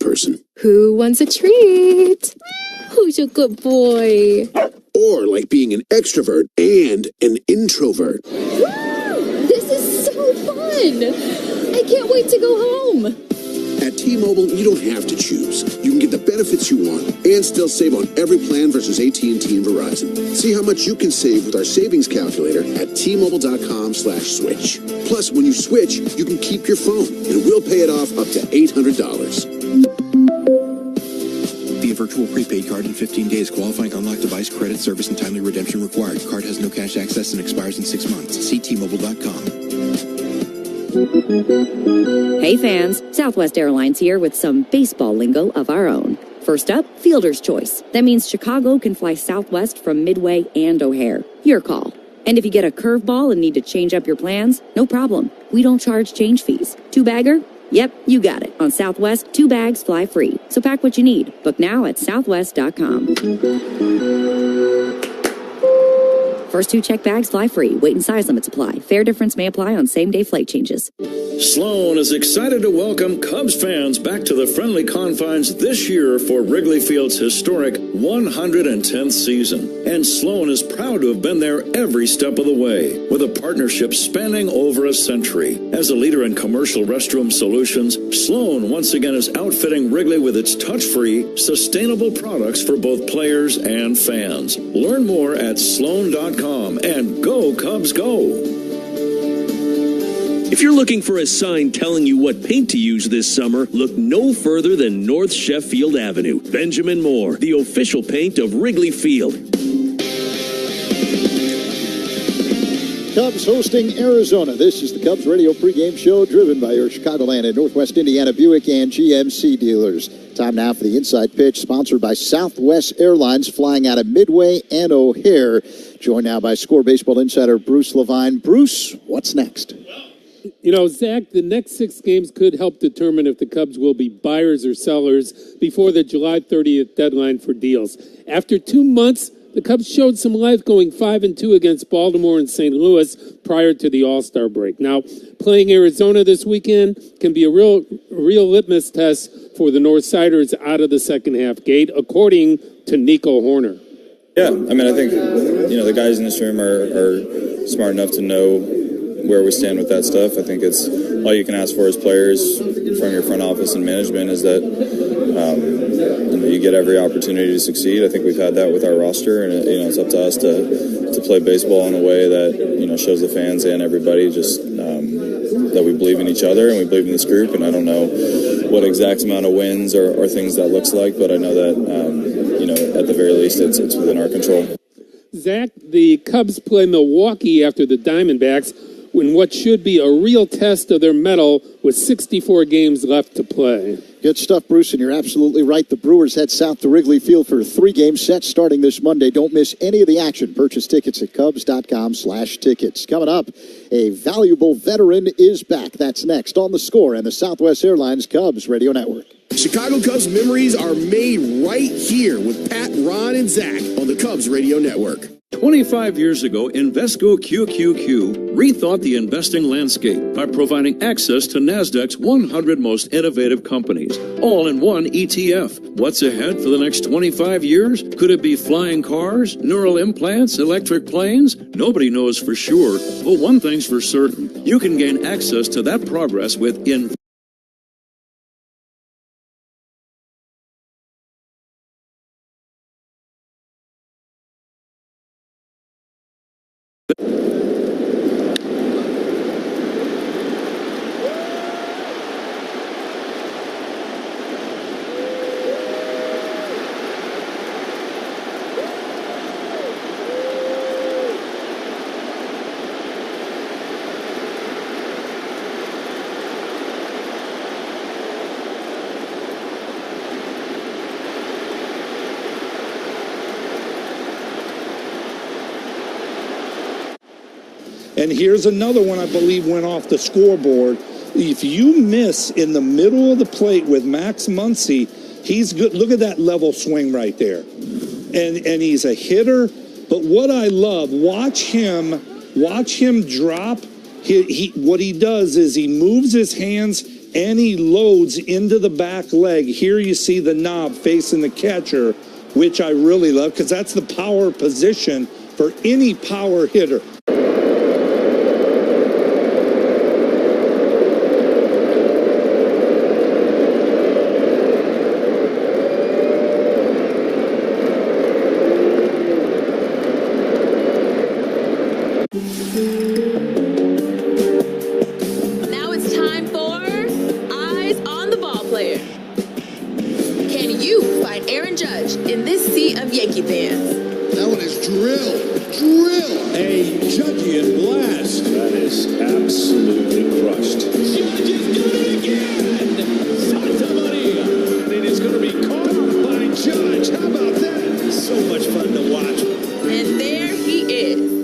person. Who wants a treat? Who's a good boy? Or like being an extrovert and an introvert. Woo! This is so fun! I can't wait to go home. At T-Mobile, you don't have to choose. You can get the benefits you want and still save on every plan versus AT&T and Verizon. See how much you can save with our savings calculator at T-Mobile.com/switch. Plus, when you switch, you can keep your phone, and we'll pay it off up to $800. Via virtual prepaid card in 15 days. Qualifying unlocked device, credit, service, and timely redemption required. Card has no cash access and expires in 6 months. See T-Mobile.com. Hey fans, Southwest Airlines here with some baseball lingo of our own. First up, fielder's choice. That means Chicago can fly Southwest from Midway and O'Hare. Your call. And if you get a curveball and need to change up your plans, no problem. We don't charge change fees. Two-bagger? Yep, you got it. On Southwest, 2 bags fly free. So pack what you need. Book now at southwest.com. First 2 checked bags fly free. Weight and size limits apply. Fare difference may apply on same-day flight changes. Sloan is excited to welcome Cubs fans back to the friendly confines this year for Wrigley Field's historic 110th season. And Sloan is proud to have been there every step of the way, with a partnership spanning over a century. As a leader in commercial restroom solutions, Sloan once again is outfitting Wrigley with its touch-free, sustainable products for both players and fans. Learn more at sloan.com and go Cubs go! If you're looking for a sign telling you what paint to use this summer, look no further than North Sheffield Avenue. Benjamin Moore, the official paint of Wrigley Field. Cubs hosting Arizona. This is the Cubs radio pregame show driven by your Chicagoland and Northwest Indiana Buick and GMC dealers. Time now for the Inside Pitch, sponsored by Southwest Airlines, flying out of Midway and O'Hare. Joined now by Score Baseball insider Bruce Levine. Bruce, what's next? You know, Zach, the next 6 games could help determine if the Cubs will be buyers or sellers before the July 30th deadline for deals. After 2 months, the Cubs showed some life going 5-2 against Baltimore and St. Louis prior to the All-Star break. Now, playing Arizona this weekend can be a real litmus test for the Northsiders out of the second half gate, according to Nico Horner. Yeah, I mean, I think, the guys in this room are smart enough to know where we stand with that stuff. I think it's all you can ask for as players from your front office and management is that you get every opportunity to succeed. I think we've had that with our roster, and it's up to us to play baseball in a way that shows the fans and everybody just that we believe in each other and we believe in this group. And I don't know what exact amount of wins or things that looks like, but I know that at the very least it's within our control. Zach, the Cubs play Milwaukee after the Diamondbacks in what should be a real test of their mettle with 64 games left to play. Good stuff, Bruce, and you're absolutely right. The Brewers head south to Wrigley Field for a 3-game set starting this Monday. Don't miss any of the action. Purchase tickets at Cubs.com/tickets. Coming up, a valuable veteran is back. That's next on The Score and the Southwest Airlines Cubs Radio Network. Chicago Cubs memories are made right here with Pat, Ron, and Zach on the Cubs Radio Network. 25 years ago, Invesco QQQ rethought the investing landscape by providing access to NASDAQ's 100 most innovative companies, all in one ETF. What's ahead for the next 25 years? Could it be flying cars, neural implants, electric planes? Nobody knows for sure, but one thing's for certain. You can gain access to that progress with And here's another one I believe went off the scoreboard. If you miss in the middle of the plate with Max Muncy, he's good. Look at that level swing right there. And he's a hitter. But what I love, watch him drop. What he does is he moves his hands and he loads into the back leg. Here you see the knob facing the catcher, which I really love because that's the power position for any power hitter. Now it's time for Eyes on the Ball Player. Can you find Aaron Judge in this sea of Yankee fans? That one is drill. A Judgian blast. That is absolutely crushed. Judge is doing it again. Santa Maria. It is going to be caught by Judge. How about that? So much fun to watch. And there he is.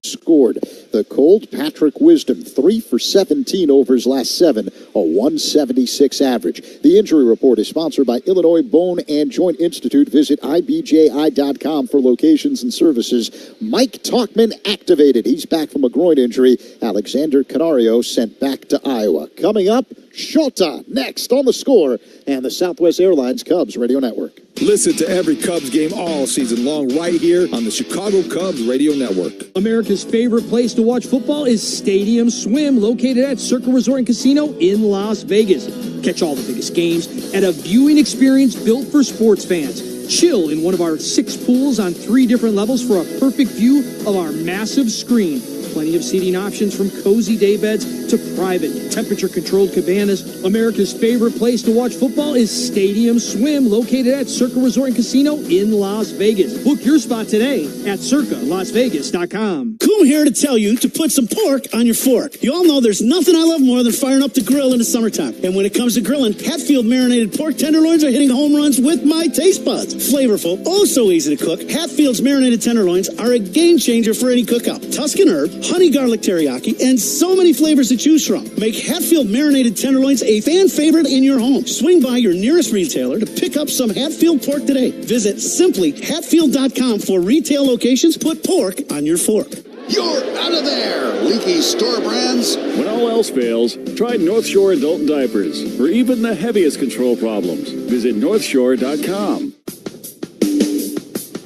Scored. The Colt, Patrick Wisdom, 3 for 17 over his last 7, a 176 average. The injury report is sponsored by Illinois Bone and Joint Institute. Visit ibji.com for locations and services. Mike Talkman activated. He's back from a groin injury. Alexander Canario sent back to Iowa. Coming up, Shota next on The Score and the Southwest Airlines Cubs Radio Network. Listen to every Cubs game all season long right here on the Chicago Cubs Radio Network. America's favorite place to watch football is Stadium Swim, located at Circa Resort and Casino in Las Vegas. Catch all the biggest games at a viewing experience built for sports fans. Chill in one of our 6 pools on 3 different levels for a perfect view of our massive screen. Plenty of seating options from cozy day beds to private, temperature-controlled cabanas. America's favorite place to watch football is Stadium Swim, located at Circa Resort and Casino in Las Vegas. Book your spot today at circalasvegas.com. Coom here to tell you to put some pork on your fork. You all know there's nothing I love more than firing up the grill in the summertime. And when it comes to grilling, Hatfield marinated pork tenderloins are hitting home runs with my taste buds. Flavorful, oh so easy to cook, Hatfield's marinated tenderloins are a game changer for any cookout. Tuscan herb, honey garlic teriyaki, and so many flavors to choose from. Make Hatfield marinated tenderloins a fan favorite in your home. Swing by your nearest retailer to pick up some Hatfield pork today. Visit simply hatfield.com for retail locations. Put pork on your fork. You're out of there, leaky store brands. When all else fails, try North Shore Adult Diapers for even the heaviest control problems. Visit northshore.com.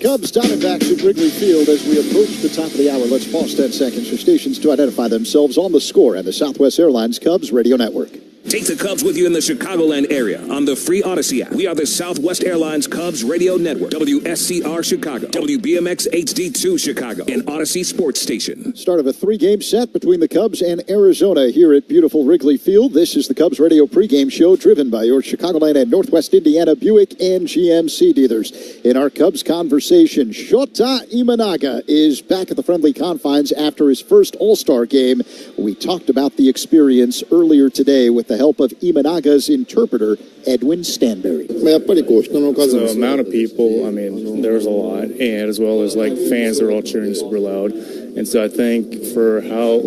Cubs Diamondbacks at Wrigley Field as we approach the top of the hour. Let's pause 10 seconds for stations to identify themselves on The Score and the Southwest Airlines Cubs Radio Network. Take the Cubs with you in the Chicagoland area on the free Odyssey app. We are the Southwest Airlines Cubs Radio Network, WSCR Chicago, WBMX HD2 Chicago, and Odyssey Sports Station. Start of a 3-game set between the Cubs and Arizona here at beautiful Wrigley Field. This is the Cubs Radio pregame show driven by your Chicagoland and Northwest Indiana Buick and GMC dealers. In our Cubs conversation, Shota Imanaga is back at the friendly confines after his first All-Star game. We talked about the experience earlier today with the help of Imanaga's interpreter, Edwin Stanberry. The amount of people, I mean, there was a lot, and as well as like fans, they're all cheering super loud. And so I think for how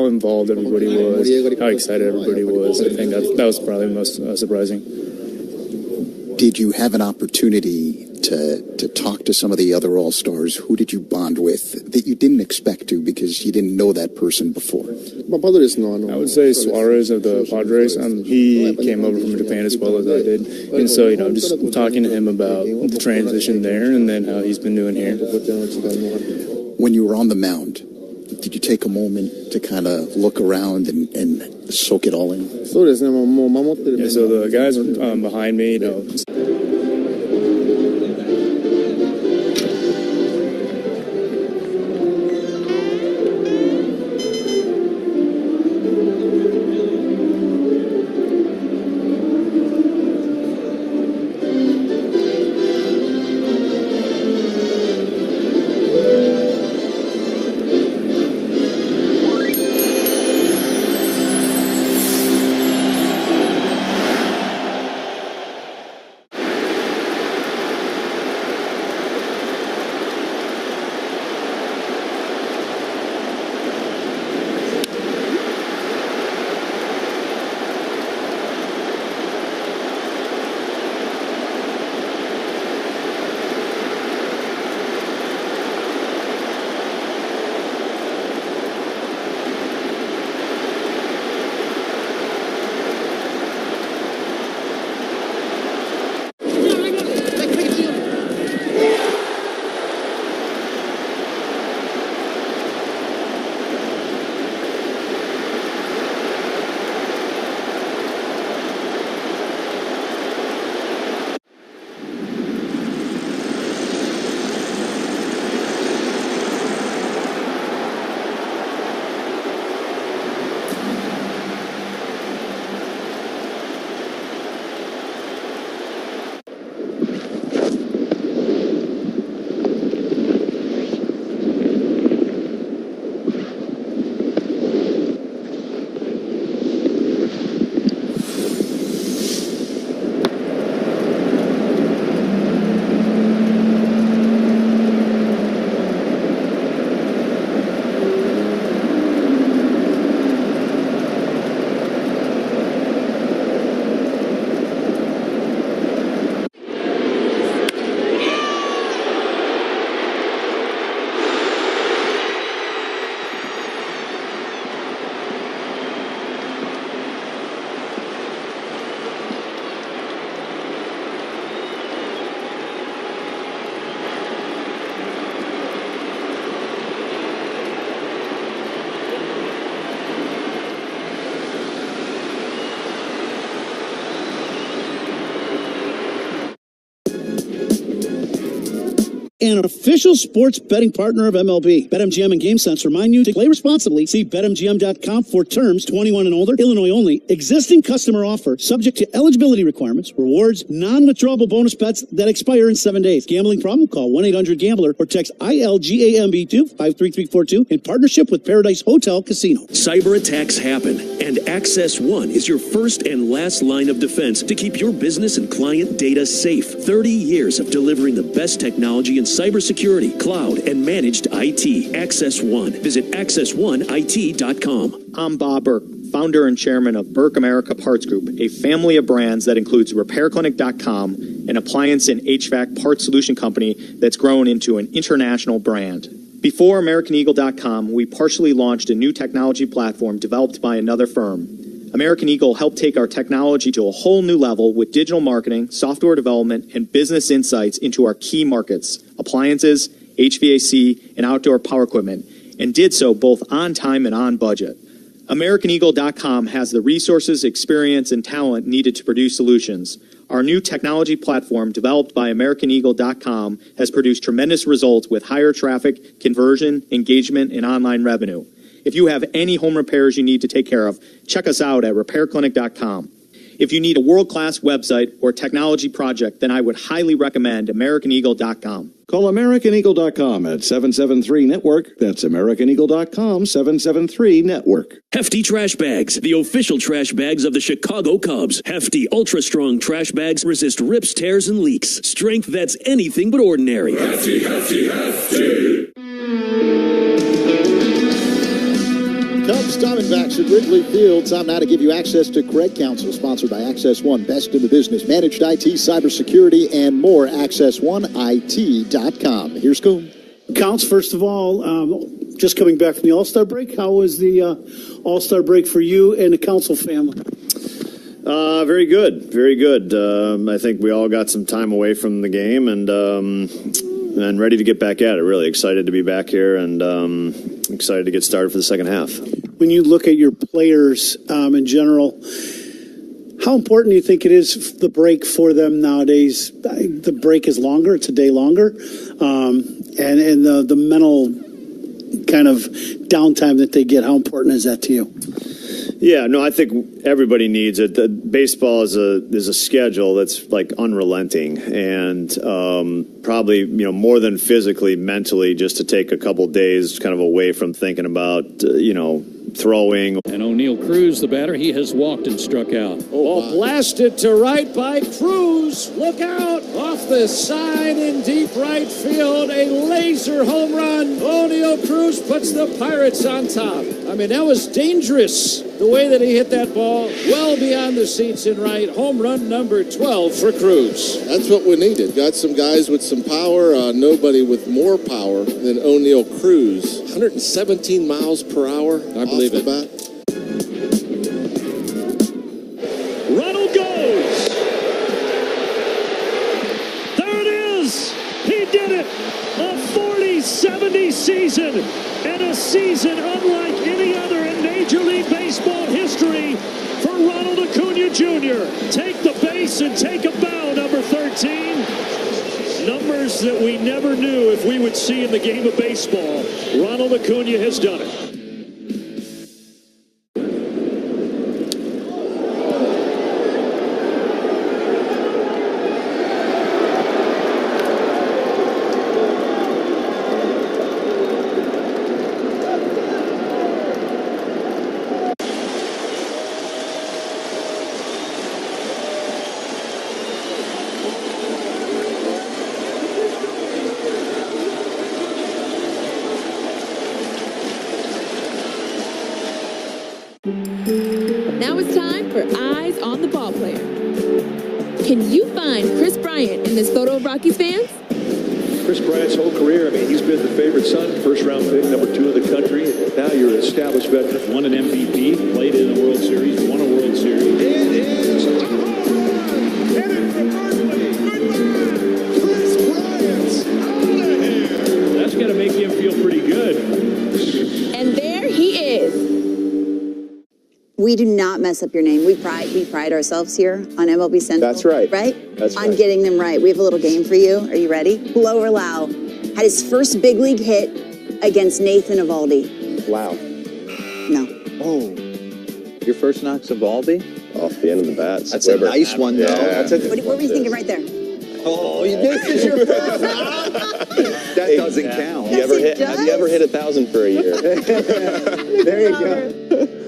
involved everybody was, how excited everybody was, I think that was probably the most surprising. Did you have an opportunity to talk to some of the other All-Stars? Who did you bond with that you didn't expect to because you didn't know that person before? I would say Suarez of the Padres. He came over from Japan as well as I did. And so, just talking to him about the transition there and then how he's been doing here. When you were on the mound, did you take a moment to kind of look around and soak it all in? Yeah, so the guys behind me, and an official sports betting partner of MLB. BetMGM and GameSense remind you to play responsibly. See BetMGM.com for terms. 21 and older, Illinois only. Existing customer offer subject to eligibility requirements, rewards, non-withdrawable bonus bets that expire in 7 days. Gambling problem? Call 1-800-GAMBLER or text ILGAMB to 53342 in partnership with Paradise Hotel Casino. Cyber attacks happen, and Access One is your first and last line of defense to keep your business and client data safe. 30 years of delivering the best technology in cybersecurity, cloud, and managed IT. Access One. Visit access1it.com. I'm Bob Burke, founder and chairman of Burke America Parts Group, a family of brands that includes RepairClinic.com, an appliance and HVAC parts solution company that's grown into an international brand. Before AmericanEagle.com, we partially launched a new technology platform developed by another firm. American Eagle helped take our technology to a whole new level with digital marketing, software development, and business insights into our key markets, appliances, HVAC, and outdoor power equipment, and did so both on time and on budget. AmericanEagle.com has the resources, experience, and talent needed to produce solutions. Our new technology platform, developed by AmericanEagle.com, has produced tremendous results with higher traffic, conversion, engagement, and online revenue. If you have any home repairs you need to take care of, check us out at RepairClinic.com. If you need a world-class website or technology project, then I would highly recommend AmericanEagle.com. Call AmericanEagle.com at 773-NETWORK. That's AmericanEagle.com, 773-NETWORK. Hefty Trash Bags, the official trash bags of the Chicago Cubs. Hefty, ultra-strong trash bags resist rips, tears, and leaks. Strength that's anything but ordinary. Hefty, hefty, hefty. Cubs Diamondbacks at Wrigley Field. Time now to give you access to Craig Counsell, sponsored by Access One. Best in the business. Managed IT, cybersecurity, and more. AccessOneIT.com. Here's Coon. Counts, first of all, just coming back from the All-Star break, how was the All-Star break for you and the Counsell family? Very good. Very good. I think we all got some time away from the game and ready to get back at it. Really excited to be back here and excited to get started for the second half. When you look at your players in general, how important do you think it is, the break for them nowadays? The break is longer. It's a day longer. And the mental kind of downtime that they get, how important is that to you? Yeah, no, I think everybody needs it. Baseball is a schedule that's like unrelenting, and probably more than physically, mentally, just to take a couple days kind of away from thinking about throwing. And O'Neal Cruz, the batter, he has walked and struck out. Ball blasted to right by Cruz. Look out! Off the side in deep right field, a laser home run. O'Neal Cruz puts the Pirates on top. I mean, that was dangerous, the way that he hit that ball, well beyond the seats in right. Home run number 12 for Cruz. That's what we needed. Got some guys with some power. Nobody with more power than O'Neal Cruz. 117 miles per hour. I believe it. Ronald goes. There it is. He did it. A 40-70 season, and a season unlike any other in Major League Baseball history for Ronald Acuna Jr. Take the base and take a bow, number 13. Numbers that we never knew if we would see in the game of baseball. Ronald Acuna has done it. Now it's time for Eyes on the Ball Player. Can you find Chris Bryant in this photo of Rockies fans? Chris Bryant's whole career, I mean, he's been the favorite son, first-round pick, number 2 in the country. Now you're an established veteran. Won an MVP, played in a World Series, won a World Series. It is a home run! Headed from Wrigley! Chris Bryant's out of here! That's got to make him feel pretty good. And there he is. We do not mess up your name. We pride ourselves here on MLB Central. That's right. Right? That's on right. getting them right. We have a little game for you. Are you ready? Low or loud? had his first big league hit against Nathan Eovaldi. Wow. No. Oh. Your first knock's Eovaldi? Off the end of the bat. That's a nice one, though. Yeah. What were you thinking right there? Oh, this is your first knock? That doesn't count. Have you ever hit 1,000 for a year? There you go.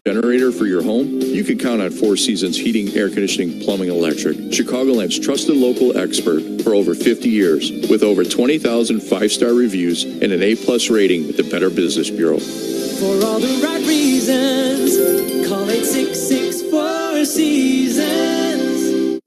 Generator for your home? You can count on Four Seasons Heating, Air Conditioning, Plumbing, and Electric. Chicagoland's trusted local expert for over 50 years, with over 20,000 five-star reviews and an A+ rating with the Better Business Bureau. For all the right reasons, call 866-4 Seasons.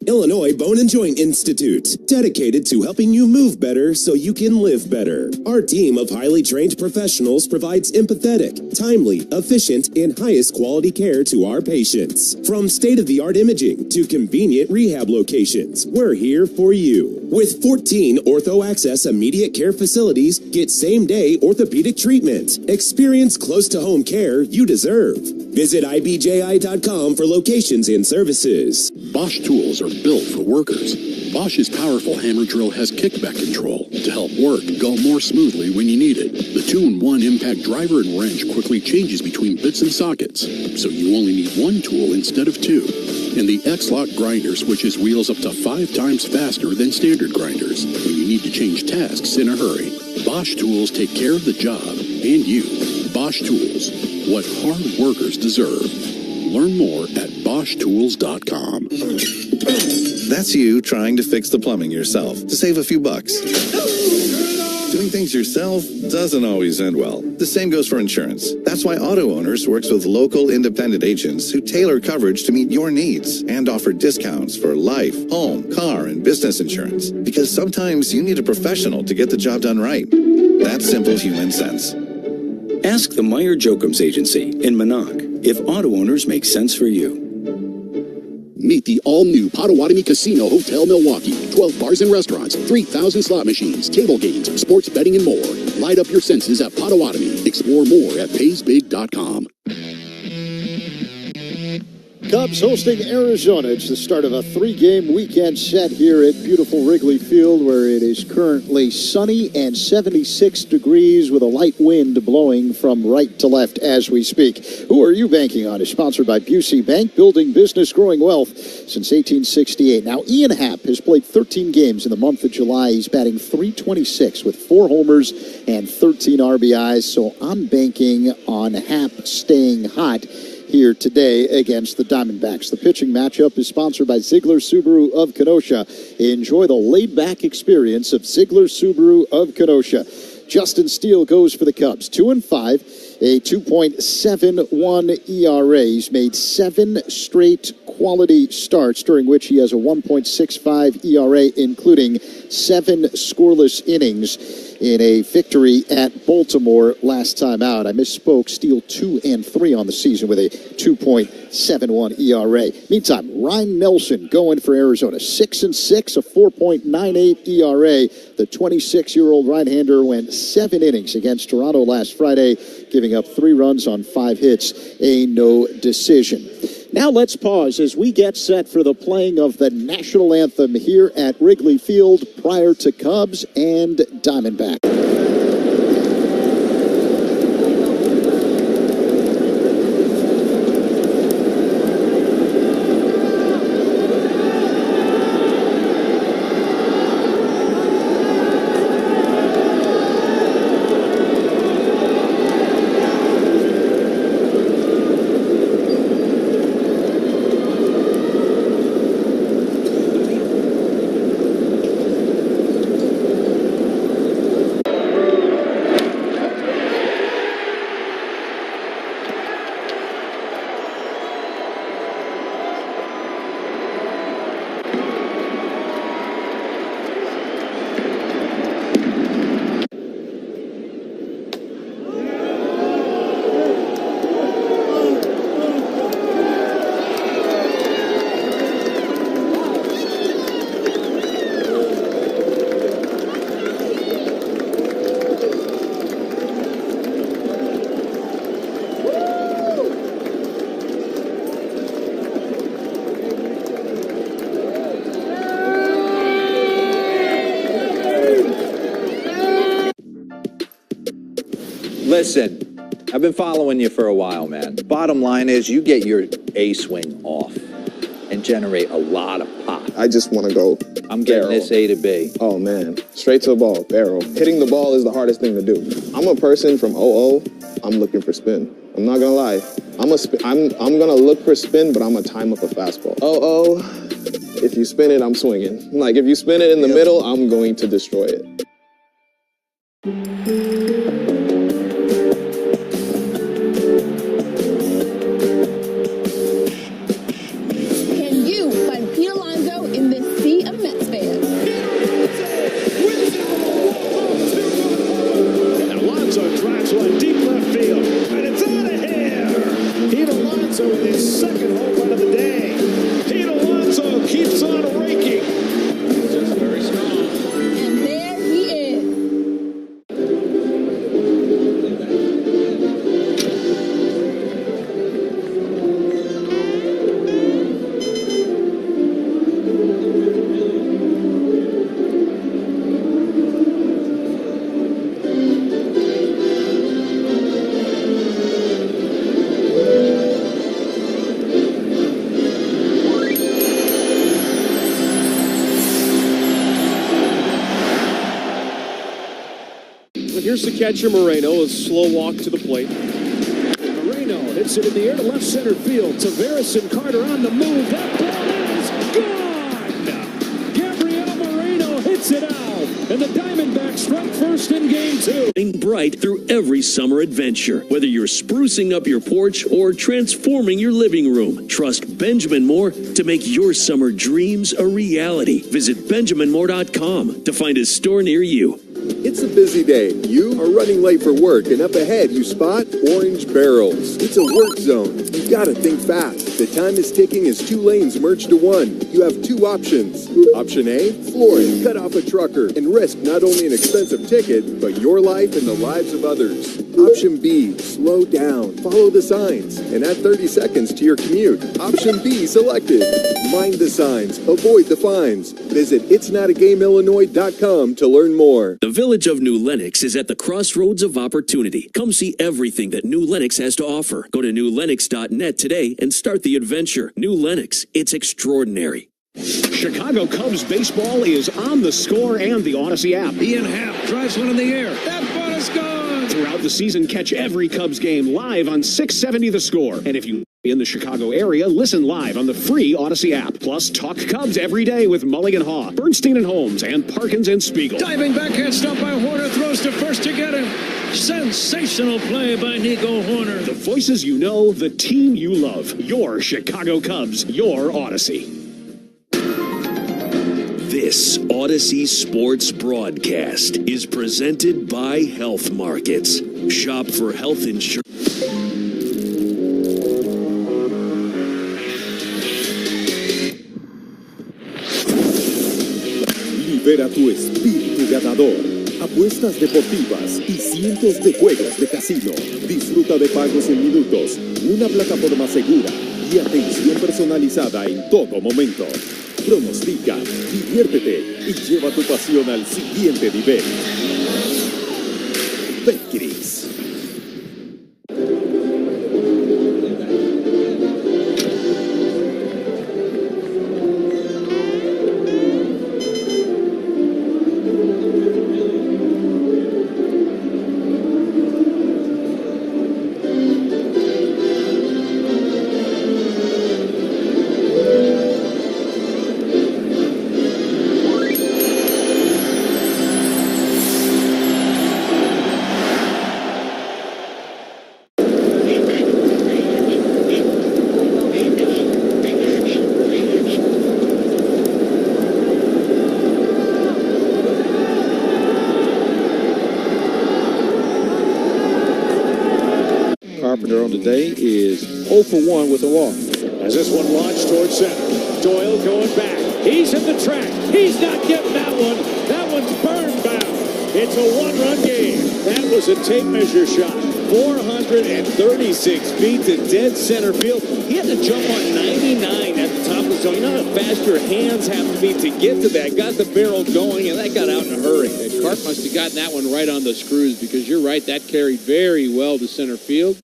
Illinois Bone and Joint Institute, dedicated to helping you move better so you can live better. Our team of highly trained professionals provides empathetic, timely, efficient, and highest quality care to our patients. From state-of-the-art imaging to convenient rehab locations, we're here for you. With 14 Ortho Access immediate care facilities, get same-day orthopedic treatment. Experience close-to-home care you deserve. Visit IBJI.com for locations and services. Bosch tools are built for workers. Bosch's powerful hammer drill has kickback control to help work go more smoothly when you need it. The 2-in-1 impact driver and wrench quickly changes between bits and sockets, so you only need one tool instead of two. And the X-Lock grinder switches wheels up to 5 times faster than standard grinders when you need to change tasks in a hurry. Bosch tools take care of the job and you. Bosch tools, what hard workers deserve. Learn more at BoschTools.com. That's you trying to fix the plumbing yourself to save a few bucks. Doing things yourself doesn't always end well. The same goes for insurance. That's why Auto Owners works with local independent agents who tailor coverage to meet your needs and offer discounts for life, home, car, and business insurance. Because sometimes you need a professional to get the job done right. That's simple human sense. Ask the Meyer Jokums Agency in Monarch if Auto Owners make sense for you. Meet the all-new Potawatomi Casino Hotel Milwaukee. 12 bars and restaurants, 3,000 slot machines, table games, sports betting, and more. Light up your senses at Potawatomi. Explore more at PaysBig.com. Cubs hosting Arizona. It's the start of a 3-game weekend set here at beautiful Wrigley Field, where it is currently sunny and 76 degrees with a light wind blowing from right to left as we speak. Who Are You Banking On is sponsored by Busey Bank, building business, growing wealth since 1868. Now, Ian Happ has played 13 games in the month of July. He's batting .326 with 4 homers and 13 RBIs, so I'm banking on Happ staying hot here today against the Diamondbacks. The pitching matchup is sponsored by Ziegler Subaru of Kenosha. Enjoy the laid-back experience of Ziegler Subaru of Kenosha. Justin Steele goes for the Cubs. 2-5, a 2.71 ERA. He's made 7 straight quality starts, during which he has a 1.65 ERA, including 7 scoreless innings in a victory at Baltimore last time out. I misspoke. Steele 2-3 on the season with a 2.71 ERA. Meantime, Ryan Nelson going for Arizona. 6-6, a 4.98 ERA. The 26-year-old right-hander went 7 innings against Toronto last Friday, giving up 3 runs on 5 hits, a no decision. Now let's pause as we get set for the playing of the national anthem here at Wrigley Field prior to Cubs and Diamondbacks. Listen, I've been following you for a while, man. Bottom line is you get your A swing off and generate a lot of pop. I just want to go. I'm getting this A to B. Oh, man. Straight to the ball, barrel. Hitting the ball is the hardest thing to do. I'm a person from 00. I'm looking for spin. I'm not going to lie. I'm going to look for spin, but I'm going to time up a fastball. 00, if you spin it, I'm swinging. Like, if you spin it in the middle, I'm going to destroy it. Can you find Pete Alonso in this sea of Mets fans? And Alonso drives one deep left field, and it's out of here. Pete Alonso with his second home run of the day. Pete Alonso keeps on raking. Just very strong. And there he is. Here's the catcher, Moreno, a slow walk to the plate. Moreno hits it in the air to left center field. Tavares and Carter on the move. That ball is gone! Gabriel Moreno hits it out, and the Diamondbacks strike first in game 2. Shining bright through every summer adventure. Whether you're sprucing up your porch or transforming your living room, trust Benjamin Moore to make your summer dreams a reality. Visit BenjaminMoore.com to find a store near you. It's a busy day. You are running late for work, and up ahead you spot orange barrels. It's a work zone. You've got to think fast. The time is ticking as 2 lanes merge to 1. You have 2 options. Option A, floor it, cut off a trucker, and risk not only an expensive ticket, but your life and the lives of others. Option B, slow down, follow the signs, and add 30 seconds to your commute. Option B selected. Mind the signs, avoid the fines. Visit itsnotagameillinois.com to learn more. The village of New Lenox is at the crossroads of opportunity. Come see everything that New Lenox has to offer. Go to newlenox.net today and start the adventure. New Lenox, it's extraordinary. Chicago Cubs baseball is on the Score and the Odyssey app. Ian Happ drives one in the air. That ball is gone! Throughout the season, catch every Cubs game live on 670 The Score. And if you in the Chicago area, listen live on the free Odyssey app. Plus, talk Cubs every day with Mulligan Haw, Bernstein and Holmes, and Parkins and Spiegel. Diving backhand stop by Horner, throws to first to get him. Sensational play by Nico Horner. The voices you know, the team you love. Your Chicago Cubs, your Odyssey. This Odyssey Sports broadcast is presented by Health Markets. Shop for health insurance. Libera tu espíritu ganador. Apuestas deportivas y cientos de juegos de casino. Disfruta de pagos en minutos, una plataforma segura y atención personalizada en todo momento. Pronostica, diviértete y lleva tu pasión al siguiente nivel. Betcris. On today is 0 for 1 with a walk. As this one launched towards center. Doyle going back. He's in the track. He's not getting that one. That one's burned bound. It's a 1-run game. That was a tape measure shot. 436 feet to dead center field. He had to jump on 99 at the top of the zone. You know how fast your hands have to be to get to that. Got the barrel going, and that got out in a hurry. And Carp must have gotten that one right on the screws because you're right, that carried very well to center field.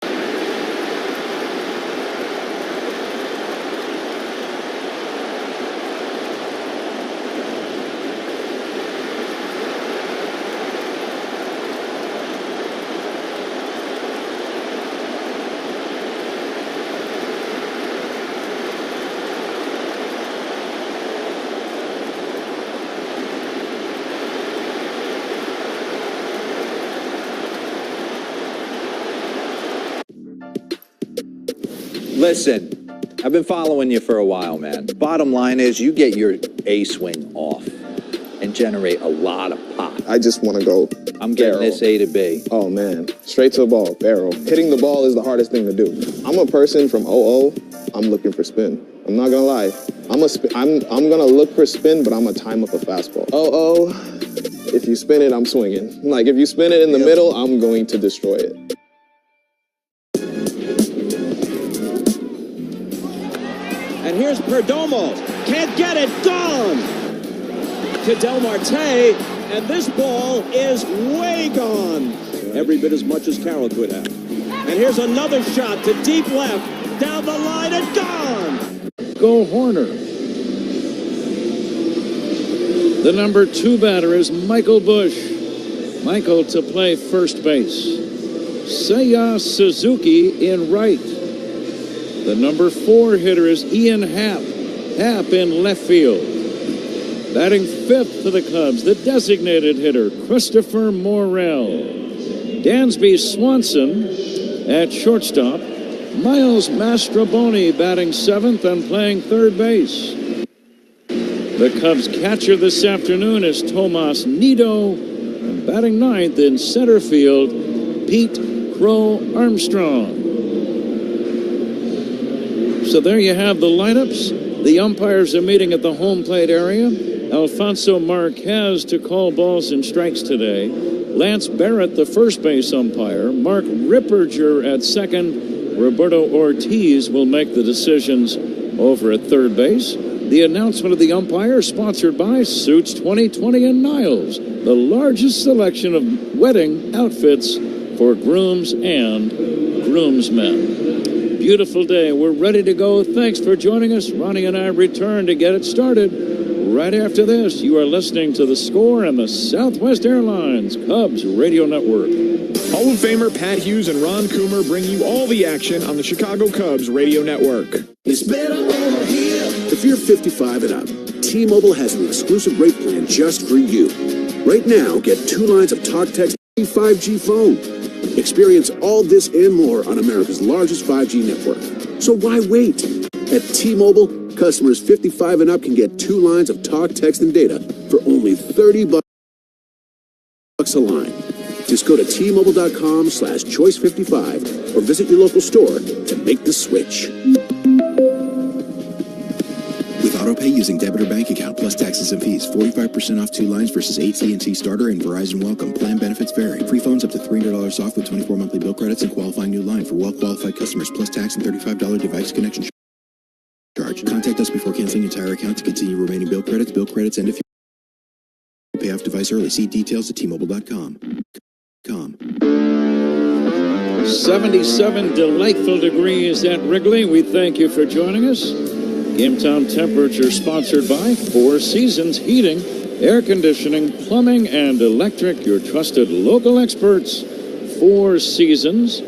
Listen, I've been following you for a while, man. Bottom line is you get your A swing off and generate a lot of pop. I just want to go. I'm getting this A to B. Oh, man. Straight to the ball, barrel. Hitting the ball is the hardest thing to do. I'm a person from 0-0. I'm looking for spin. I'm not going to lie. I'm going to look for spin, but I'm going to time up a fastball. 0-0. If you spin it, I'm swinging. Like, if you spin it in the middle, I'm going to destroy it. And here's Perdomo. Can't get it. Gone. To Del Marte. And this ball is way gone. Every bit as much as Carroll could have. And here's another shot to deep left. Down the line and gone. Go Horner. The number 2 batter is Michael Bush. Michael to play first base. Seiya Suzuki in right. The number 4 hitter is Ian Happ. Happ in left field. Batting 5th for the Cubs, the designated hitter, Christopher Morel. Dansby Swanson at shortstop. Miles Mastrobuoni batting 7th and playing third base. The Cubs catcher this afternoon is Tomas Nido. And batting 9th in center field, Pete Crow Armstrong. So there you have the lineups. The umpires are meeting at the home plate area. Alfonso Marquez to call balls and strikes today. Lance Barrett, the first base umpire. Mark Ripperger at second. Roberto Ortiz will make the decisions over at third base. The announcement of the umpire sponsored by Suits 2020 and Niles, the largest selection of wedding outfits for grooms and groomsmen. Beautiful day. We're ready to go. Thanks for joining us. Ronnie and I return to get it started. Right after this, you are listening to The Score and the Southwest Airlines Cubs Radio Network. Hall of Famer Pat Hughes and Ron Coomer bring you all the action on the Chicago Cubs Radio Network. It's better over here. If you're 55 and up, T-Mobile has an exclusive rate plan just for you. Right now, get 2 lines of talk, text, 5G phone. Experience all this and more on America's largest 5G network. So why wait? At T-Mobile, customers 55 and up can get 2 lines of talk, text, and data for only $30 a line. Just go to T-Mobile.com/choice55 or visit your local store to make the switch. With AutoPay using debit or bank account plus taxes and fees, 45% off 2 lines versus AT&T Starter and Verizon Welcome. Plan benefits vary. Free phones up to $300 off with 24 monthly bill credits and qualifying new line for well-qualified customers plus tax and $35 device connection charge. Contact us before canceling your entire account to continue remaining bill credits, and if you pay off device early. See details at T-Mobile.com. 77 delightful degrees at Wrigley. We thank you for joining us. Game time temperature sponsored by 4 Seasons Heating, Air Conditioning, Plumbing, and Electric. Your trusted local experts. 4 Seasons.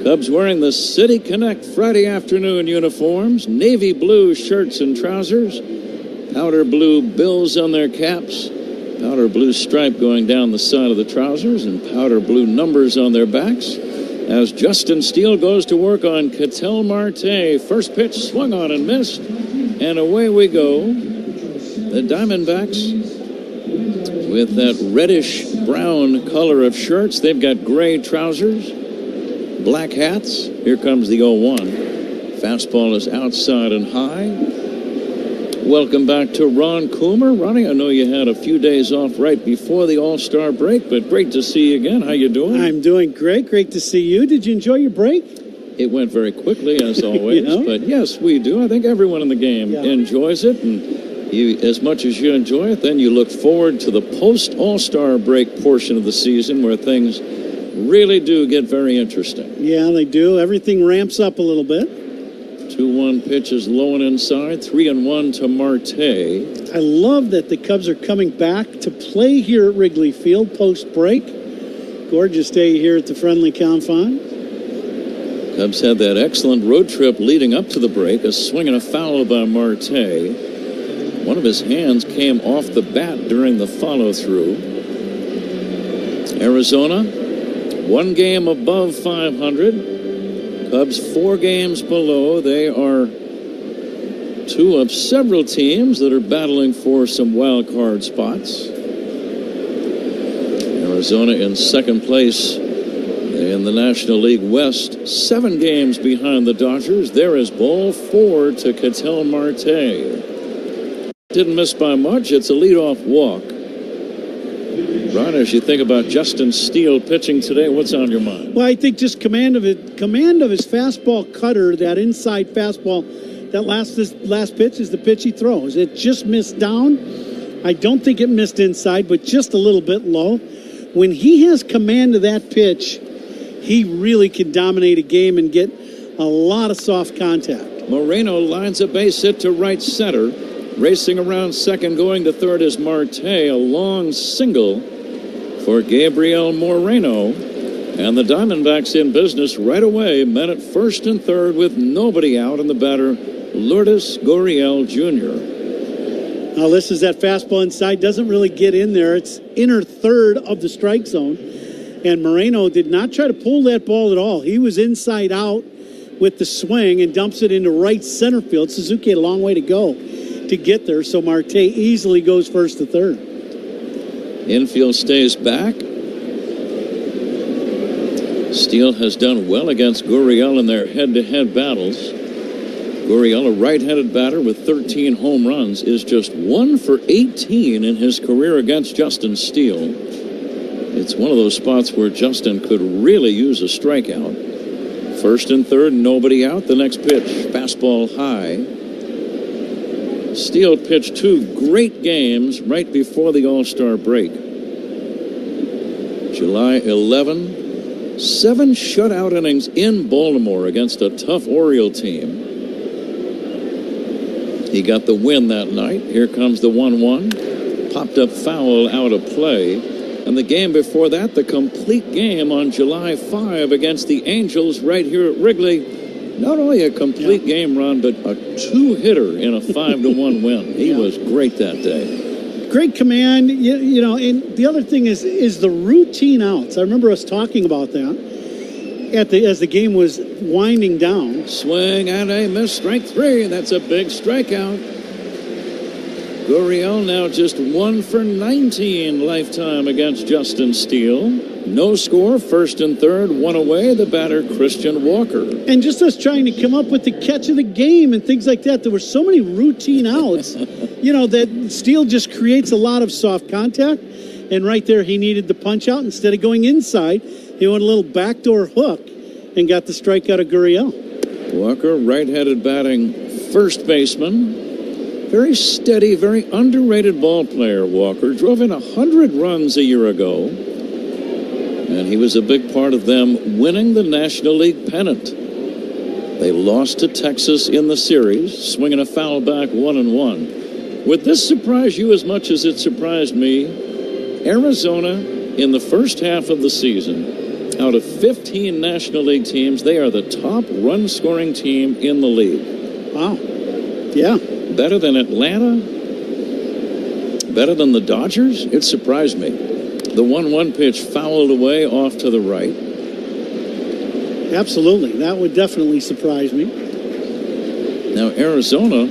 Cubs wearing the City Connect Friday afternoon uniforms. Navy blue shirts and trousers. Powder blue bills on their caps. Powder blue stripe going down the side of the trousers. And powder blue numbers on their backs. As Justin Steele goes to work on Ketel Marte. First pitch swung on and missed. And away we go. The Diamondbacks with that reddish-brown color of shirts. They've got gray trousers, black hats. Here comes the 0-1. Fastball is outside and high. Welcome back to Ron Coomer. Ronnie, I know you had a few days off right before the All-Star break, but great to see you again. How you doing? I'm doing great. Great to see you. Did you enjoy your break? It went very quickly, as always. But yes, we do. I think everyone in the game enjoys it. And you, as much as you enjoy it, then you look forward to the post-All-Star break portion of the season where things really do get very interesting. Yeah, they do. Everything ramps up a little bit. 2-1 pitch is low and inside. 3-1 to Marte. I love that the Cubs are coming back to play here at Wrigley Field post-break. Gorgeous day here at the friendly confines. Cubs had that excellent road trip leading up to the break. A swing and a foul by Marte. One of his hands came off the bat during the follow-through. Arizona, 1 game above 500. Cubs 4 games below. They are 2 of several teams that are battling for some wild card spots. Arizona in second place in the National League West, 7 games behind the Dodgers. There is ball 4 to Ketel Marte. Didn't miss by much. It's a leadoff walk. Ron, as you think about Justin Steele pitching today, what's on your mind? Well, I think just command of his fastball cutter, that inside fastball, that last pitch is the pitch he throws. It just missed down. I don't think it missed inside, but just a little bit low. When he has command of that pitch, he really can dominate a game and get a lot of soft contact. Moreno lines a base hit to right center. Racing around second, going to third is Marte. A long single for Gabriel Moreno. And the Diamondbacks in business right away. Men at first and third with nobody out, and the batter, Lourdes Gurriel Jr. Now this is that fastball inside. Doesn't really get in there. It's inner third of the strike zone. And Moreno did not try to pull that ball at all. He was inside out with the swing and dumps it into right center field. Suzuki had a long way to go to get there, so Marte easily goes first to third. Infield stays back. Steele has done well against Gurriel in their head-to-head battles. Gurriel, a right-handed batter with 13 home runs, is just 1 for 18 in his career against Justin Steele. It's one of those spots where Justin could really use a strikeout. First and third, nobody out. The next pitch, fastball high. Steele pitched 2 great games right before the All-Star break. July 11, 7 shutout innings in Baltimore against a tough Oriole team. He got the win that night. Here comes the 1-1. Popped up foul out of play. And the game before that, the complete game on July 5 against the Angels right here at Wrigley. Not only a complete game run, but a 2-hitter in a 5-1 win. He was great that day. Great command, you know, and the other thing is the routine outs. I remember us talking about that as the game was winding down. Swing and a miss, strike 3. That's a big strikeout. Gurriel now just 1 for 19 lifetime against Justin Steele. No score, first and third, 1 away, the batter Christian Walker. And just us trying to come up with the catch of the game and things like that. There were so many routine outs, you know, that Steele just creates a lot of soft contact. And right there, he needed the punch out. Instead of going inside, he went a little backdoor hook and got the strikeout of Gurriel. Walker, right-handed batting first baseman. Very steady, very underrated ball player, Walker. Drove in 100 runs a year ago. And he was a big part of them winning the National League pennant. They lost to Texas in the series, swinging a foul back 1-1. Would this surprise you as much as it surprised me? Arizona, in the first half of the season, out of 15 National League teams, they are the top run-scoring team in the league. Wow. Yeah. Better than Atlanta? Better than the Dodgers? It surprised me. The 1-1 pitch fouled away off to the right. Absolutely. That would definitely surprise me. Now, Arizona,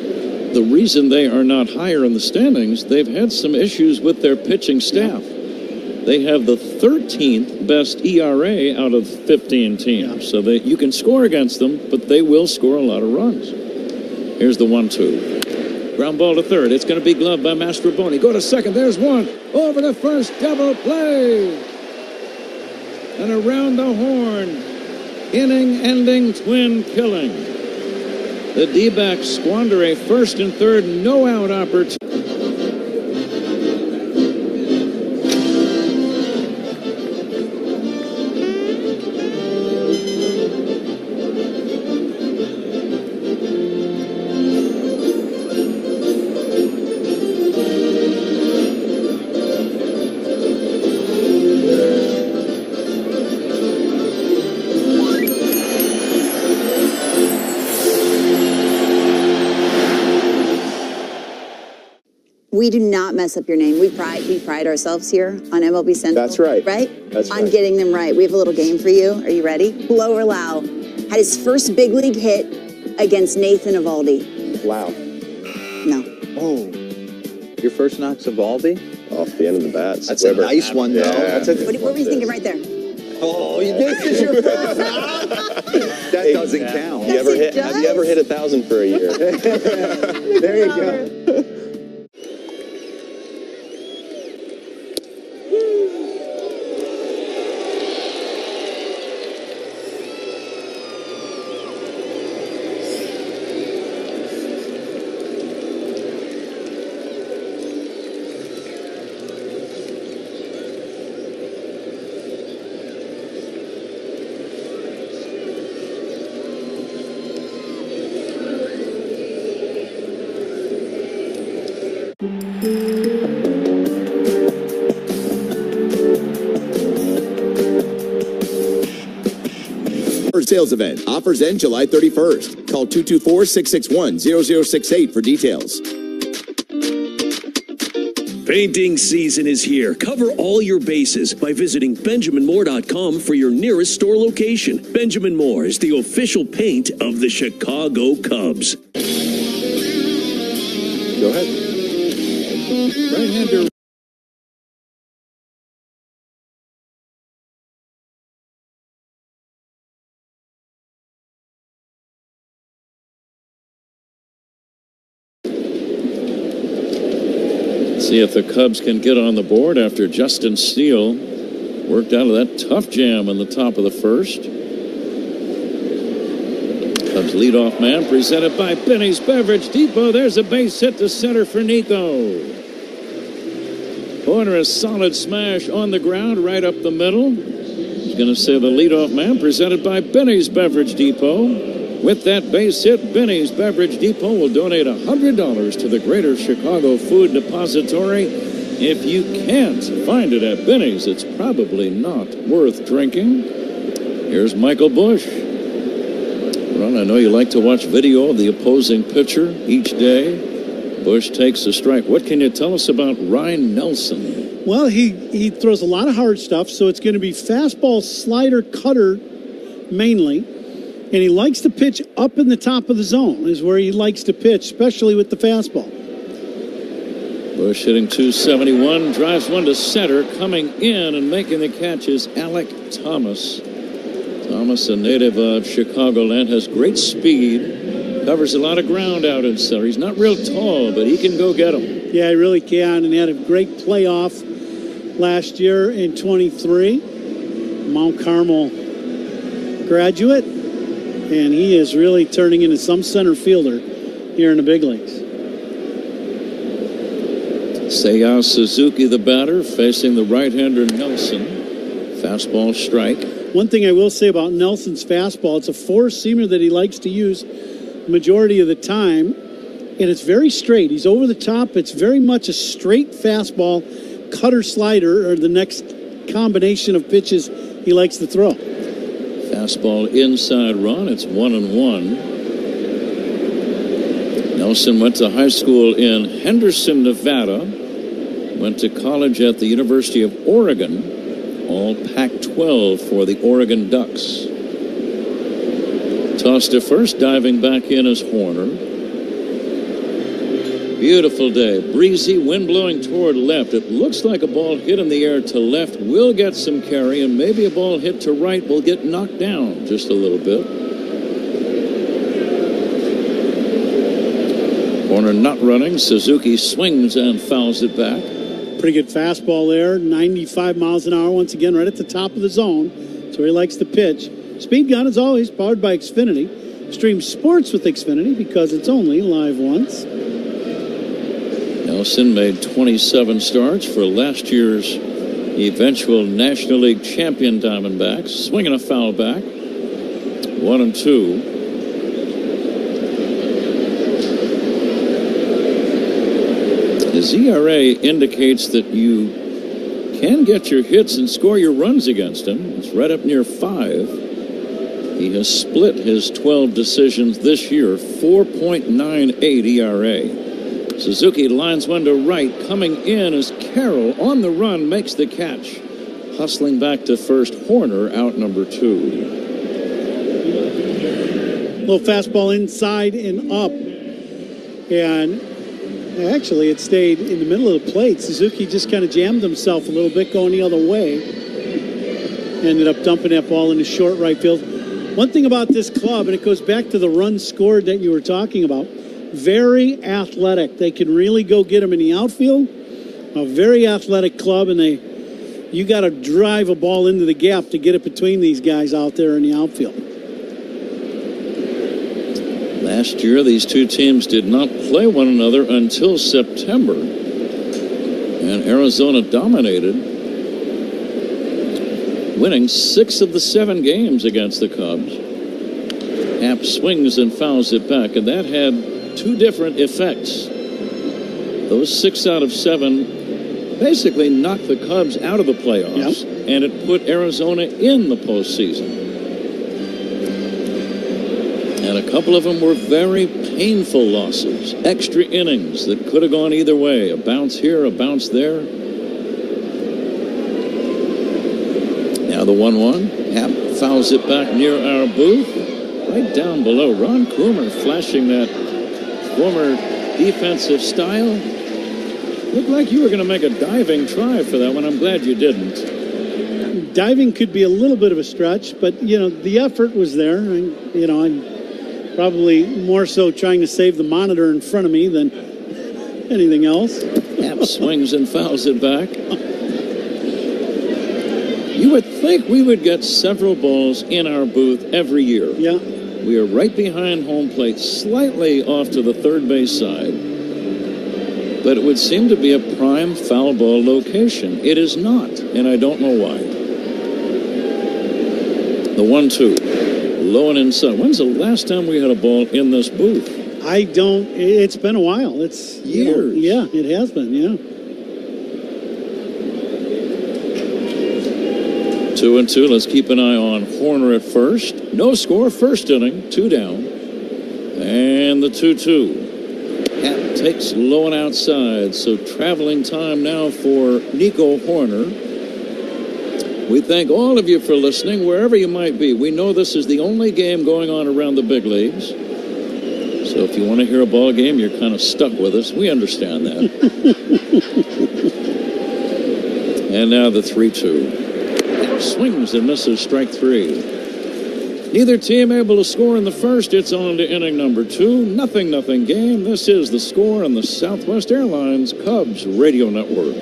the reason they are not higher in the standings, they've had some issues with their pitching staff. They have the 13th best ERA out of 15 teams. So you can score against them, but they will score a lot of runs. Here's the 1-2. Ground ball to third. It's going to be gloved by Mastroboni. Go to second. There's one. Over the first, double play. And around the horn. inning-ending twin killing. The D-backs squander a first and third no-out opportunity. We do not mess up your name. We pride ourselves here on MLB Central. That's right. Right? That's on right. getting them right. We have a little game for you. Are you ready? Blow or Lau had his first big league hit against Nathan Eovaldi. Wow. No. Oh. Your first knock's Eovaldi? Off the end of the bats. That's a nice one, though. Yeah. What were you thinking right there? Oh, this is your first knock? That doesn't count. Have you ever hit 1,000 for a year? There you go. Sales event. Offers end July 31st. Call 224-661-0068 for details. Painting season is here. Cover all your bases by visiting BenjaminMoore.com for your nearest store location. Benjamin Moore is the official paint of the Chicago Cubs. Go ahead. Right-hander. See if the Cubs can get on the board after Justin Steele worked out of that tough jam in the top of the first. Cubs leadoff man presented by Benny's Beverage Depot. There's a base hit to center for Nico. Corner, a solid smash on the ground right up the middle. He's going to say the leadoff man presented by Benny's Beverage Depot. With that base hit, Benny's Beverage Depot will donate $100 to the Greater Chicago Food Depository. If you can't find it at Benny's, it's probably not worth drinking. Here's Michael Busch. Ron, I know you like to watch video of the opposing pitcher each day. Busch takes a strike. What can you tell us about Ryan Nelson? Well, he throws a lot of hard stuff, so it's going to be fastball, slider, cutter mainly. And he likes to pitch up in the top of the zone is where he likes to pitch, especially with the fastball. Busch hitting 271, drives one to center. Coming in and making the catch is Alec Thomas. Thomas, a native of Chicagoland, has great speed. Covers a lot of ground out in center. He's not real tall, but he can go get him. Yeah, he really can. And he had a great playoff last year in 23. Mount Carmel graduate. And he is really turning into some center fielder here in the big leagues. Seiya Suzuki, the batter, facing the right-hander Nelson. Fastball strike. One thing I will say about Nelson's fastball, it's a four-seamer that he likes to use majority of the time, and it's very straight. He's over the top. It's very much a straight fastball, cutter, slider, or the next combination of pitches he likes to throw. Fastball inside run. It's 1-1. Nelson went to high school in Henderson, Nevada. Went to college at the University of Oregon. All Pac-12 for the Oregon Ducks. Toss to first, diving back in as Horner. Beautiful day. Breezy, wind blowing toward left. It looks like a ball hit in the air to left will get some carry, and maybe a ball hit to right will get knocked down just a little bit. Horner not running. Suzuki swings and fouls it back. Pretty good fastball there. 95 miles an hour once again right at the top of the zone. So he likes to pitch. Speed Gun, as always, powered by Xfinity. Stream sports with Xfinity because it's only live once. Nelson made 27 starts for last year's eventual National League champion Diamondbacks. Swinging a foul back. 1-2. His ERA indicates that you can get your hits and score your runs against him. It's right up near 5. He has split his 12 decisions this year, 4.98 ERA. Suzuki lines one to right. Coming in as Carroll on the run makes the catch. Hustling back to first, Horner out number 2. Little fastball inside and up. And actually, it stayed in the middle of the plate. Suzuki just kind of jammed himself a little bit going the other way. Ended up dumping that ball into short right field. One thing about this club, and it goes back to the runs scored that you were talking about, very athletic. They can really go get them in the outfield. A very athletic club, and you got to drive a ball into the gap to get it between these guys out there in the outfield. Last year, these two teams did not play one another until September, and Arizona dominated, winning 6 of the 7 games against the Cubs. Happ swings and fouls it back, and that had 2 different effects. Those 6 out of 7 basically knocked the Cubs out of the playoffs, and it put Arizona in the postseason. And a couple of them were very painful losses. Extra innings that could have gone either way. A bounce here, a bounce there. Now the 1-1. Happ fouls it back near our booth. Right down below. Ron Coomer flashing that former defensive style. Looked like you were going to make a diving try for that one. I'm glad you didn't. Diving could be a little bit of a stretch, but, the effort was there. And, I'm probably more so trying to save the monitor in front of me than anything else. Happ swings and fouls it back. You would think we would get several balls in our booth every year. Yeah. We are right behind home plate, slightly off to the third base side. But it would seem to be a prime foul ball location. It is not, and I don't know why. The 1-2. Low and inside. When's the last time we had a ball in this booth? It's been a while. It's years. Yeah, it has been, yeah. 2-2. Let's keep an eye on Horner at first. No score, first inning, 2 down. And the 2-2. Happ takes low and outside, so traveling time now for Nico Horner. We thank all of you for listening, wherever you might be. We know this is the only game going on around the big leagues. So if you want to hear a ball game, you're kind of stuck with us. We understand that. And now the 3-2. Swings and misses, strike 3. Neither team able to score in the first. It's on to inning number 2. 0-0 game. This is the score on the Southwest Airlines Cubs Radio Network.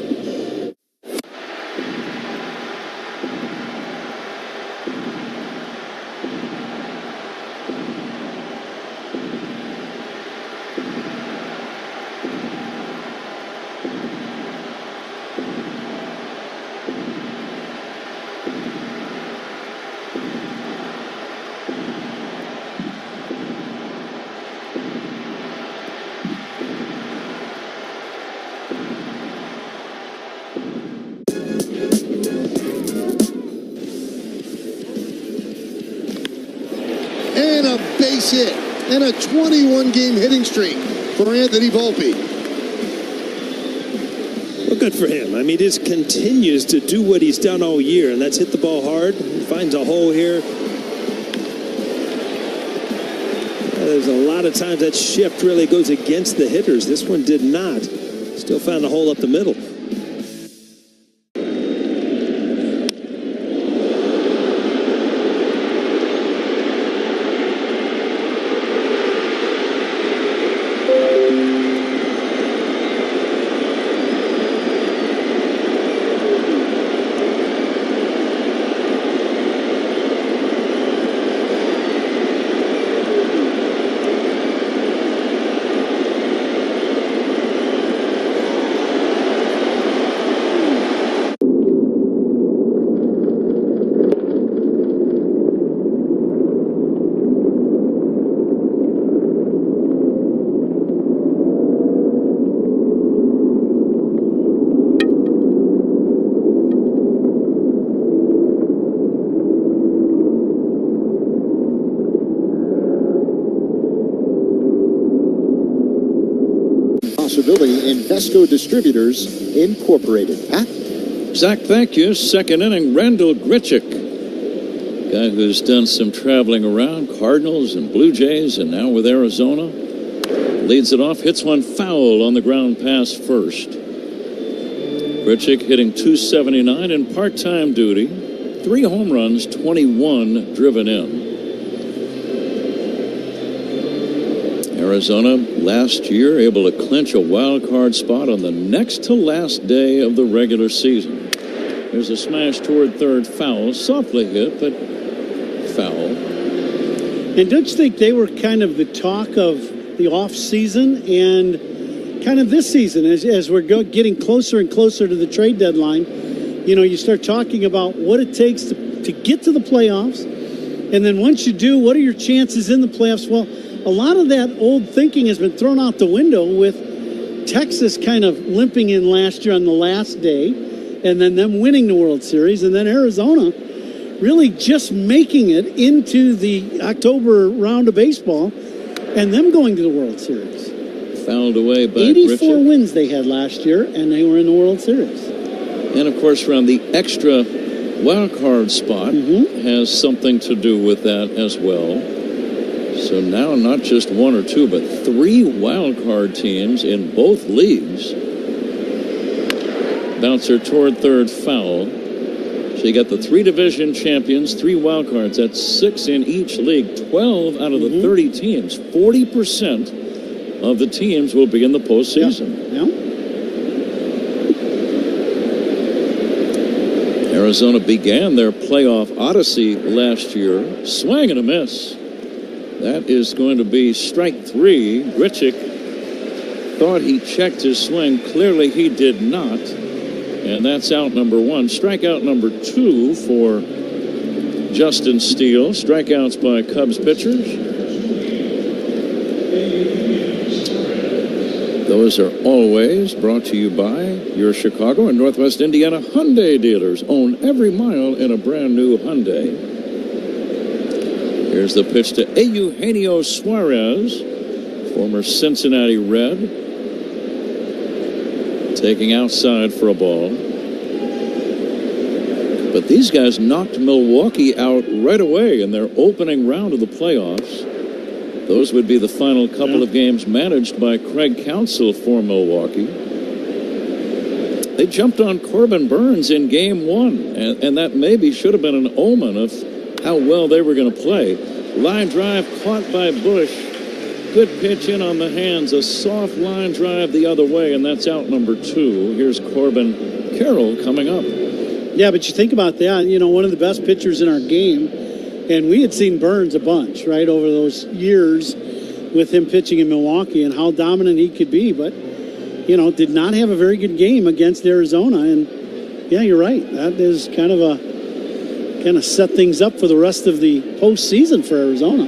And a base hit. And a 21-game hitting streak for Anthony Volpe. Well, good for him. I mean, he just continues to do what he's done all year, and that's hit the ball hard. He finds a hole here. There's a lot of times that shift really goes against the hitters. This one did not. Still found a hole up the middle. responsibility, Invesco Distributors, Incorporated. Pat? Zach, thank you. Second inning, Randall Grichuk, guy who's done some traveling around, Cardinals and Blue Jays, and now with Arizona. Leads it off, hits one foul on the ground pass first. Grichuk hitting .279 in part-time duty. 3 home runs, 21 driven in. Arizona last year able to clinch a wild card spot on the next to last day of the regular season. There's a smash toward third, foul, softly hit, but foul. And don't you think they were kind of the talk of the off season and kind of this season as we're getting closer and closer to the trade deadline? You know, you start talking about what it takes to get to the playoffs, and then once you do, what are your chances in the playoffs? Well, a lot of that old thinking has been thrown out the window with Texas kind of limping in last year on the last day, and then them winning the World Series, and then Arizona really just making it into the October round of baseball, and them going to the World Series. Fouled away by 84 Grichuk. wins they had last year, and they were in the World Series. And, of course, Ron, the extra wild card spot has something to do with that as well. So now not just 1 or 2, but 3 wild card teams in both leagues. Bouncer toward third, foul. So you got the 3 division champions, 3 wild cards. That's 6 in each league. 12 out of the 30 teams. 40% of the teams will be in the postseason. Yeah. Arizona began their playoff odyssey last year. Swing and a miss. That is going to be strike 3. Grichuk thought he checked his swing. Clearly he did not. And that's out number 1. Strikeout number 2 for Justin Steele. Strikeouts by Cubs pitchers. Those are always brought to you by your Chicago and Northwest Indiana Hyundai dealers. Own every mile in a brand new Hyundai. Here's the pitch to Eugenio Suarez, former Cincinnati Red, taking outside for a ball. But these guys knocked Milwaukee out right away in their opening round of the playoffs. Those would be the final couple of games managed by Craig Counsell for Milwaukee. They jumped on Corbin Burns in game 1, and that maybe should have been an omen of how well they were going to play. Line drive caught by Bush. Good pitch in on the hands. A soft line drive the other way, and that's out number 2. Here's Corbin Carroll coming up. Yeah, but you think about that, you know, one of the best pitchers in our game, and we had seen Burns a bunch, right, over those years with him pitching in Milwaukee and how dominant he could be, but, you know, did not have a very good game against Arizona, and, yeah, you're right. That is kind of set things up for the rest of the postseason for Arizona.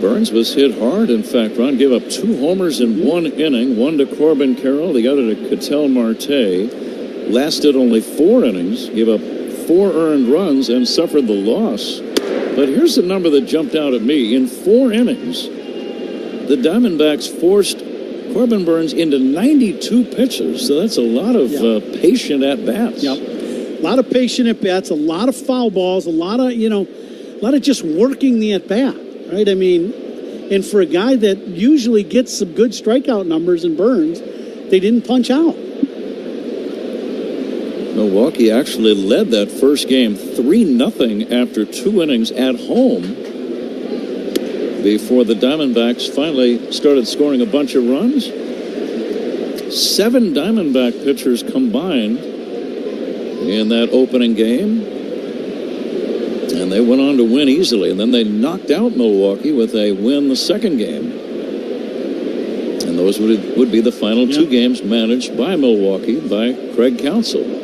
Burns was hit hard. In fact, Ron gave up 2 homers in 1 inning, one to Corbin Carroll, the other to Ketel Marte. Lasted only 4 innings, gave up 4 earned runs, and suffered the loss. But here's the number that jumped out at me. In 4 innings, the Diamondbacks forced Corbin Burns into 92 pitches. So that's a lot of patient at-bats. Yep. A lot of patient at-bats, a lot of foul balls, a lot of just working the at-bat, right? I mean, and for a guy that usually gets some good strikeout numbers in Burns, they didn't punch out. Milwaukee actually led that first game 3-0 after 2 innings at home before the Diamondbacks finally started scoring a bunch of runs. 7 Diamondback pitchers combined in that opening game, and they went on to win easily, and then they knocked out Milwaukee with a win the second game. And those would be the final 2 games managed by Milwaukee by Craig Counsell.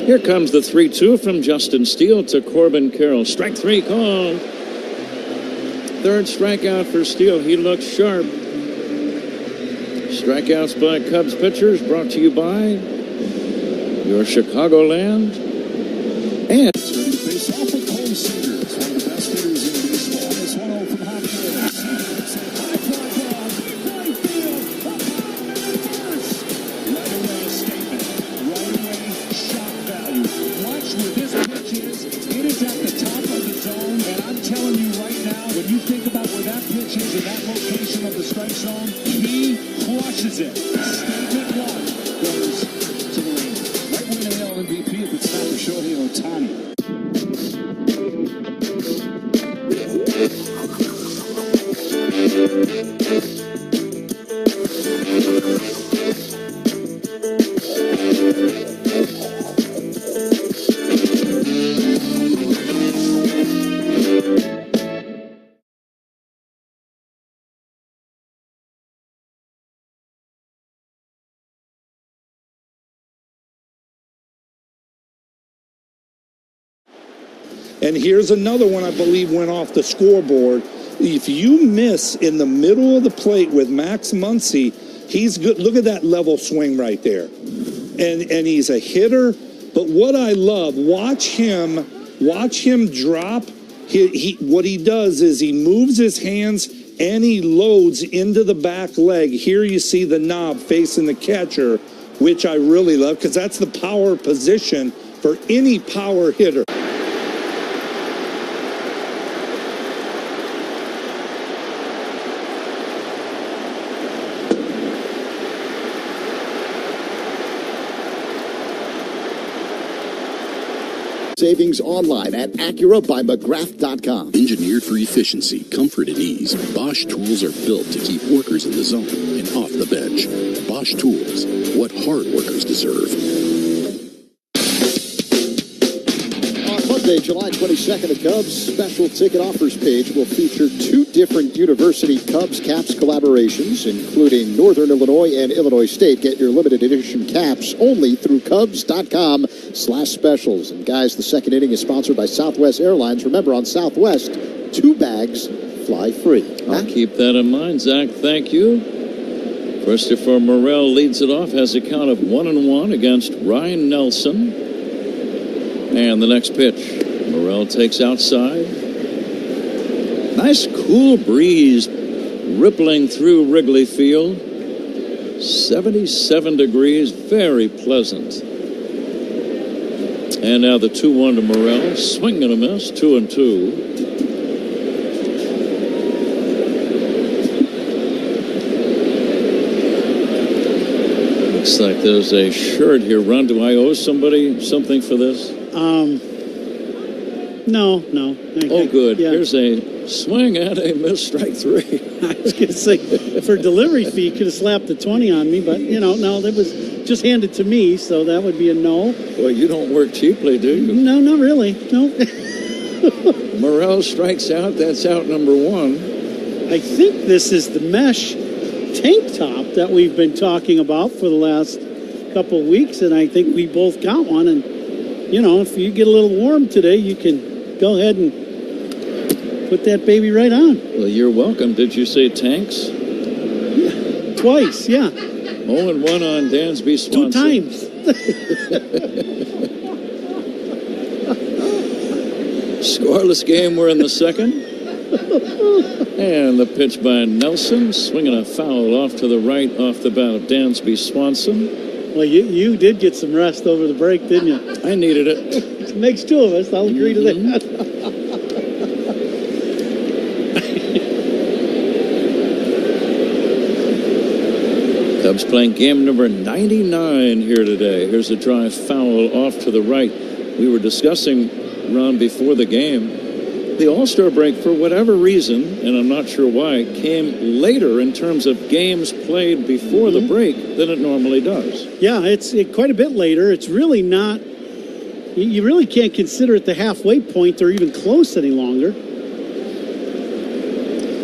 Here comes the 3-2 from Justin Steele to Corbin Carroll. Strike 3 called. Third strikeout for Steele. He looks sharp. Strikeouts by Cubs pitchers brought to you by your Chicagoland and face off with home centers, one of the best hitters in that location of the strike zone, he crushes it. Statement one goes to the Rangers. Might win an AL MVP if it's not for Shohei Ohtani. And here's another one I believe went off the scoreboard. If you miss in the middle of the plate with Max Muncy, he's good. Look at that level swing right there. And he's a hitter. But what I love, watch him drop. What he does is he moves his hands and he loads into the back leg. Here you see the knob facing the catcher, which I really love because that's the power position for any power hitter. Savings online at AcuraByMcGrath.com. Engineered for efficiency, comfort, and ease, Bosch tools are built to keep workers in the zone and off the bench. Bosch tools, what hard workers deserve. On Monday, July 22nd, the Cubs special ticket offers page will feature 2 different University Cubs Caps collaborations, including Northern Illinois and Illinois State. Get your limited edition caps only through Cubs.com/specials. And guys, the second inning is sponsored by Southwest Airlines. Remember, on Southwest, 2 bags fly free. I'll keep that in mind, Zach. Thank you. Christopher Morel leads it off, has a count of 1-1 against Ryan Nelson. And the next pitch, Morel takes outside. Nice cool breeze rippling through Wrigley Field. 77 degrees, very pleasant. And now the 2-1 to Morel. Swing and a miss, 2-2. Looks like there's a shirt here. Ron, do I owe somebody something for this? No. Oh, good. Yeah. Here's a swing and a miss, strike 3. I was going to say, for delivery fee, could have slapped the 20 on me, but, no, that was just handed to me, so that would be a no. Well, you don't work cheaply, do you? No, not really. No. Morel strikes out. That's out number 1. I think this is the mesh tank top that we've been talking about for the last couple of weeks, and I think we both got one. And, if you get a little warm today, you can go ahead and put that baby right on. Well, you're welcome. Did you say tanks? Yeah. Twice, yeah. 0-1 on Dansby Swanson. 2 times. Scoreless game. We're in the second. And the pitch by Nelson, swinging a foul off to the right off the bat of Dansby Swanson. Well, you did get some rest over the break, didn't you? I needed it. It makes 2 of us. I'll agree to that. Cubs playing game number 99 here today. Here's a drive foul off to the right. We were discussing, Ron, before the game, the All-Star break, for whatever reason, and I'm not sure why, came later in terms of games played before the break than it normally does. Yeah, it's quite a bit later. It's really not, you really can't consider it the halfway point or even close any longer.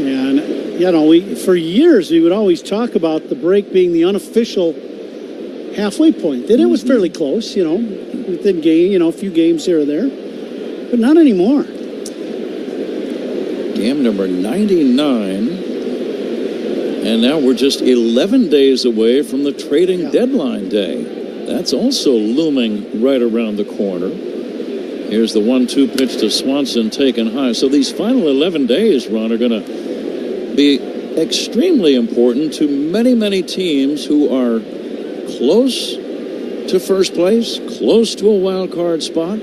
And, for years we would always talk about the break being the unofficial halfway point. And it was fairly close, within game, a few games here or there. But not anymore. Game number 99. And now we're just 11 days away from the trading deadline day. That's also looming right around the corner. Here's the 1-2 pitch to Swanson, taken high. So these final 11 days, Ron, are going to be extremely important to many, many teams who are close to first place, close to a wild card spot.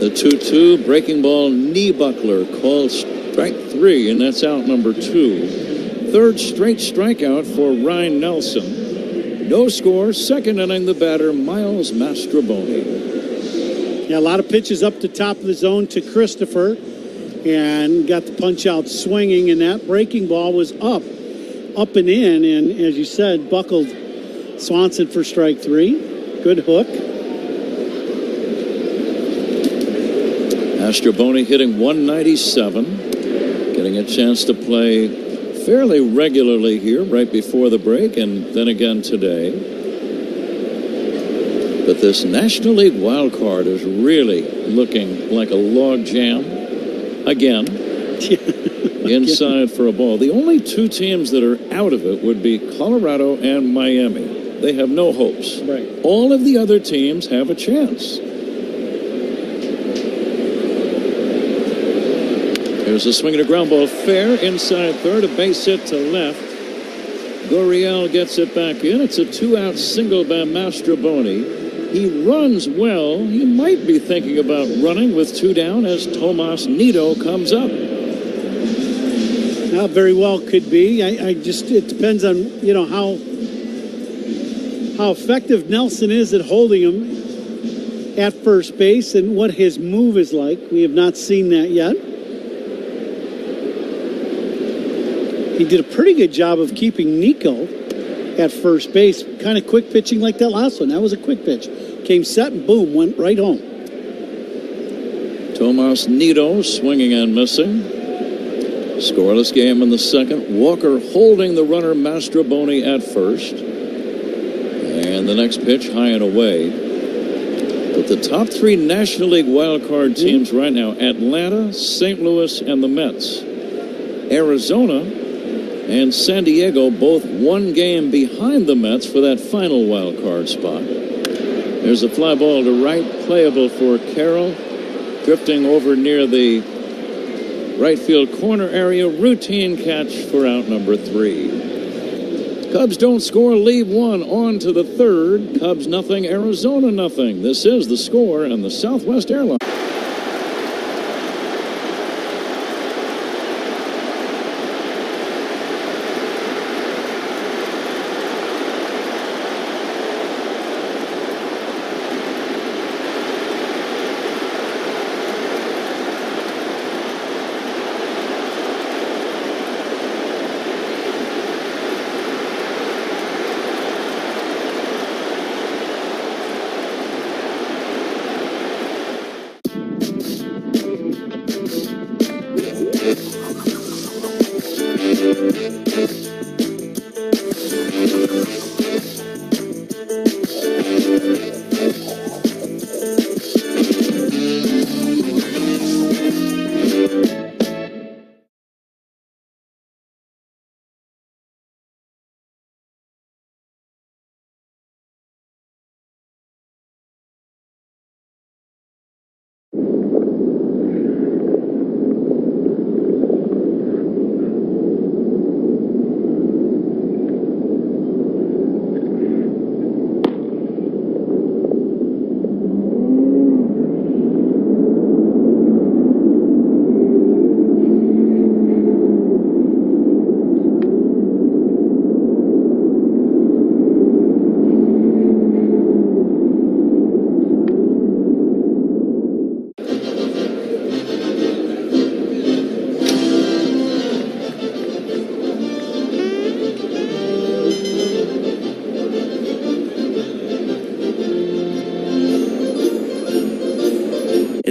The 2-2 breaking ball knee buckler called Strike 3, and that's out number 2. Third straight strikeout for Ryan Nelson. No score. Second inning, the batter, Miles Mastroboni. Yeah, a lot of pitches up the top of the zone to Christopher, and got the punch out swinging, and that breaking ball was up and in, and as you said, buckled Swanson for strike 3. Good hook. Mastroboni hitting 197, getting a chance to play fairly regularly here right before the break and then again today. But this National League wild card is really looking like a log jam again. Inside for a ball. The only two teams that are out of it would be Colorado and Miami. They have no hopes. Right. All of the other teams have a chance. Here's a swing and a ground ball fair inside third, a base hit to left. Gurriel gets it back in. It's a 2-out single by Mastroboni. He runs well. He might be thinking about running with 2 down as Tomas Nido comes up. Very well could be. It depends on, how effective Nelson is at holding him at first base and what his move is like. We have not seen that yet. He did a pretty good job of keeping Nico at first base. Kind of quick pitching like that last one. That was a quick pitch. Came set and boom, went right home. Tomas Nido swinging and missing. Scoreless game in the second. Walker holding the runner Mastroboni at first. And the next pitch high and away. But the top 3 National League wildcard teams right now, Atlanta, St. Louis, and the Mets. Arizona and San Diego both 1 game behind the Mets for that final wild card spot. There's a fly ball to right, playable for Carroll, drifting over near the right field corner area. Routine catch for out number 3. Cubs don't score, leave 1 on to the third. Cubs nothing, Arizona nothing. This is the score and the Southwest Airlines.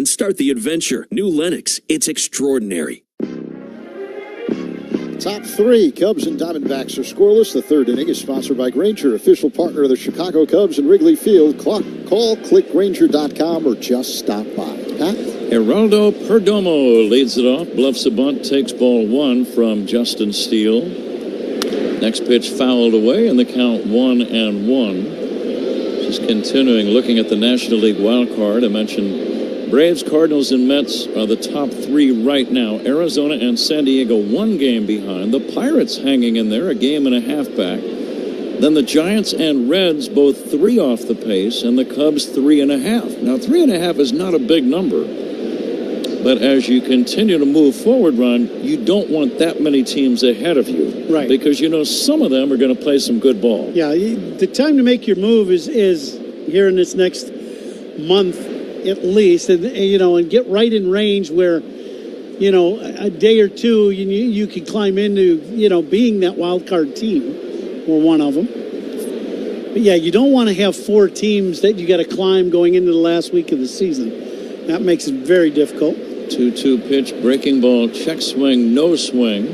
Start the adventure. New Lennox. It's extraordinary. Top 3, Cubs and Diamondbacks are scoreless. The third inning is sponsored by Grainger, official partner of the Chicago Cubs and Wrigley Field. Call clickgrainger.com or just stop by. Pat? Geraldo Perdomo leads it off. Bluffs a bunt, takes ball 1 from Justin Steele. Next pitch fouled away, and the count 1-1. Just continuing looking at the National League wild card. I mentioned Braves, Cardinals, and Mets are the top 3 right now. Arizona and San Diego 1 game behind. The Pirates hanging in there, a game and a half back. Then the Giants and Reds both 3 off the pace, and the Cubs 3.5. Now 3.5 is not a big number, But as you continue to move forward, Ron, you don't want that many teams ahead of you. Right. Because you know some of them are going to play some good ball. Yeah, the time to make your move is here in this next month at least, and get right in range where, a day or two you can climb into, being that wild card team or one of them. But yeah, you don't want to have 4 teams that you got to climb going into the last week of the season. That makes it very difficult. 2-2 pitch, breaking ball, check swing, no swing.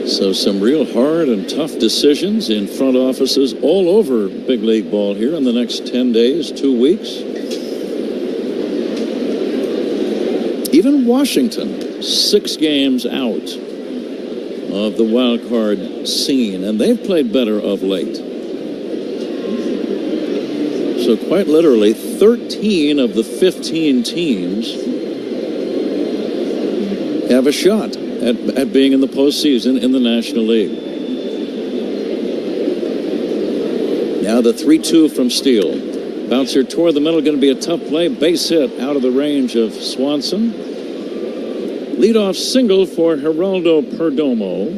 So some real hard and tough decisions in front offices all over big league ball here in the next 10 days, 2 weeks. Even Washington, 6 games out of the wild card scene, and they've played better of late. So quite literally, 13 of the 15 teams have a shot at being in the postseason in the National League. Now the 3-2 from Steele. Bouncer toward the middle, going to be a tough play. Base hit out of the range of Swanson. Leadoff single for Geraldo Perdomo.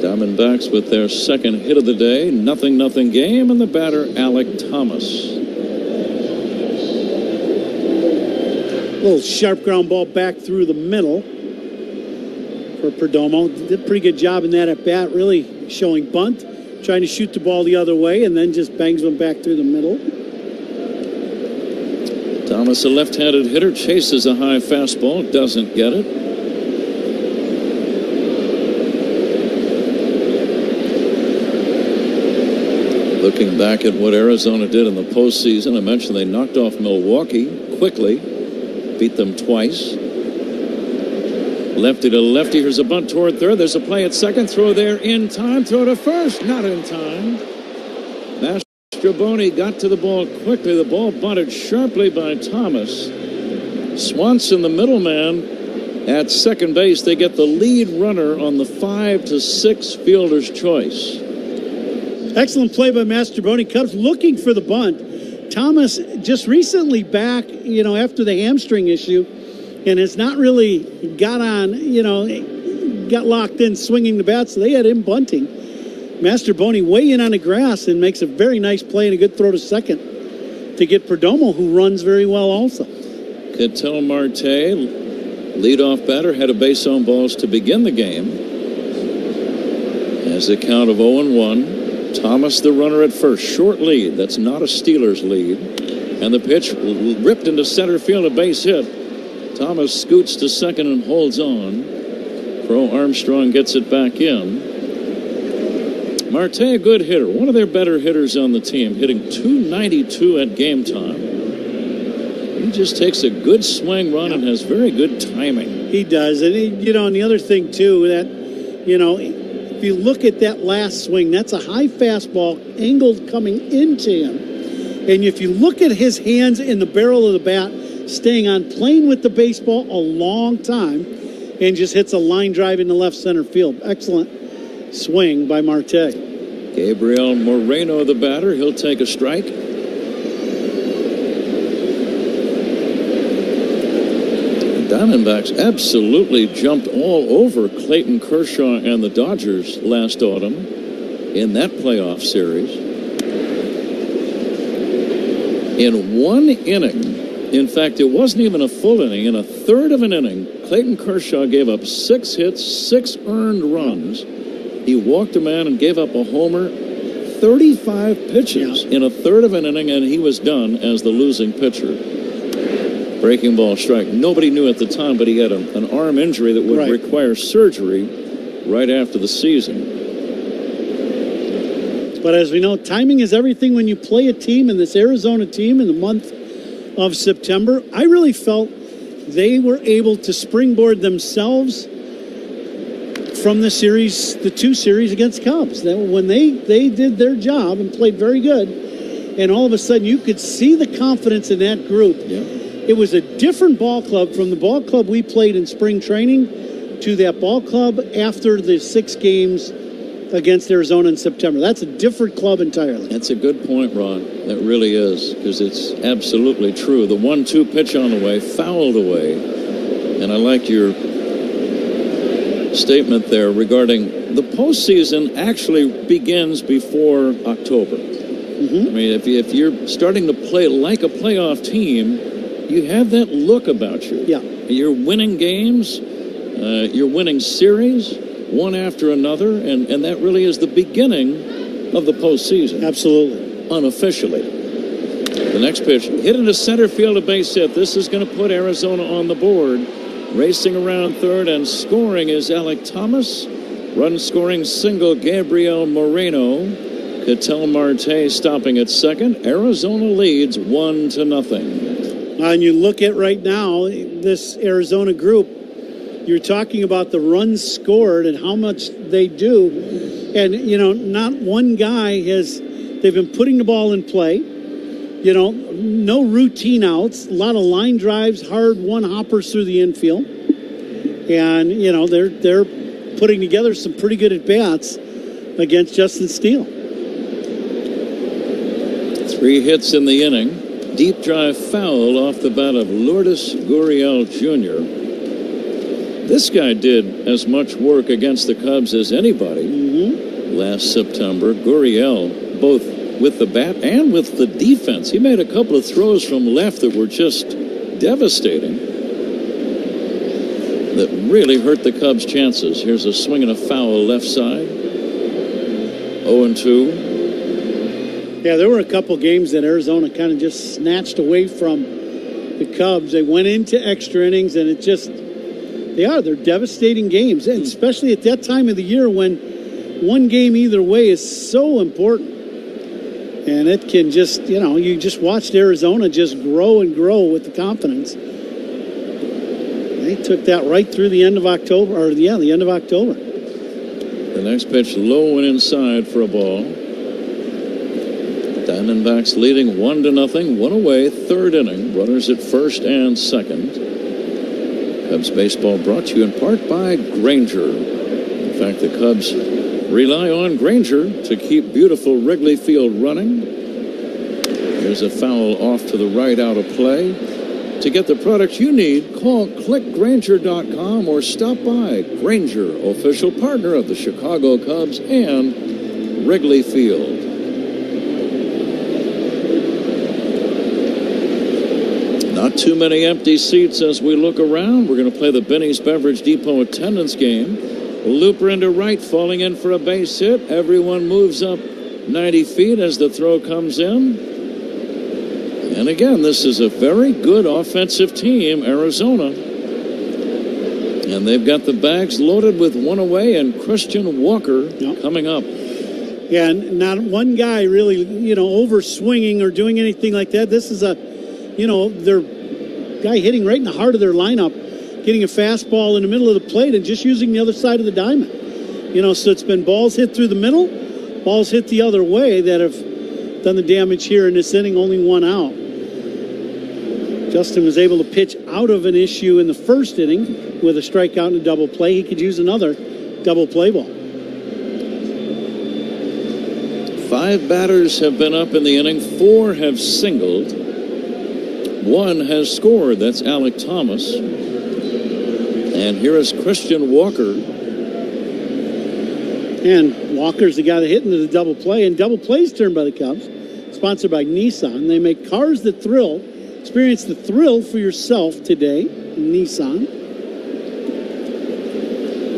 Diamondbacks with their second hit of the day. 0-0 game, and the batter, Alec Thomas. Little sharp ground ball back through the middle for Perdomo. Did a pretty good job in that at bat, really showing bunt, trying to shoot the ball the other way, and then just bangs one back through the middle. Thomas, a left-handed hitter, chases a high fastball, doesn't get it. Looking back at what Arizona did in the postseason, I mentioned they knocked off Milwaukee quickly, beat them twice. Lefty to lefty, here's a bunt toward third. There's a play at second, throw there in time, throw to first, not in time. Mastroboni got to the ball quickly. The ball bunted sharply by Thomas. Swanson, the middleman, at second base. They get the lead runner on the 5-6 fielder's choice. Excellent play by Mastroboni. Cubs looking for the bunt. Thomas just recently back, after the hamstring issue, and has not really got on, got locked in swinging the bat, so they had him bunting. Mastroboni way in on the grass and makes a very nice play and a good throw to second to get Perdomo, who runs very well also. Ketel Marte, leadoff batter, had a base on balls to begin the game. As a count of 0-1. Thomas, the runner at first, short lead. That's not a Steelers lead. And the pitch ripped into center field, a base hit. Thomas scoots to second and holds on. Crow Armstrong gets it back in. Marte, a good hitter, one of their better hitters on the team, hitting .292 at game time. He just takes a good swing run and has very good timing. He does. And, and the other thing, too, that, if you look at that last swing, that's a high fastball angled coming into him. And if you look at his hands in the barrel of the bat, staying on, playing with the baseball a long time, and just hits a line drive into left center field. Excellent swing by Marte. Gabriel Moreno, the batter, he'll take a strike. Diamondbacks absolutely jumped all over Clayton Kershaw and the Dodgers last autumn in that playoff series. In one inning, in fact, it wasn't even a full inning, in a third of an inning, Clayton Kershaw gave up 6 hits, 6 earned runs. He walked a man and gave up a homer, 35 pitches in a third of an inning, and he was done as the losing pitcher. Breaking ball strike. Nobody knew at the time, but he had an arm injury that would require surgery right after the season. But as we know, timing is everything when you play a team, in this Arizona team in the month of September. I really felt they were able to springboard themselves from the series, the 2 series against Cubs. That when they did their job and played very good, and all of a sudden you could see the confidence in that group. Yeah. It was a different ball club from the ball club we played in spring training to that ball club after the 6 games against Arizona in September. That's a different club entirely. That's a good point, Ron. That really is, because it's absolutely true. The 1-2 pitch on the way, fouled away. And I like your statement there regarding the postseason actually begins before October. I mean, if you're starting to play like a playoff team, you have that look about you. Yeah. You're winning games. You're winning series one after another, and that really is the beginning of the postseason. Absolutely. Unofficially. The next pitch, hit into center field, a base hit. This is going to put Arizona on the board. Racing around third and scoring is Alec Thomas. Run scoring single, Gabriel Moreno. Ketel Marte stopping at second. Arizona leads 1-0. And you look at right now, this Arizona group, you're talking about the runs scored and how much they do. And, not one guy they've been putting the ball in play. No routine outs, a lot of line drives, hard one-hoppers through the infield. And, they're putting together some pretty good at-bats against Justin Steele. 3 hits in the inning. Deep drive foul off the bat of Lourdes Gurriel Jr. This guy did as much work against the Cubs as anybody last September. Gurriel, both with the bat and with the defense. He made a couple of throws from left that were just devastating, that really hurt the Cubs' chances. Here's a swing and a foul left side. 0-2. Yeah, there were a couple games that Arizona kind of just snatched away from the Cubs. They went into extra innings, and they're devastating games, and especially at that time of the year when one game either way is so important. And it can just, you just watched Arizona just grow and grow with the confidence. They took that right through the end of October, the end of October. The next pitch low and inside for a ball. Diamondbacks leading 1-0, 1 away, third inning. Runners at first and second. Cubs baseball brought to you in part by Granger. In fact, the Cubs rely on Granger to keep beautiful Wrigley Field running. There's a foul off to the right, out of play. To get the product you need, call clickgranger.com or stop by. Granger, official partner of the Chicago Cubs and Wrigley Field. Not too many empty seats as we look around. We're going to play the Benny's Beverage Depot attendance game. Looper into right, falling in for a base hit. Everyone moves up 90 feet as the throw comes in. And again, this is a very good offensive team, Arizona. And they've got the bags loaded with 1 away and Christian Walker coming up. Yeah, and not one guy really, over swinging or doing anything like that. This is their guy hitting right in the heart of their lineup, getting a fastball in the middle of the plate and just using the other side of the diamond. So it's been balls hit through the middle, balls hit the other way that have done the damage here in this inning, only 1 out. Justin was able to pitch out of an issue in the first inning with a strikeout and a double play. He could use another double play ball. 5 batters have been up in the inning. 4 have singled. 1 has scored. That's Alec Thomas. And here is Christian Walker. And Walker's the guy that hit into the double play. And double plays turned by the Cubs. Sponsored by Nissan. They make cars that thrill. Experience the thrill for yourself today. Nissan.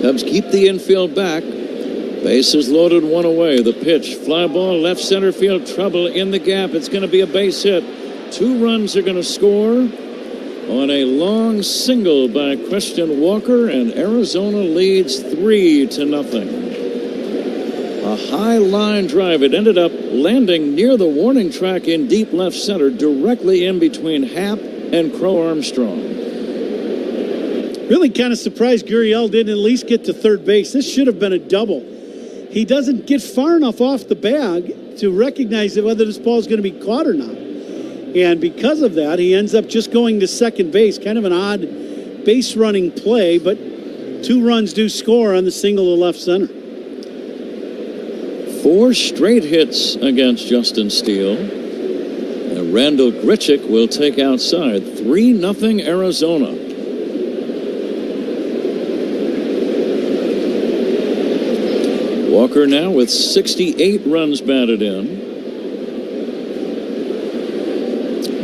Cubs keep the infield back. Bases loaded, 1 away. The pitch, fly ball, left center field, trouble in the gap. It's going to be a base hit. 2 runs are going to score on a long single by Christian Walker, and Arizona leads 3-0. A high line drive. It ended up landing near the warning track in deep left center, directly in between Happ and Crow Armstrong. Really kind of surprised Gurriel didn't at least get to third base. This should have been a double. He doesn't get far enough off the bag to recognize that whether this ball is going to be caught or not. And because of that, he ends up just going to second base. Kind of an odd base running play, but 2 runs do score on the single to left center. 4 straight hits against Justin Steele. And Randall Grichuk will take outside. 3-0 Arizona. Walker now with 68 runs batted in.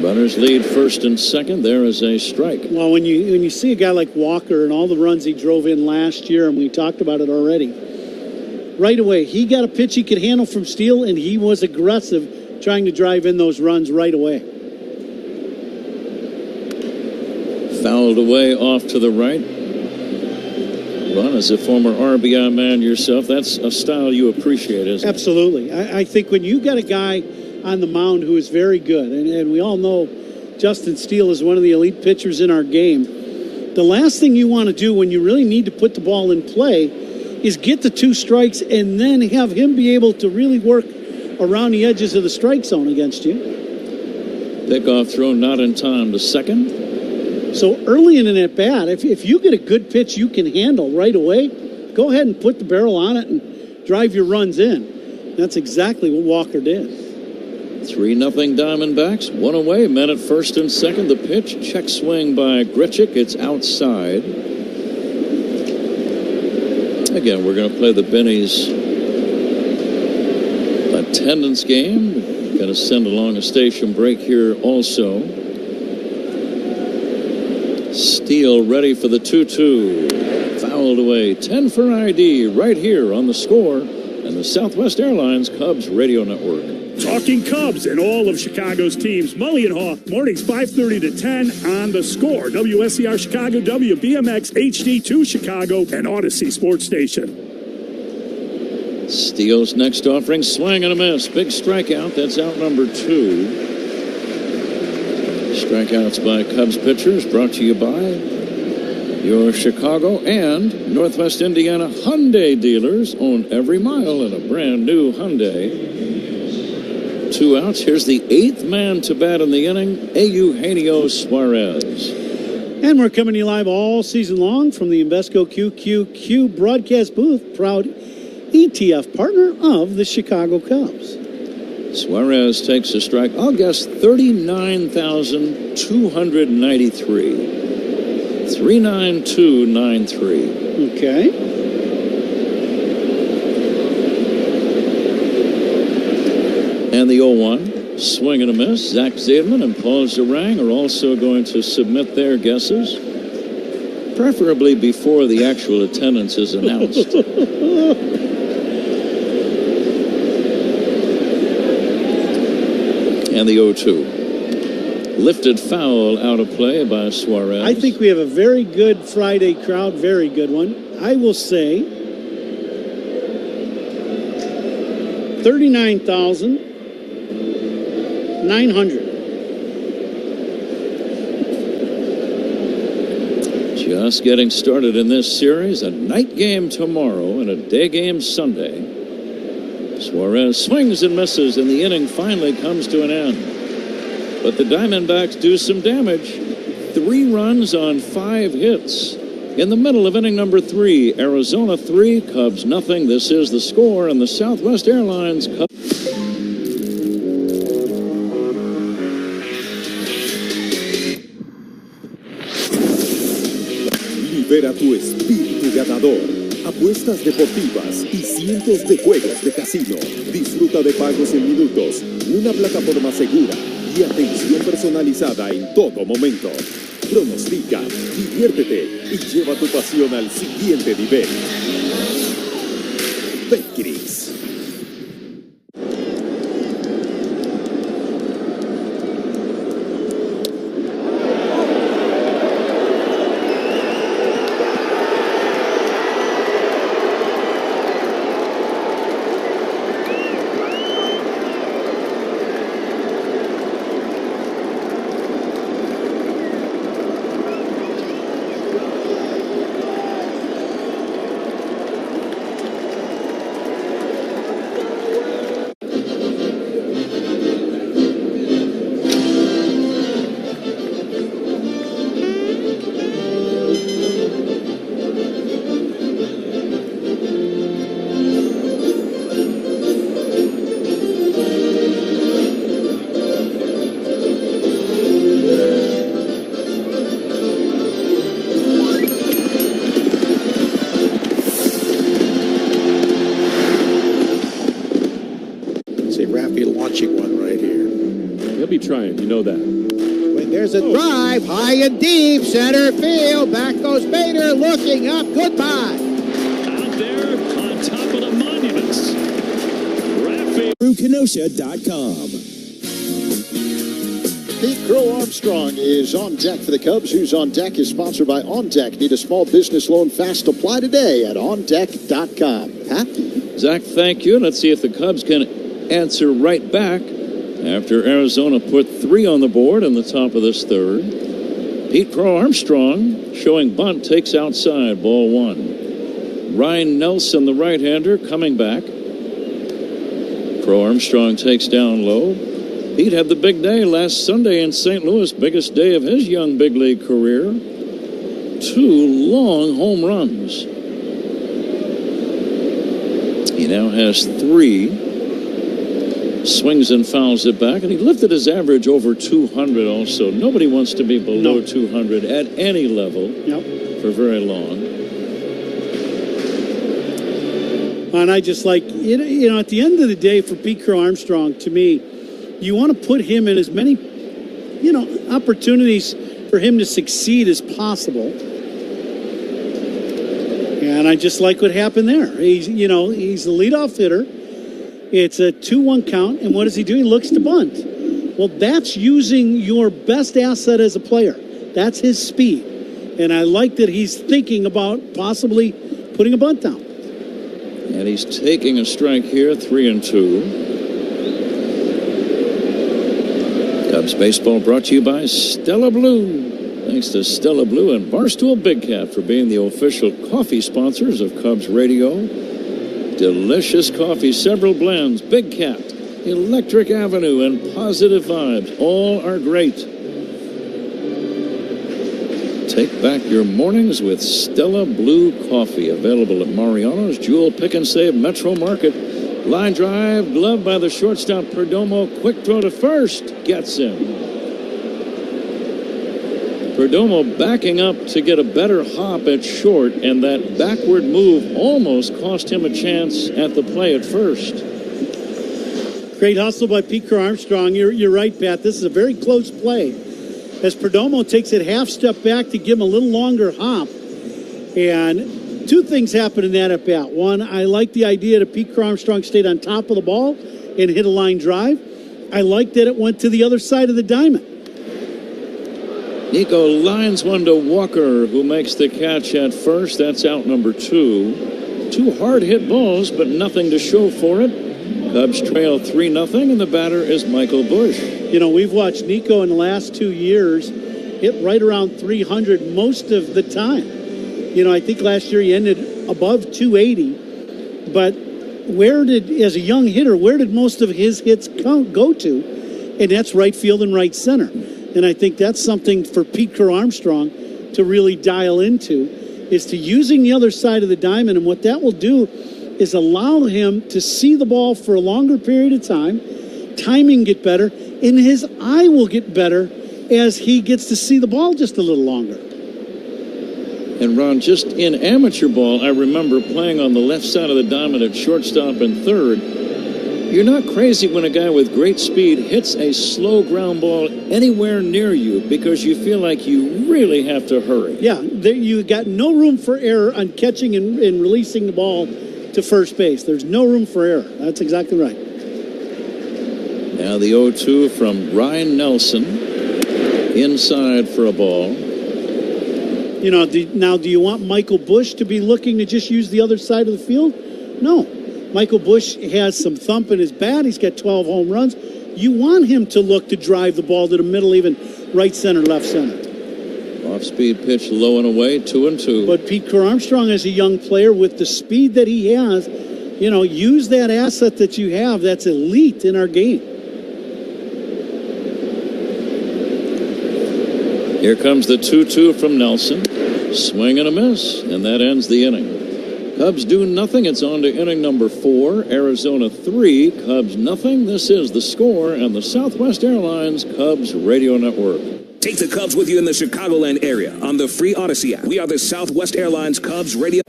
Runners lead first and second. There is a strike. Well, when you see a guy like Walker and all the runs he drove in last year, and we talked about it already, right away, he got a pitch he could handle from Steele, and he was aggressive trying to drive in those runs right away. Fouled away off to the right. Ron, as a former RBI man yourself, that's a style you appreciate, isn't it? Absolutely. I think when you got a guy on the mound who is very good, and we all know Justin Steele is one of the elite pitchers in our game, the last thing you want to do when you really need to put the ball in play is get the 2 strikes and then have him be able to really work around the edges of the strike zone against you. Pickoff throw not in time to second. So early in an at-bat, if you get a good pitch you can handle right away, go ahead and put the barrel on it and drive your runs in. That's exactly what Walker did. 3-0 Diamondbacks. 1 away. Men at first and second. The pitch. Check swing by Grichuk. It's outside. Again, we're going to play the Benny's attendance game. Going to send along a station break here also. Steele ready for the 2-2. Fouled away. 10 for ID right here on The Score and the Southwest Airlines Cubs Radio Network. Talking Cubs and all of Chicago's teams. Mully and Haw, mornings 5:30 to 10 on The Score. WSCR Chicago, WBMX, HD2 Chicago, and Odyssey Sports Station. Steele's next offering, swing and a miss. Big strikeout. That's out number 2. Strikeouts by Cubs pitchers brought to you by your Chicago and Northwest Indiana Hyundai dealers. Own every mile in a brand new Hyundai. 2 outs. Here's the 8th man to bat in the inning, Eugenio Suarez. And we're coming to you live all season long from the Invesco QQQ broadcast booth, proud ETF partner of the Chicago Cubs. Suarez takes a strike. I'll guess 39,293. 39293. Okay. And the 0-1, swing and a miss. Zach Zaidman and Paul Zarang are also going to submit their guesses, preferably before the actual attendance is announced. And the 0-2. Lifted foul out of play by Suarez. I think we have a very good Friday crowd, very good one. I will say 39,900. Just getting started in this series. A night game tomorrow and a day game Sunday. Suarez swings and misses, and the inning finally comes to an end. But the Diamondbacks do some damage. 3 runs on 5 hits. In the middle of inning number 3, Arizona 3, Cubs nothing. This is The Score and the Southwest Airlines Cubs. Libera tu espíritu ganador. Apuestas deportivas y cientos de juegos de casino. Disfruta de pagos en minutos, una plataforma segura y atención personalizada en todo momento. Pronostica, diviértete y lleva tu pasión al siguiente nivel. Betcris. You know that. When there's a drive, high and deep, center field, back goes Bader, looking up, goodbye. Out there on top of the monuments. Kenosha.com. Pete Crow Armstrong is on deck for the Cubs. Who's on Deck is sponsored by On Deck. Need a small business loan fast? Apply today at OnDeck.com. Pat? Zach, thank you. Let's see if the Cubs can answer right back after Arizona put 3 on the board in the top of this third. Pete Crow Armstrong showing bunt, takes outside, ball 1. Ryan Nelson, the right-hander, coming back. Crow Armstrong takes down low. Pete had the big day last Sunday in St. Louis, biggest day of his young big league career. 2 long home runs. He now has 3. Swings and fouls it back, and he lifted his average over 200 also. Nobody wants to be below 200 at any level for very long. And I just like, you know, at the end of the day for Pete Crow Armstrong, to me, you want to put him in as many, opportunities for him to succeed as possible. And I just like what happened there. He's the leadoff hitter. It's a 2-1 count, and what does he do? He looks to bunt. Well, that's using your best asset as a player. That's his speed. And I like that he's thinking about possibly putting a bunt down. And he's taking a strike here, 3-2. Cubs baseball brought to you by Stella Blue. Thanks to Stella Blue and Barstool Big Cat for being the official coffee sponsors of Cubs Radio. Delicious coffee, several blends, Big Cat, Electric Avenue, and Positive Vibes. All are great. Take back your mornings with Stella Blue Coffee. Available at Mariano's, JUL, Pick and Save, Metro Market. Line drive, gloved by the shortstop Perdomo. Quick throw to first. Gets him. Perdomo backing up to get a better hop at short, and that backward move almost cost him a chance at the play at first. Great hustle by Pete Crow Armstrong. You're right, Pat. This is a very close play. As Perdomo takes it half step back to give him a little longer hop. And 2 things happen in that at bat. One, I like the idea that Pete Crow Armstrong stayed on top of the ball and hit a line drive. I like that it went to the other side of the diamond. Nico lines one to Walker, who makes the catch at first. That's out number 2. 2 hard hit balls, but nothing to show for it. Cubs trail 3-0, and the batter is Michael Busch. We've watched Nico in the last 2 years hit right around 300 most of the time. I think last year he ended above 280. But as a young hitter, where did most of his hits go to? And that's right field and right center. And I think that's something for Pete Crow Armstrong to really dial into, is to using the other side of the diamond. And what that will do is allow him to see the ball for a longer period of time, timing get better, and his eye will get better as he gets to see the ball just a little longer. And Ron, just in amateur ball, I remember playing on the left side of the diamond at shortstop and third. You're not crazy when a guy with great speed hits a slow ground ball anywhere near you because you feel like you really have to hurry. Yeah, you got no room for error on catching and releasing the ball to first base. There's no room for error. That's exactly right. Now the 0-2 from Ryan Nelson. Inside for a ball. Do you want Michael Busch to be looking to just use the other side of the field? No. Michael Busch has some thump in his bat. He's got 12 home runs. You want him to look to drive the ball to the middle, even right center, left center. Off-speed pitch low and away, 2-2. But Pete Crow Armstrong, as a young player with the speed that he has, use that asset that you have that's elite in our game. Here comes the 2-2 from Nelson. Swing and a miss, and that ends the inning. Cubs do nothing. It's on to inning number 4. Arizona 3, Cubs nothing. This is The Score and the Southwest Airlines Cubs Radio Network. Take the Cubs with you in the Chicagoland area on the free Odyssey app. We are the Southwest Airlines Cubs Radio.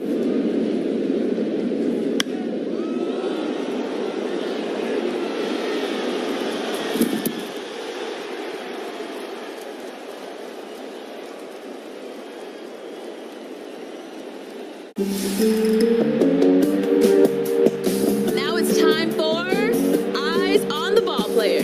Now it's time for Eyes on the Ball Player.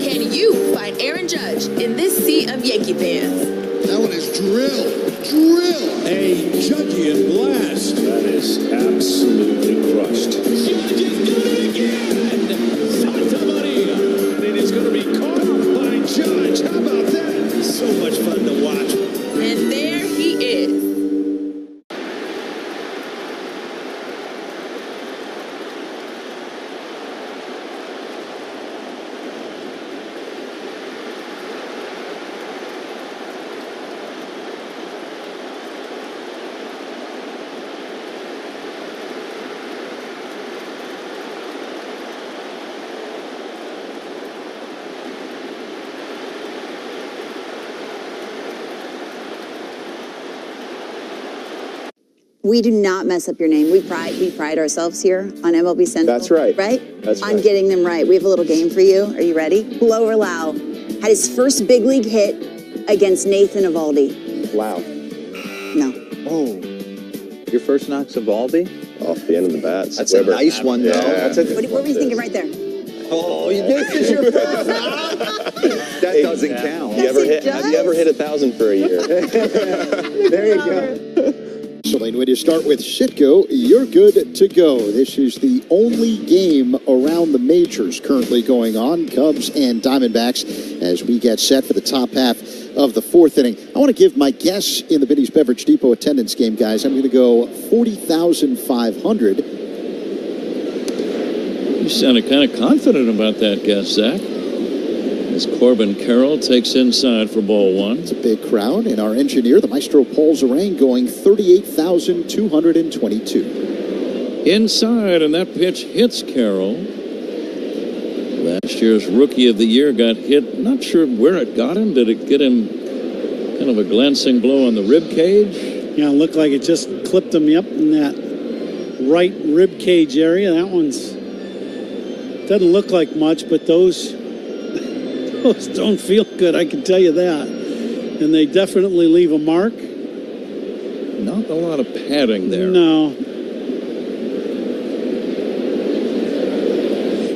Can you find Aaron Judge in this sea of Yankee fans? That one is drill. Drill. A Judgian blast. That is absolutely crushed. And it is going to be caught by Judge. How about that? So much fun to watch. And there he is. We do not mess up your name. We pride ourselves here on MLB Central. That's right. Right? That's on right. getting them right. We have a little game for you. Are you ready? Blow or Lau had his first big league hit against Nathan Eovaldi. Wow. No. Oh. Your first knock's Eovaldi? Off the end of the bats. That's a nice one, though. Yeah. What were you thinking right there? Oh, this is your first knock? That doesn't count. Have you ever hit 1,000 for a year? There you go. Celine, when you start with Sitco, you're good to go. This is the only game around the majors currently going on, Cubs and Diamondbacks, as we get set for the top half of the fourth inning. I want to give my guess in the Biddy's Beverage Depot attendance game, guys. I'm going to go 40,500. You sounded kind of confident about that guess, Zach. As Corbin Carroll takes inside for ball one. It's a big crowd, and our engineer, the maestro Paul Zarang, going 38,222. Inside, and that pitch hits Carroll. Last year's Rookie of the Year got hit. Not sure where it got him. Did it get him kind of a glancing blow on the rib cage? Yeah, it looked like it just clipped him up in that right rib cage area. That one's doesn't look like much, but those don't feel good, I can tell you that. And they definitely leave a mark. Not a lot of padding there. No.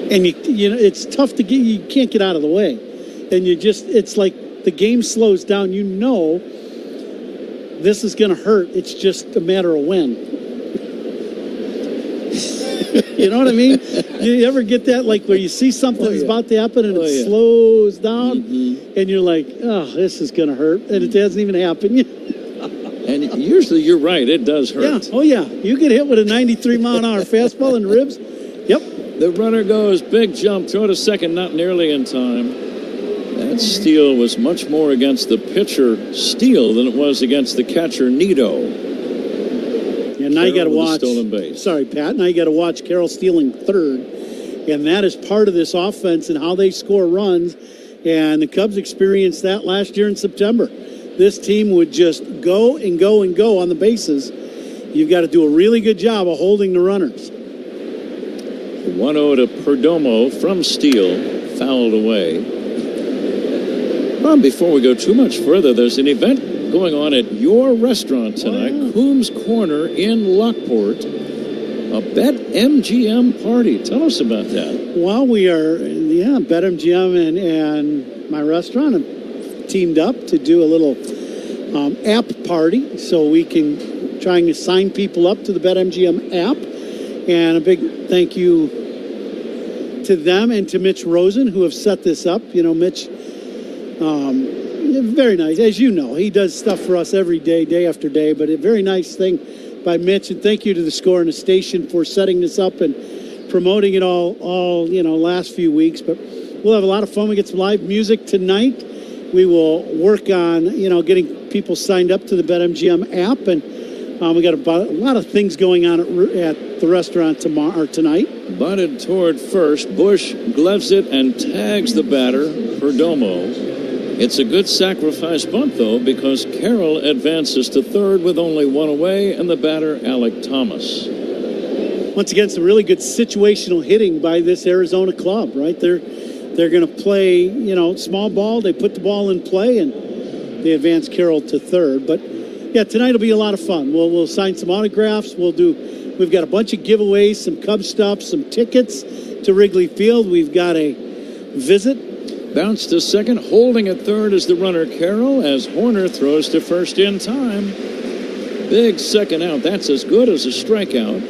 And you know, it's tough to get, you can't get out of the way. And it's like the game slows down. You know this is going to hurt. It's just a matter of when. You know what I mean? You ever get that, like where you see something's about to happen and it slows down, and you're like, oh, this is going to hurt, and it hasn't even happened yet. And usually you're right, it does hurt. Yeah, oh yeah. You get hit with a 93-mile-an-hour fastball in the ribs. Yep. The runner goes, big jump, throw to second, not nearly in time. That steal was much more against the pitcher, Steele, than it was against the catcher, Nido. And now you got to watch. Stolen base. Sorry, Pat. Now you got to watch Carroll stealing third, and that is part of this offense and how they score runs. And the Cubs experienced that last year in September. This team would just go and go and go on the bases. You've got to do a really good job of holding the runners. 1-0 to Perdomo from Steele, fouled away. Well, before we go too much further, there's an event going on at your restaurant tonight, Coombs Corner in Lockport, a BetMGM party. Tell us about that. Well, we are, BetMGM and my restaurant have teamed up to do a little app party, so we can trying to sign people up to the BetMGM app. And a big thank you to them and to Mitch Rosen, who have set this up. You know, Mitch, very nice. As you know, he does stuff for us every day, day after day, but a very nice thing by Mitch. And thank you to the Score and the station for setting this up and promoting it all last few weeks. But we'll have a lot of fun. We get some live music tonight. We will work on, getting people signed up to the BetMGM app. And we got a lot of things going on at the restaurant tonight. Bunted toward first. Bush gloves it and tags the batter, Perdomo. It's a good sacrifice bunt, though, because Carroll advances to third with only one away, and the batter, Alec Thomas. Once again, some really good situational hitting by this Arizona club, right? They're going to play, small ball. They put the ball in play, and they advance Carroll to third. But, Yeah, tonight will be a lot of fun. We'll sign some autographs. We've got a bunch of giveaways, some Cubs stuff, some tickets to Wrigley Field. We've got a visit. Bounce to second, holding at third is the runner Carroll as Horner throws to first in time. Big second out. That's as good as a strikeout.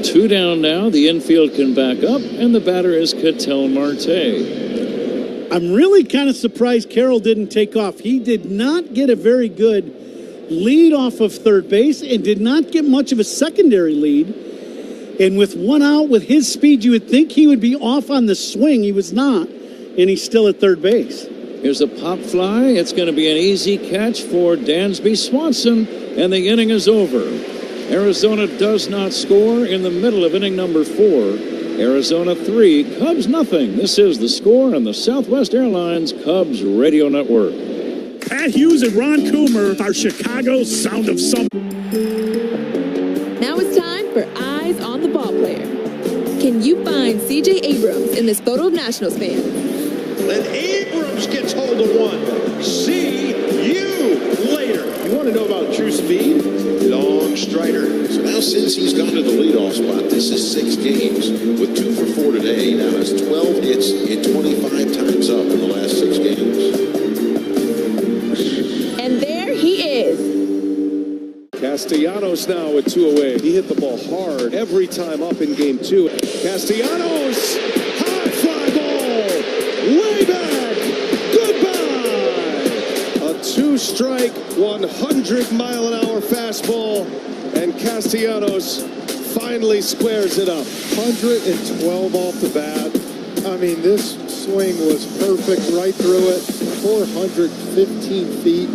2 down now. The infield can back up, and the batter is Ketel Marte. I'm really kind of surprised Carroll didn't take off. He did not get a very good lead off of third base and did not get much of a secondary lead. And with 1 out, with his speed, you would think he would be off on the swing. He was not, and he's still at third base. Here's a pop fly. It's going to be an easy catch for Dansby Swanson, and the inning is over. Arizona does not score in the middle of inning number 4. Arizona 3, Cubs nothing. This is The Score on the Southwest Airlines Cubs Radio Network. Pat Hughes and Ron Coomer are Chicago's sound of summer. Now it's time for Eyes on the Ball Player. Can you find C.J. Abrams in this photo of Nationals fans? And Abrams gets hold of one. See you later. You want to know about true speed? Long strider. So now since he's gone to the leadoff spot, this is 6 games with 2 for 4 today. Now has 12 hits and 25 times up in the last 6 games. And there he is. Castellanos now with 2 away. He hit the ball hard every time up in game 2. Castellanos, high fly ball, way back, goodbye. A 2-strike, 100-mile-an-hour fastball, and Castellanos finally squares it up. 112 off the bat. I mean, this swing was perfect right through it. 415 feet.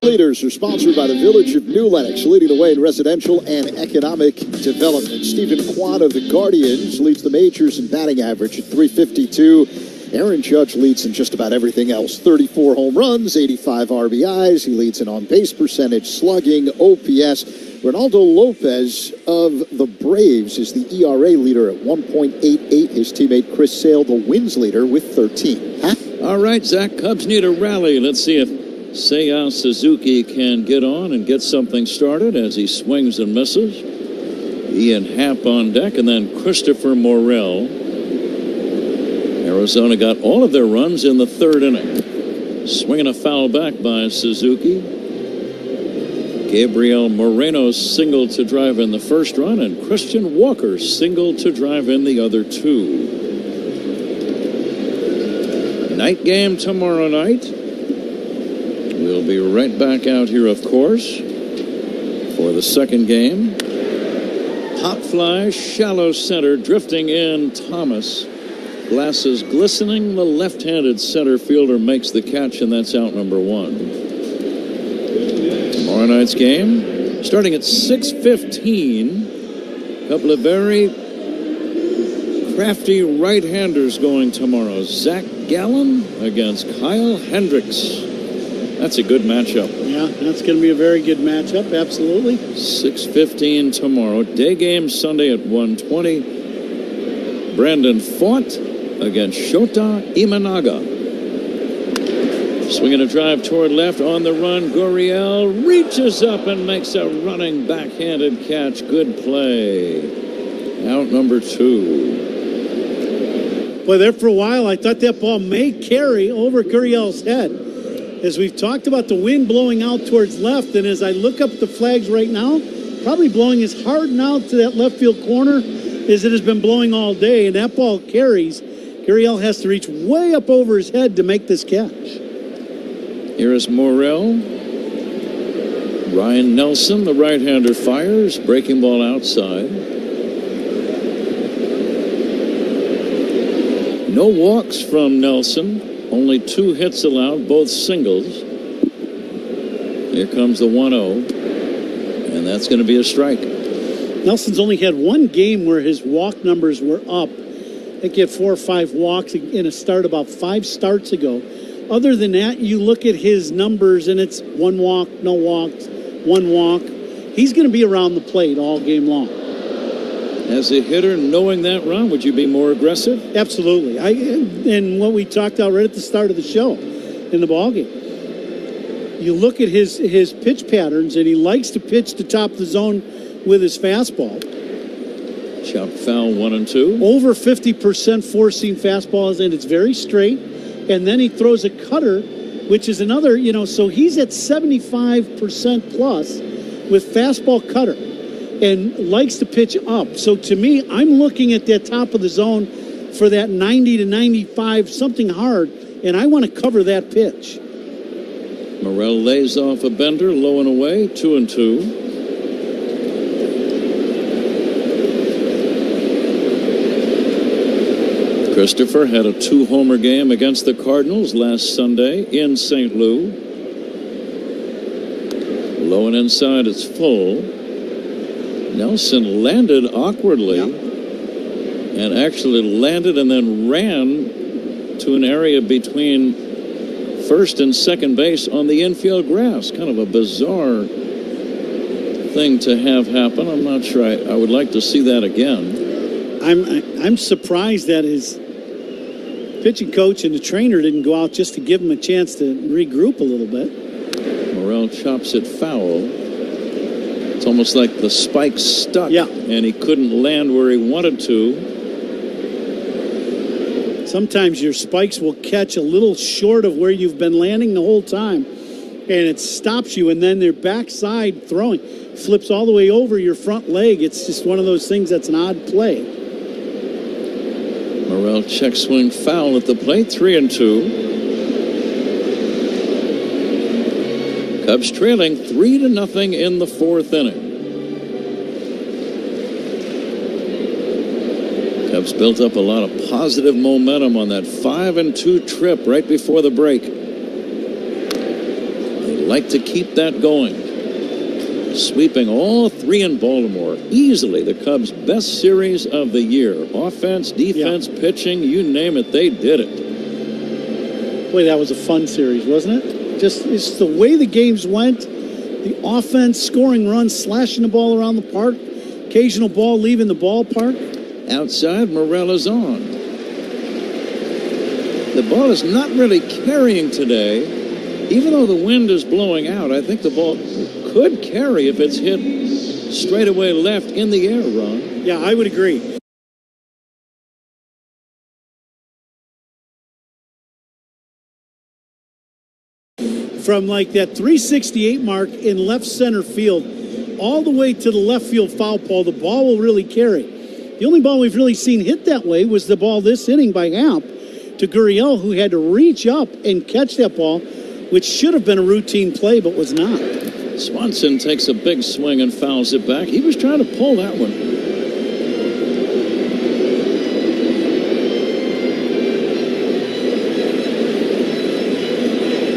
Leaders are sponsored by the Village of New Lenox, leading the way in residential and economic development. Stephen Kwan of the Guardians leads the majors in batting average at .352. Aaron Judge leads in just about everything else. 34 home runs, 85 RBIs. He leads in on-base percentage, slugging, OPS. Ronaldo Lopez of the Braves is the ERA leader at 1.88. His teammate Chris Sale, the wins leader, with 13. All right, Zach, Cubs need a rally. Let's see if Seiya Suzuki can get on and get something started as he swings and misses. Ian Happ on deck, and then Christopher Morel. Arizona got all of their runs in the 3rd inning. Swinging a foul back by Suzuki. Gabriel Moreno singled to drive in the first run, and Christian Walker singled to drive in the other 2. Night game tomorrow night. We'll be right back out here, of course, for the 2nd game. Pop fly, shallow center, drifting in Thomas. Glasses glistening. The left-handed center fielder makes the catch, and that's out number 1. Tomorrow night's game, starting at 6:15. A couple of very crafty right-handers going tomorrow. Zach Gallen against Kyle Hendricks. That's a good matchup. Yeah, that's going to be a very good matchup, absolutely. 6:15 tomorrow. Day game Sunday at 1:20. Brandon Fought against Shota Imanaga. Swinging a drive toward left on the run. Gurriel reaches up and makes a running backhanded catch. Good play. Out number 2. Well, there for a while, I thought that ball may carry over Gurriel's head. As we've talked about the wind blowing out towards left, and as I look up the flags right now, probably blowing as hard now to that left field corner as it has been blowing all day, and that ball carries. Gurriel has to reach way up over his head to make this catch. Here is Morel. Ryan Nelson, the right-hander, fires. Breaking ball outside. No walks from Nelson. Only 2 hits allowed, both singles. Here comes the 1-0. And that's going to be a strike. Nelson's only had one game where his walk numbers were up. I think he had 4 or 5 walks in a start about 5 starts ago. Other than that, you look at his numbers and it's 1 walk, no walks, 1 walk. He's going to be around the plate all game long. As a hitter, knowing that, Ron, would you be more aggressive? Absolutely. And what we talked about right at the start of the show in the ballgame. You look at his pitch patterns, and he likes to pitch to top of the zone with his fastball. Chop foul 1-2. Over 50% four-seam fastballs, and it's very straight. And then he throws a cutter, which is another, so he's at 75% plus with fastball cutter and likes to pitch up. So to me, I'm looking at that top of the zone for that 90 to 95, something hard, and I want to cover that pitch. Morel lays off a bender, low and away, 2-2. Christopher had a 2-homer game against the Cardinals last Sunday in St. Louis. Low and inside, it's full. Nelson landed awkwardly and actually landed and then ran to an area between first and second base on the infield grass. Kind of a bizarre thing to have happen. I'm not sure I would like to see that again. I'm surprised that his pitching coach and the trainer didn't go out just to give him a chance to regroup a little bit. Morel chops it foul. It's almost like the spike stuck, and he couldn't land where he wanted to. Sometimes your spikes will catch a little short of where you've been landing the whole time, and it stops you, and then their backside throwing flips all the way over your front leg. It's just one of those things that's an odd play. Morel check swing foul at the plate, 3-2. Cubs trailing 3-0 in the 4th inning. Cubs built up a lot of positive momentum on that 5-2 trip right before the break. They'd like to keep that going. Sweeping all 3 in Baltimore. Easily the Cubs' best series of the year. Offense, defense, pitching, you name it, they did it. Boy, that was a fun series, wasn't it? It's the way the games went. The offense, scoring runs, slashing the ball around the park. Occasional ball leaving the ballpark. Outside, Morel is on. The ball is not really carrying today. Even though the wind is blowing out, I think the ball could carry if it's hit straight away left in the air, Ron. Yeah, I would agree. From like that 368 mark in left center field all the way to the left field foul pole, the ball will really carry. The only ball we've really seen hit that way was the ball this inning by Hamp to Gurriel, who had to reach up and catch that ball, which should have been a routine play but was not. Swanson takes a big swing and fouls it back. He was trying to pull that one.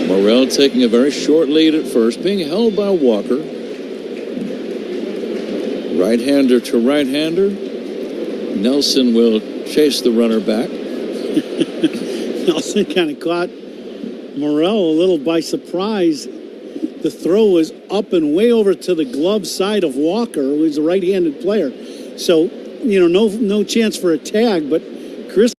Morel taking a very short lead at first, being held by Walker. Right-hander to right-hander. Nelson will chase the runner back. Nelson kind of caught Morel a little by surprise. The throw was up and way over to the glove side of Walker, who's a right-handed player. So, no chance for a tag, but Chris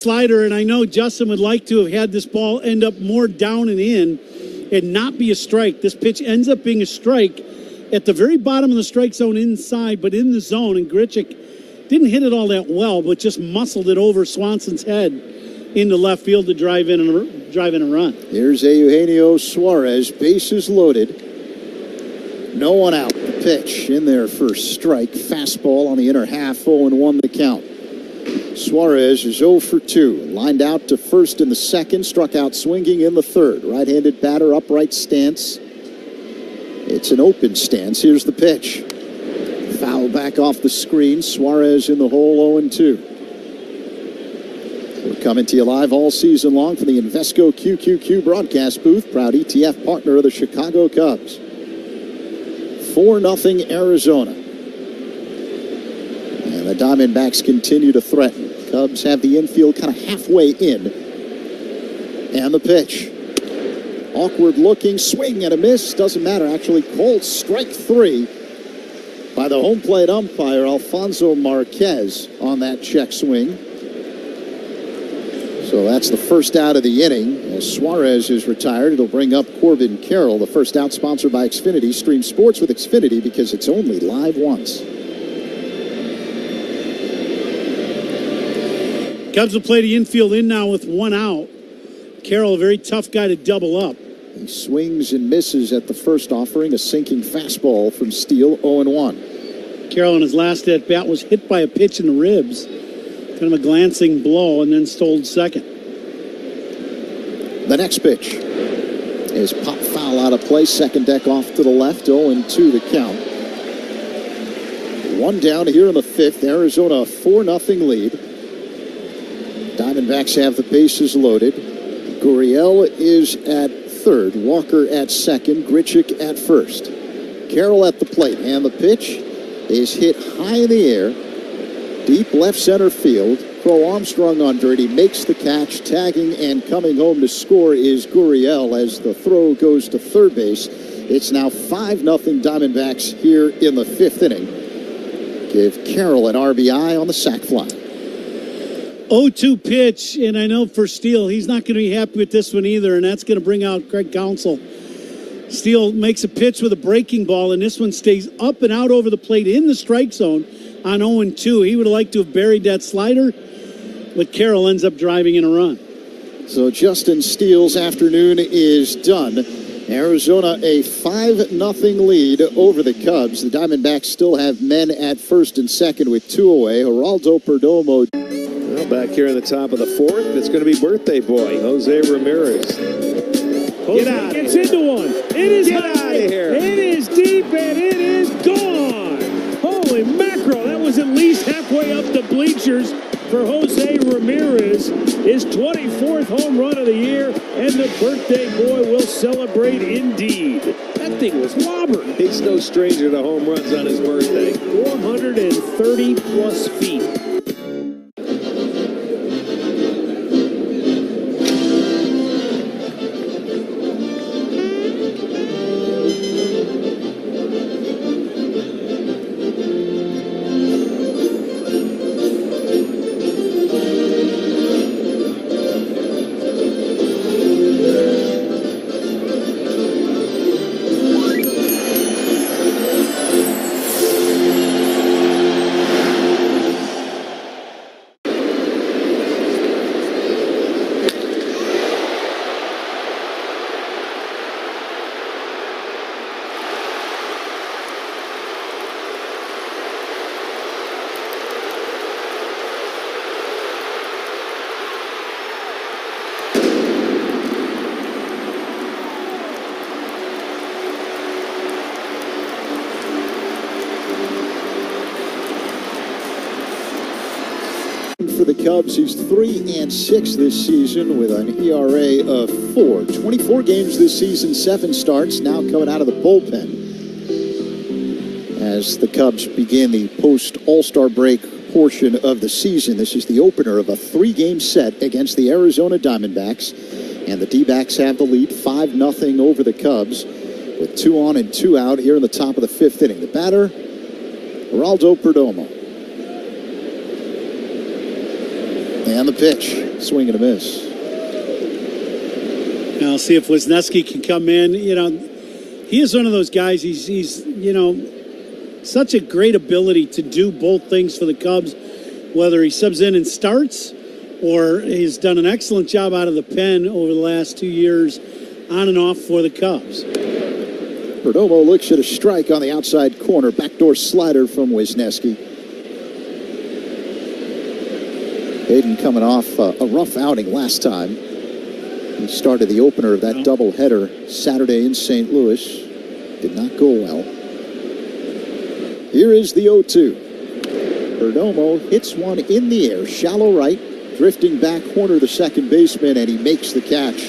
slider, and I know Justin would like to have had this ball end up more down and in and not be a strike. This pitch ends up being a strike at the very bottom of the strike zone inside, but in the zone, and Grichuk didn't hit it all that well, but just muscled it over Swanson's head into left field to drive in a run. Here's Eugenio Suarez, bases loaded. No one out. The pitch in there for strike. Fastball on the inner half, 0-1 the count. Suarez is 0 for 2. Lined out to first in the second, struck out swinging in the third. Right-handed batter, upright stance. It's an open stance. Here's the pitch. Foul back off the screen. Suarez in the hole, 0-2. We're coming to you live all season long from the Invesco QQQ broadcast booth. Proud ETF partner of the Chicago Cubs. 4-0 Arizona. And the Diamondbacks continue to threaten. Cubs have the infield kind of halfway in. And the pitch. Awkward looking, swing and a miss. Doesn't matter, actually called strike 3 by the home plate umpire, Alfonso Marquez, on that check swing. So that's the first out of the inning. As Suarez is retired, it'll bring up Corbin Carroll. The first out sponsored by Xfinity. Stream sports with Xfinity because it's only live once. Cubs will play the infield in now with 1 out. Carroll, a very tough guy to double up. He swings and misses at the first offering. A sinking fastball from Steele, 0-1. Carroll in his last at bat was hit by a pitch in the ribs. Kind of a glancing blow, and then stole second. The next pitch is pop foul out of play. Second deck off to the left, 0-2 the count. 1 down here in the 5th. Arizona a 4-0 lead. Diamondbacks have the bases loaded. Gurriel is at third. Walker at second. Grichuk at first. Carroll at the plate, and the pitch is hit high in the air. Deep left center field. Crow Armstrong under it. He makes the catch. Tagging and coming home to score is Gurriel as the throw goes to third base. It's now 5-0 Diamondbacks here in the 5th inning. Give Carroll an RBI on the sac fly. 0-2 pitch, and I know for Steele, he's not going to be happy with this one either, and that's going to bring out Craig Counsell. Steele makes a pitch with a breaking ball, and this one stays up and out over the plate in the strike zone on 0-2. He would have liked to have buried that slider, but Carroll ends up driving in a run. So Justin Steele's afternoon is done. Arizona a 5-0 lead over the Cubs. The Diamondbacks still have men at first and second with 2 away. Geraldo Perdomo. Well, back here in the top of the 4th, it's going to be birthday boy, Jose Ramirez. Get out! Gets into one. It is high. Out of here. It is deep, and it is gone. Holy mackerel! That was at least halfway up the bleachers for Jose Ramirez. His 24th home run of the year, and the birthday boy will celebrate indeed. That thing was lobbered. He's no stranger to home runs on his birthday. 430 plus feet. For the Cubs, he's 3-6 this season with an ERA of 4. 24 games this season, 7 starts, now coming out of the bullpen. As the Cubs begin the post-All-Star break portion of the season, this is the opener of a 3-game set against the Arizona Diamondbacks. And the Dbacks have the lead, 5-0 over the Cubs, with 2 on and 2 out here in the top of the 5th inning. The batter, Geraldo Perdomo. And the pitch, swing and a miss. Now, I'll see if Wisniewski can come in. You know, he is one of those guys. He's you know, such a great ability to do both things for the Cubs, whether he subs in and starts or he's done an excellent job out of the pen over the last 2 years on and off for the Cubs. Perdomo looks at a strike on the outside corner. Backdoor slider from Wisniewski. Hayden coming off a rough outing last time. He started the opener of that doubleheader Saturday in St. Louis. Did not go well. Here is the 0-2. Perdomo hits one in the air, shallow right, drifting back corner the second baseman, and he makes the catch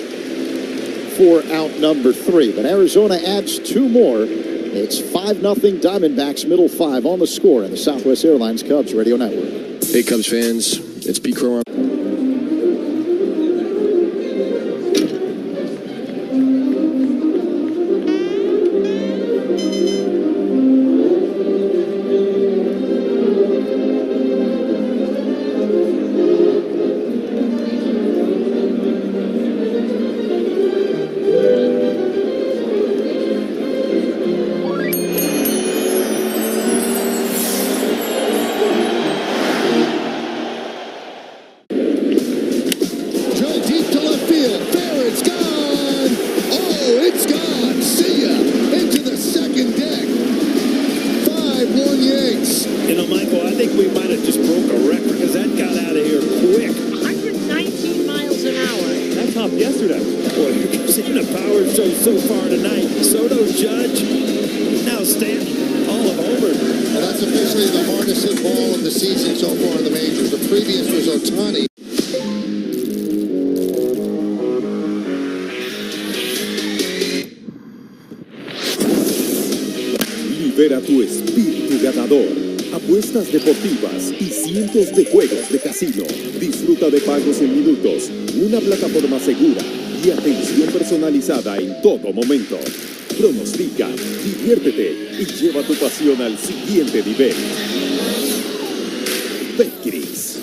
for out number 3. But Arizona adds 2 more. It's 5-0 Diamondbacks, middle 5 on the score in the Southwest Airlines Cubs Radio Network. Hey, Cubs fans, it's Pete Crow. Libera tu espíritu ganador. Apuestas deportivas y cientos de juegos de casino. Disfruta de pagos en minutos, una plataforma segura y atención personalizada en todo momento. Pronostica, diviértete y lleva tu pasión al siguiente nivel. Betcris.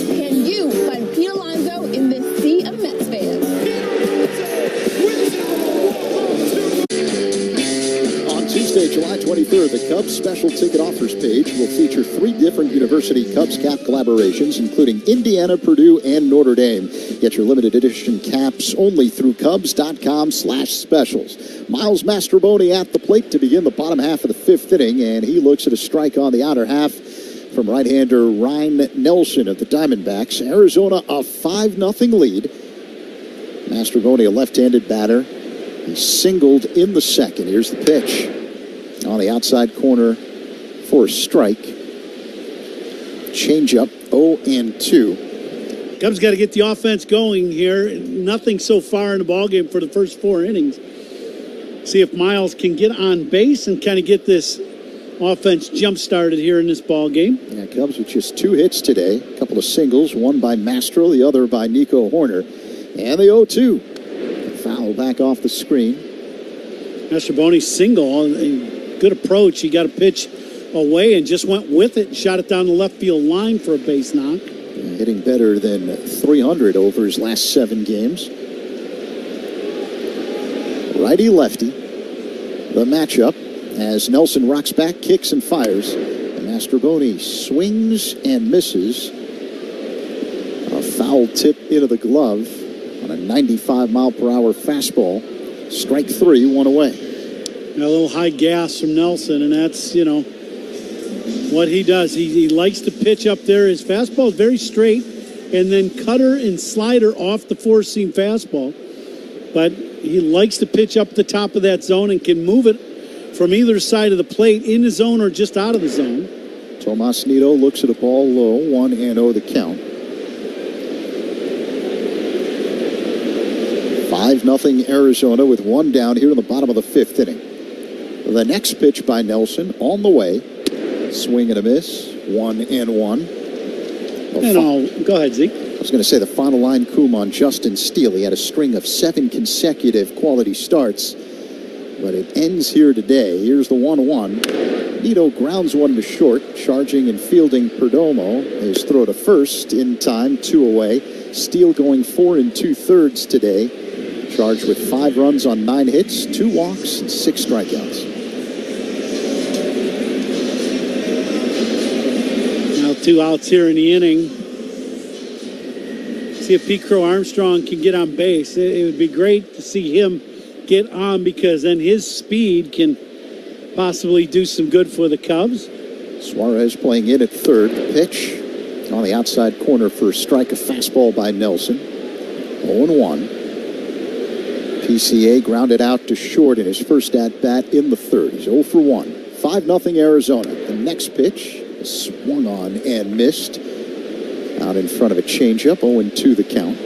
Can you find Pete Alonso in this sea of Mets fans? On Tuesday, July 23rd, the Cubs special ticket offers page will feature 3 different University Cubs cap collaborations, including Indiana, Purdue, and Notre Dame. Get your limited edition caps only through Cubs.com/specials. Miles Mastrobuoni at the plate to begin the bottom half of the 5th inning, and he looks at a strike on the outer half from right-hander Ryan Nelson of the Diamondbacks. Arizona a 5-0 lead. Mastrobuoni, a left-handed batter. He singled in the second. Here's the pitch on the outside corner for a strike. Changeup, 0-2. Cubs got to get the offense going here. Nothing so far in the ballgame for the first 4 innings. See if Miles can get on base and kind of get this offense jump-started here in this ballgame. Yeah, Cubs with just 2 hits today. A couple of singles, one by Mastro, the other by Nico Horner. And the 0-2. Foul back off the screen. Mastrobuoni's single, a good approach. He got a pitch away and just went with it and shot it down the left field line for a base knock. Hitting better than 300 over his last 7 games. Righty-lefty. The matchup as Nelson rocks back, kicks, and fires. And Mastrobuoni swings and misses. A foul tip into the glove on a 95-mile-per-hour fastball. Strike 3, 1 away. A little high gas from Nelson, and that's, you know, what he does. He likes to pitch up there. His fastball is very straight, and then cutter and slider off the 4-seam fastball. But he likes to pitch up the top of that zone and can move it from either side of the plate, in the zone or just out of the zone. Tomas Nido looks at a ball low, 1-0 the count. 5-0 Arizona with 1 down here in the bottom of the 5th inning. The next pitch by Nelson on the way. Swing and a miss. 1-1. Go ahead, Zeke. I was going to say the final line, Coom, on Justin Steele. He had a string of 7 consecutive quality starts. but it ends here today. Here's the 1-1. Nito grounds one to short. Charging and fielding Perdomo. His throw to first in time, 2 away. Steele going 4 2/3 today. Charged with 5 runs on 9 hits, 2 walks, and 6 strikeouts. Now 2 outs here in the inning. See if Pete Crow Armstrong can get on base. It would be great to see him get on, because then his speed can possibly do some good for the Cubs. Suarez playing in at third. Pitch on the outside corner for a strike, a fastball by Nelson. 0-1. PCA grounded out to short in his first at-bat in the third. He's 0 for 1. 5-0 Arizona. The next pitch is swung on and missed. Out in front of a changeup, 0-2 the count.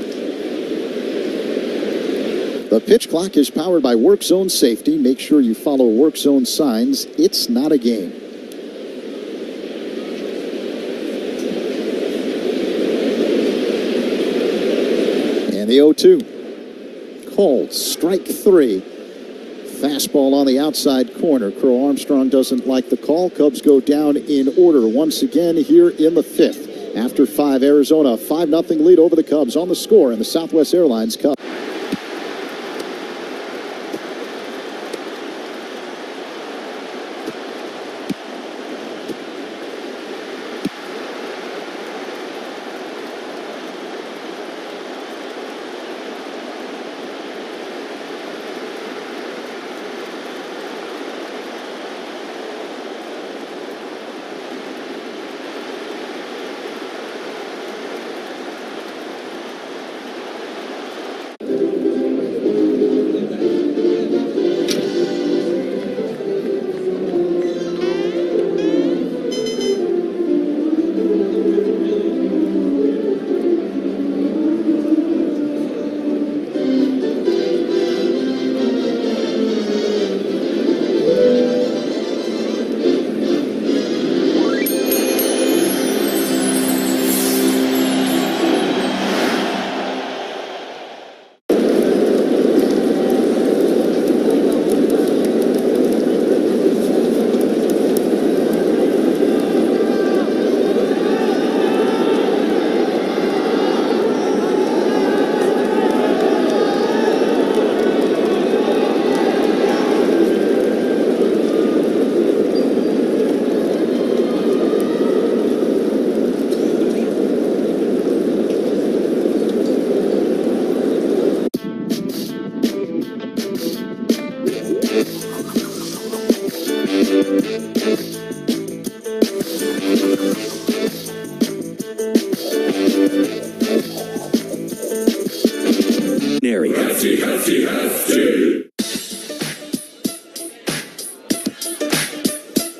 The pitch clock is powered by Work Zone Safety. Make sure you follow Work Zone signs. It's not a game. And the 0-2. Called strike 3. Fastball on the outside corner. Crow Armstrong doesn't like the call. Cubs go down in order once again here in the 5th. After 5, Arizona, 5-0 lead over the Cubs on the score in the Southwest Airlines Cup.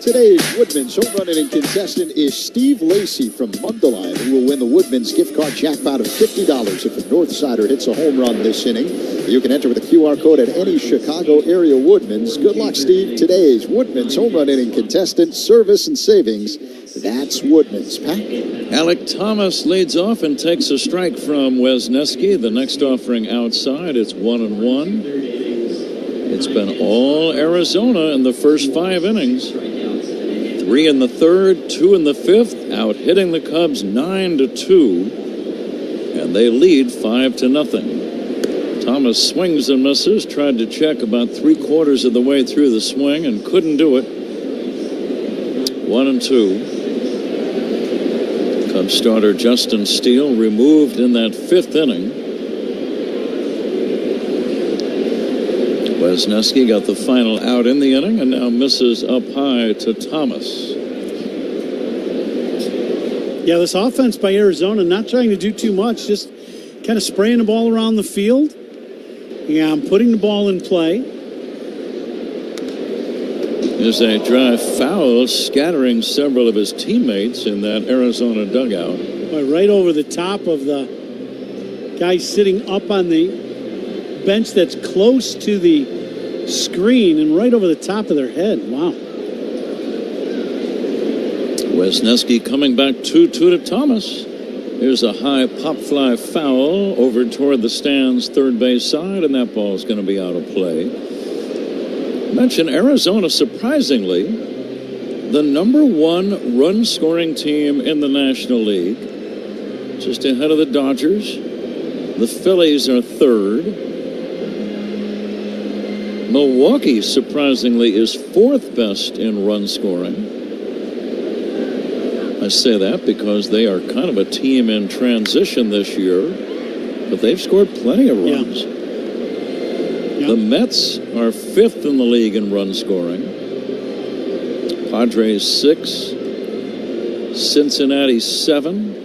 Today's Woodman's home run inning contestant is Steve Lacey from Mundelein, who will win the Woodman's gift card jackpot of $50 if a Northsider hits a home run this inning. You can enter with a QR code at any Chicago area Woodman's. Good luck, Steve. Today's Woodman's home run inning contestant, service and savings. That's Woodman's. Pat? Alec Thomas leads off and takes a strike from Wesneski. The next offering outside, it's 1-1. It's been all Arizona in the first 5 innings. 3 in the third, 2 in the 5th, out hitting the Cubs 9-2, and they lead 5-0. Thomas swings and misses, tried to check about 3/4 of the way through the swing and couldn't do it. 1-2. Cubs starter Justin Steele removed in that 5th inning. Wesneski got the final out in the inning and now misses up high to Thomas. Yeah, this offense by Arizona not trying to do too much, just kind of spraying the ball around the field. Yeah, I'm putting the ball in play. There's a dry foul scattering several of his teammates in that Arizona dugout. Right over the top of the guy sitting up on the bench that's close to the screen and right over the top of their head. Wow. Wesneski coming back 2-2 to Thomas. Here's a high pop fly foul over toward the stands third base side, and that ball is going to be out of play. mention Arizona, surprisingly, the #1 run-scoring team in the National League, just ahead of the Dodgers. The Phillies are third. Milwaukee, surprisingly, is fourth best in run scoring. I say that because they are kind of a team in transition this year, but they've scored plenty of runs. The Mets are fifth in the league in run scoring. Padres 6, Cincinnati 7.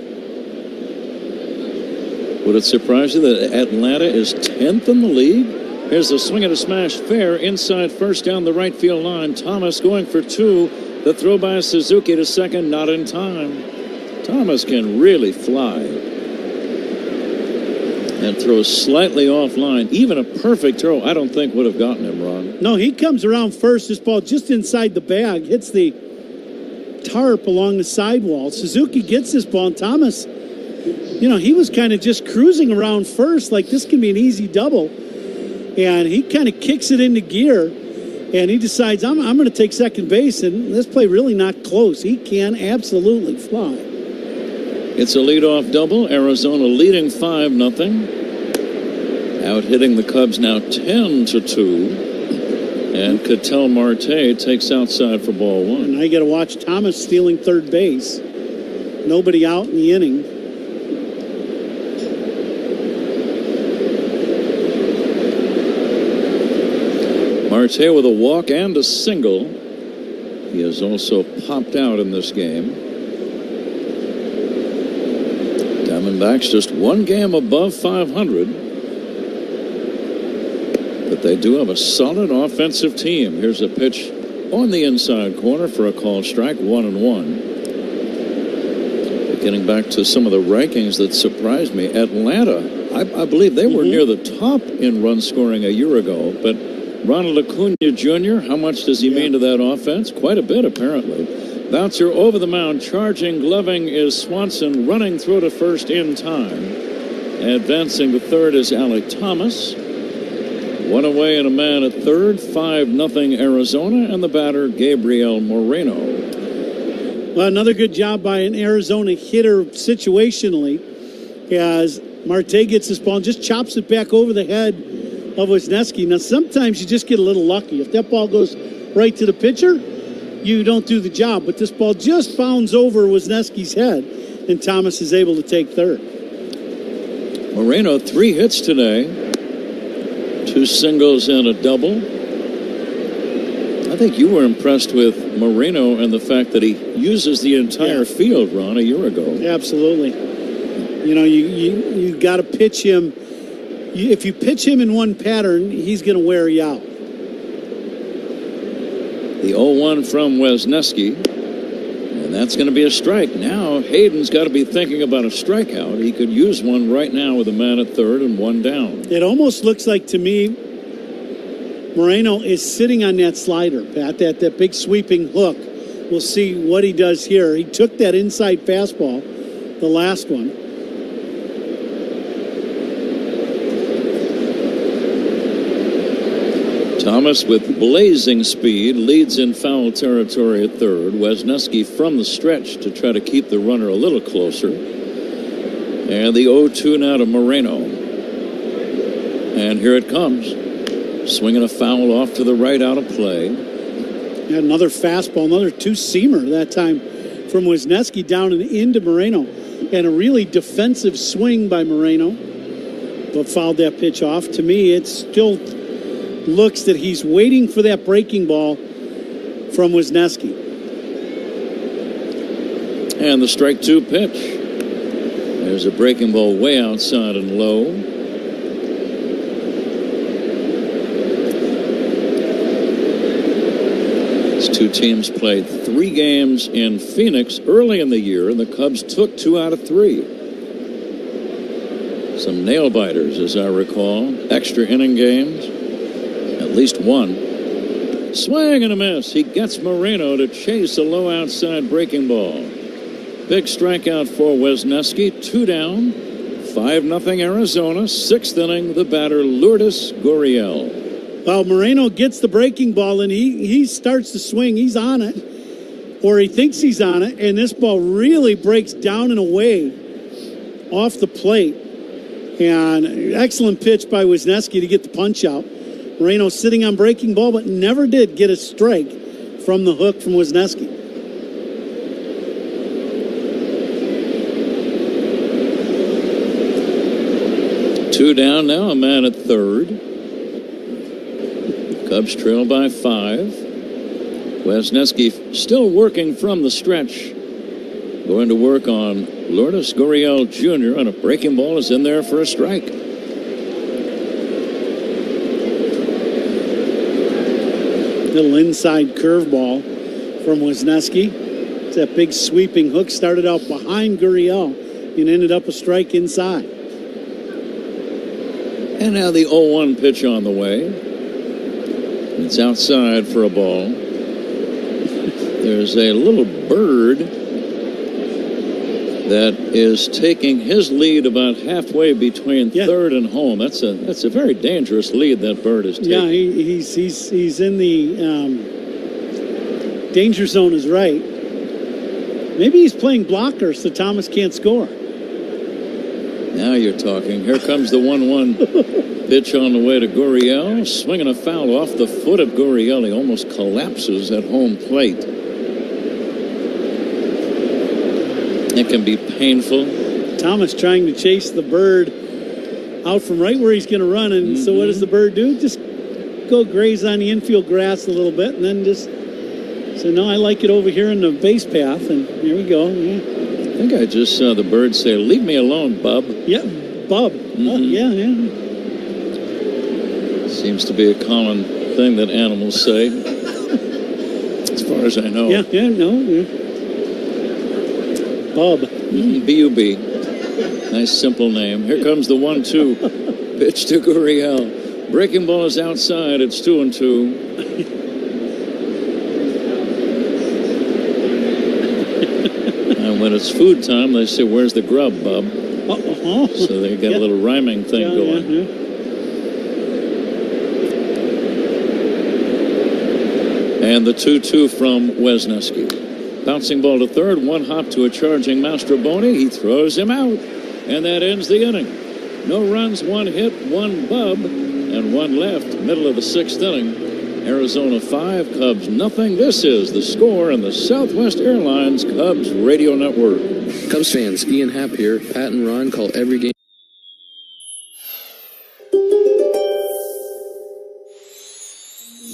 Would it surprise you that Atlanta is 10th in the league? Here's a swing and a smash, fair inside first down the right field line. Thomas going for 2. The throw by Suzuki to second, not in time. Thomas can really fly and throws slightly offline. Even a perfect throw, I don't think would have gotten him, Ron. No, he comes around first. This ball just inside the bag, hits the tarp along the sidewall. Suzuki gets this ball, and Thomas, you know, he was kind of just cruising around first, like this can be an easy double. And he kind of kicks it into gear, and he decides, I'm going to take second base, and this play really not close. He can absolutely fly. It's a leadoff double. Arizona leading 5-0. Out hitting the Cubs now 10-2. And Ketel Marte takes outside for ball 1. And now you got to watch Thomas stealing third base. Nobody out in the inning. Marte with a walk and a single. He has also popped out in this game. Diamondbacks just one game above 500. But they do have a solid offensive team. Here's a pitch on the inside corner for a called strike, 1-1. Getting back to some of the rankings that surprised me. Atlanta, I believe they were near the top in run scoring a year ago, but Ronald Acuna Jr., how much does he mean to that offense? Quite a bit, apparently. Bouncer over the mound, charging, gloving is Swanson, running through to first in time. Advancing to third is Alec Thomas. One away and a man at third, 5-0 Arizona, and the batter, Gabriel Moreno. Well, another good job by an Arizona hitter situationally, as Marte gets this ball and just chops it back over the head of Wisniewski. Now, sometimes you just get a little lucky. If that ball goes right to the pitcher, you don't do the job. But this ball just bounds over Wisniewski's head, and Thomas is able to take third. Moreno, 3 hits today, 2 singles and a double. I think you were impressed with Moreno and the fact that he uses the entire field, Ron, a year ago. Absolutely. You know, you got to pitch him. If you pitch him in one pattern, he's going to wear you out. The 0-1 from Wisniewski, and that's going to be a strike. Now Hayden's got to be thinking about a strikeout. He could use one right now with a man at third and one down. It almost looks like to me Moreno is sitting on that slider, Pat, that big sweeping hook. We'll see what he does here. He took that inside fastball, the last one. Thomas with blazing speed leads in foul territory at third. Wisniewski from the stretch to try to keep the runner a little closer. And the 0-2 now to Moreno. And here it comes. Swinging a foul off to the right, out of play. Yeah, another fastball, another 2-seamer that time from Wisniewski down and into Moreno. And a really defensive swing by Moreno. But fouled that pitch off. To me, it still looks that he's waiting for that breaking ball from Wisniewski. And the strike 2 pitch. There's a breaking ball way outside and low. These two teams played 3 games in Phoenix early in the year, and the Cubs took 2 out of 3. Some nail biters, as I recall. Extra inning games. At least one. Swing and a miss. He gets Moreno to chase a low outside breaking ball. Big strikeout for Wisniewski. 2 down. 5-0 Arizona. 6th inning. The batter Lourdes Gurriel. Well, Moreno gets the breaking ball, and he starts to swing. He's on it, or he thinks he's on it, and this ball really breaks down and away off the plate. And excellent pitch by Wisniewski to get the punch out. Moreno sitting on breaking ball, but never did get a strike from the hook from Wisniewski. Two down now, a man at third. Cubs trail by 5. Wisniewski still working from the stretch. Going to work on Lourdes Gurriel Jr. and a breaking ball is in there for a strike. Little inside curveball from Wisniewski. It's that big sweeping hook started out behind Gurriel and ended up a strike inside. And now the 0-1 pitch on the way. It's outside for a ball. There's a little bird that is taking his lead about halfway between third and home. That's a very dangerous lead that bird is taking. Yeah, he's in the danger zone is right. Maybe he's playing blocker so Thomas can't score. Now you're talking. Here comes the 1-1 pitch on the way to Gurriel. Swinging a foul off the foot of Gurriel. He almost collapses at home plate. It can be painful. Thomas trying to chase the bird out from right where he's going to run. And so what does the bird do? Just go graze on the infield grass a little bit and then just say, no, I like it over here in the base path. And here we go. Yeah. I think I just saw the bird say, leave me alone, bub. Yeah, bub. Yeah. Seems to be a common thing that animals say. As far as I know. Yeah. Bub. B-U-B. Nice simple name. Here comes the 1-2 pitch to Gurriel. Breaking ball is outside. It's 2-2. And when it's food time, they say, where's the grub, bub? So they got a little rhyming thing going. And the 2-2 from Wisniewski. Bouncing ball to third, one hop to a charging Mastroboni. He throws him out, and that ends the inning. No runs, one hit, one bub, and one left. Middle of the 6th inning. Arizona 5, Cubs nothing. This is the score in the Southwest Airlines Cubs radio network. Cubs fans, Ian Happ here. Pat and Ron call every game.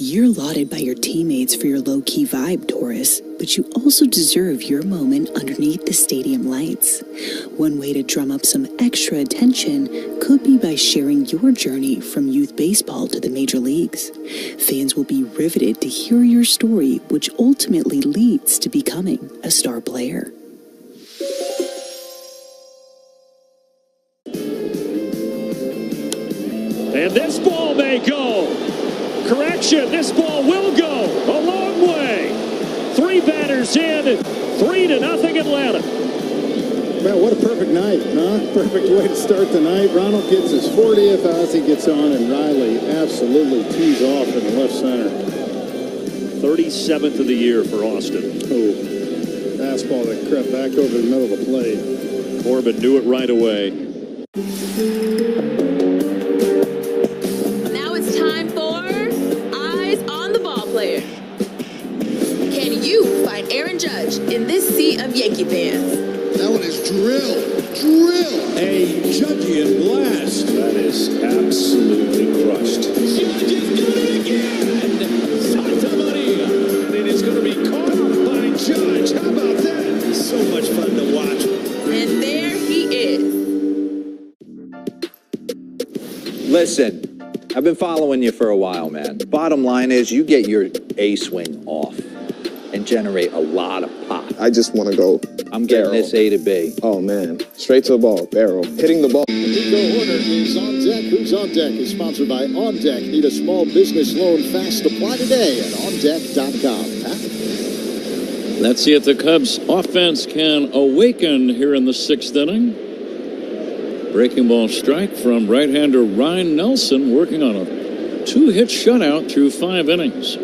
You're lauded by your teammates for your low-key vibe, Taurus, but you also deserve your moment underneath the stadium lights. One way to drum up some extra attention could be by sharing your journey from youth baseball to the major leagues. Fans will be riveted to hear your story, which ultimately leads to becoming a star player. And this ball may go. Correction, this ball will go a long way. 3 batters in, 3-0 Atlanta. Man, what a perfect night, huh? Perfect way to start the night. Ronald gets his 40th, Ozzie gets on, and Riley absolutely tees off in the left center. 37th of the year for Austin. Oh, fastball that crept back over the middle of the plate. Corbin knew it right away. Now it's time for Eyes on the Ball Player. Can you find Aaron Judge in this sea of Yankee fans? That one is drill. A Judgian blast. That is absolutely crushed. Judge is doing it again. Santa Maria. And it is going to be caught by Judge. How about that? So much fun to watch. And there he is. Listen, I've been following you for a while, man. Bottom line is you get your A swing off and generate a lot of pop. I just want to go. I'm getting this A to B. Oh, man. Straight to the ball. Barrel. Hitting the ball. Nico Horner is on deck. Who's on deck is sponsored by On Deck. Need a small business loan fast? Apply today at OnDeck.com. Let's see if the Cubs offense can awaken here in the 6th inning. Breaking ball strike from right-hander Ryan Nelson, working on a 2-hit shutout through 5 innings.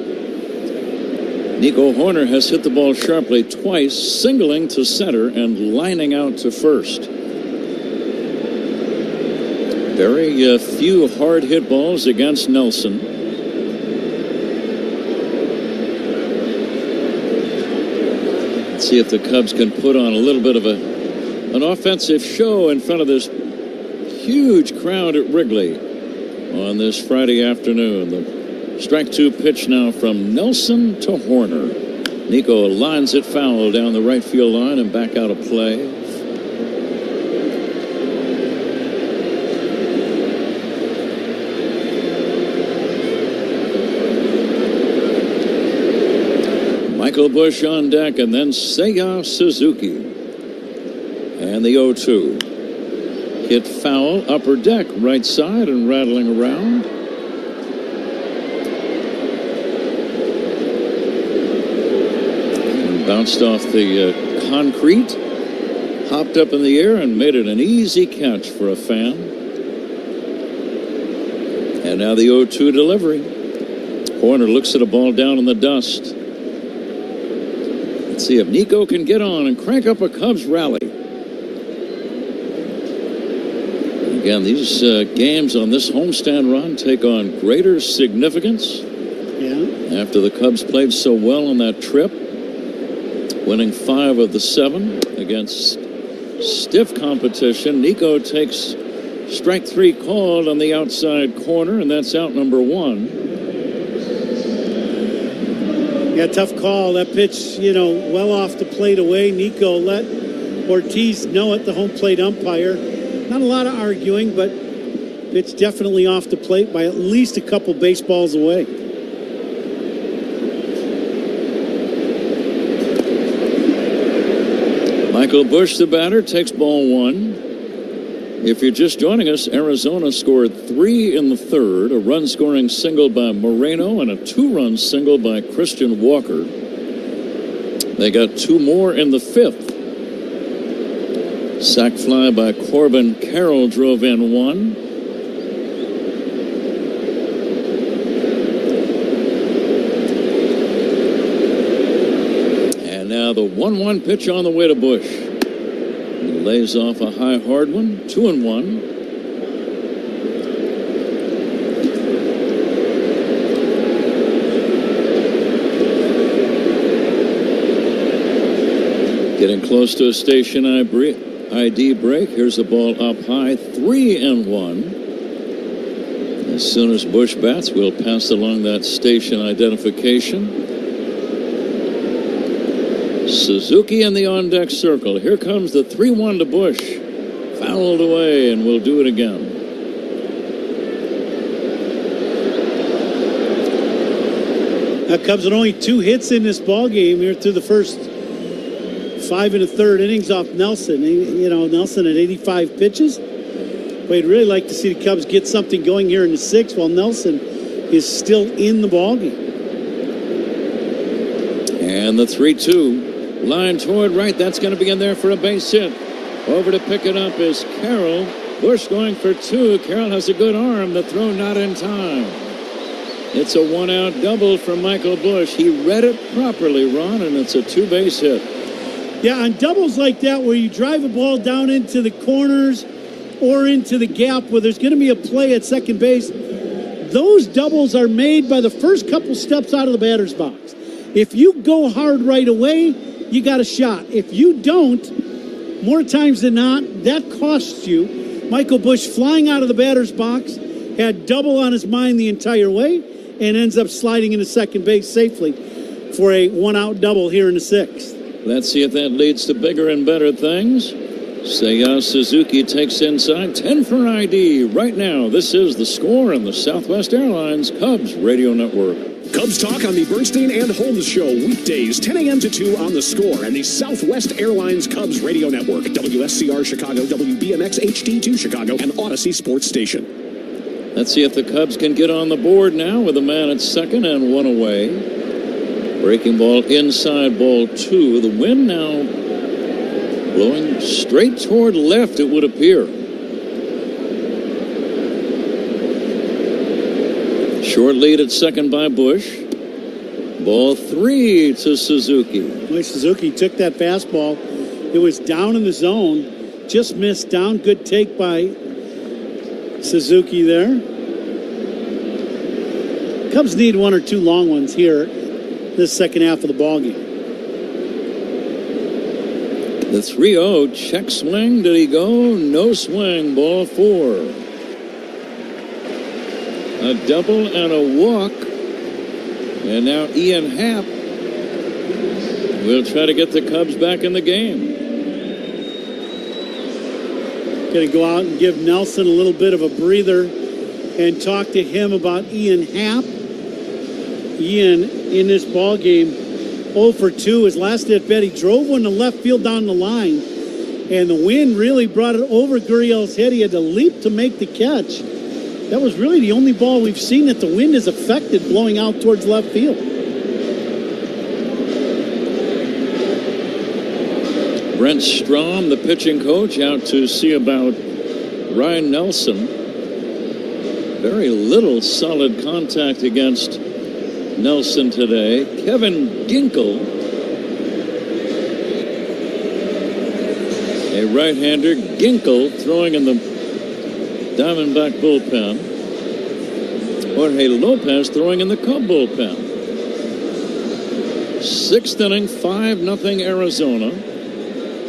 Nico Horner has hit the ball sharply twice, singling to center and lining out to first. Very few hard hit balls against Nelson. Let's see if the Cubs can put on a little bit of an offensive show in front of this huge crowd at Wrigley on this Friday afternoon. The strike 2 pitch now from Nelson to Horner. Nico lines it foul down the right field line and back out of play. Michael Busch on deck, and then Seiya Suzuki. And the 0-2. Hit foul, upper deck, right side, and rattling around. And bounced off the concrete, hopped up in the air, and made it an easy catch for a fan. And now the 0-2 delivery. Horner looks at a ball down in the dust. Let's see if Nico can get on and crank up a Cubs rally. Again, these games on this homestand run take on greater significance. Yeah. After the Cubs played so well on that trip, winning 5 of the 7 against stiff competition. Nico takes strike 3 called on the outside corner, and that's out number 1. Yeah, tough call. That pitch, well off the plate away. Nico let Ortiz know it, the home plate umpire. Not a lot of arguing, but pitch definitely off the plate by at least a couple baseballs away. Michael Busch, the batter, takes ball 1. If you're just joining us, Arizona scored 3 in the 3rd, a run-scoring single by Moreno and a 2-run single by Christian Walker. They got 2 more in the 5th. Sac fly by Corbin Carroll drove in 1. And now the 1-1 pitch on the way to Busch. He lays off a high hard one, 2-1. Getting close to a station ID break. Here's the ball up high, 3-1. As soon as Busch bats, we'll pass along that station identification. Suzuki in the on-deck circle. Here comes the 3-1 to Busch. Fouled away, and we'll do it again. Cubs had only 2 hits in this ball game here through the first 5 1/3 innings off Nelson. Nelson at 85 pitches. But I'd really like to see the Cubs get something going here in the 6th while Nelson is still in the ball game. And the 3-2. Line toward right. That's going to be in there for a base hit. Over to pick it up is Carroll. Busch going for 2. Carroll has a good arm. The throw not in time. It's a 1-out double from Michael Busch. He read it properly, Ron, and it's a 2-base hit. Yeah, on doubles like that where you drive a ball down into the corners or into the gap where there's going to be a play at second base, those doubles are made by the first couple steps out of the batter's box. If you go hard right away, you got a shot. If you don't, more times than not, that costs you. Michael Busch flying out of the batter's box, had double on his mind the entire way, and ends up sliding into second base safely for a 1-out double here in the 6th. Let's see if that leads to bigger and better things. Seiya Suzuki takes inside, 10 for ID. Right now, this is The Score on the Southwest Airlines Cubs Radio Network. Cubs talk on the Bernstein and Holmes Show, weekdays 10 a.m. to 2 on The Score and the Southwest Airlines Cubs Radio Network, WSCR Chicago, WBMX HD2 Chicago, and Odyssey Sports Station. Let's see if the Cubs can get on the board now with a man at second and 1 away. Breaking ball inside, ball 2. The wind now blowing straight toward left, it would appear. Short lead at second by Bush. Ball 3 to Suzuki. Well, Suzuki took that fastball. It was down in the zone. Just missed down. Good take by Suzuki there. Cubs need one or two long ones here this second half of the ballgame. The 3-0 check swing. Did he go? No swing. Ball 4. A double and a walk. And now Ian Happ will try to get the Cubs back in the game. Going to go out and give Nelson a little bit of a breather and talk to him about Ian Happ. Ian, in this ball game, 0 for 2. His last at bat, he drove one to left field down the line, and the wind really brought it over Gurriel's head. He had to leap to make the catch. That was really the only ball we've seen that the wind has affected blowing out towards left field. Brent Strom, the pitching coach, out to see about Ryan Nelson. Very little solid contact against Nelson today. Kevin Ginkel, a right-hander. Ginkel throwing in the Diamondback bullpen. Jorge Lopez throwing in the Cub bullpen. 6th inning, 5-0 Arizona.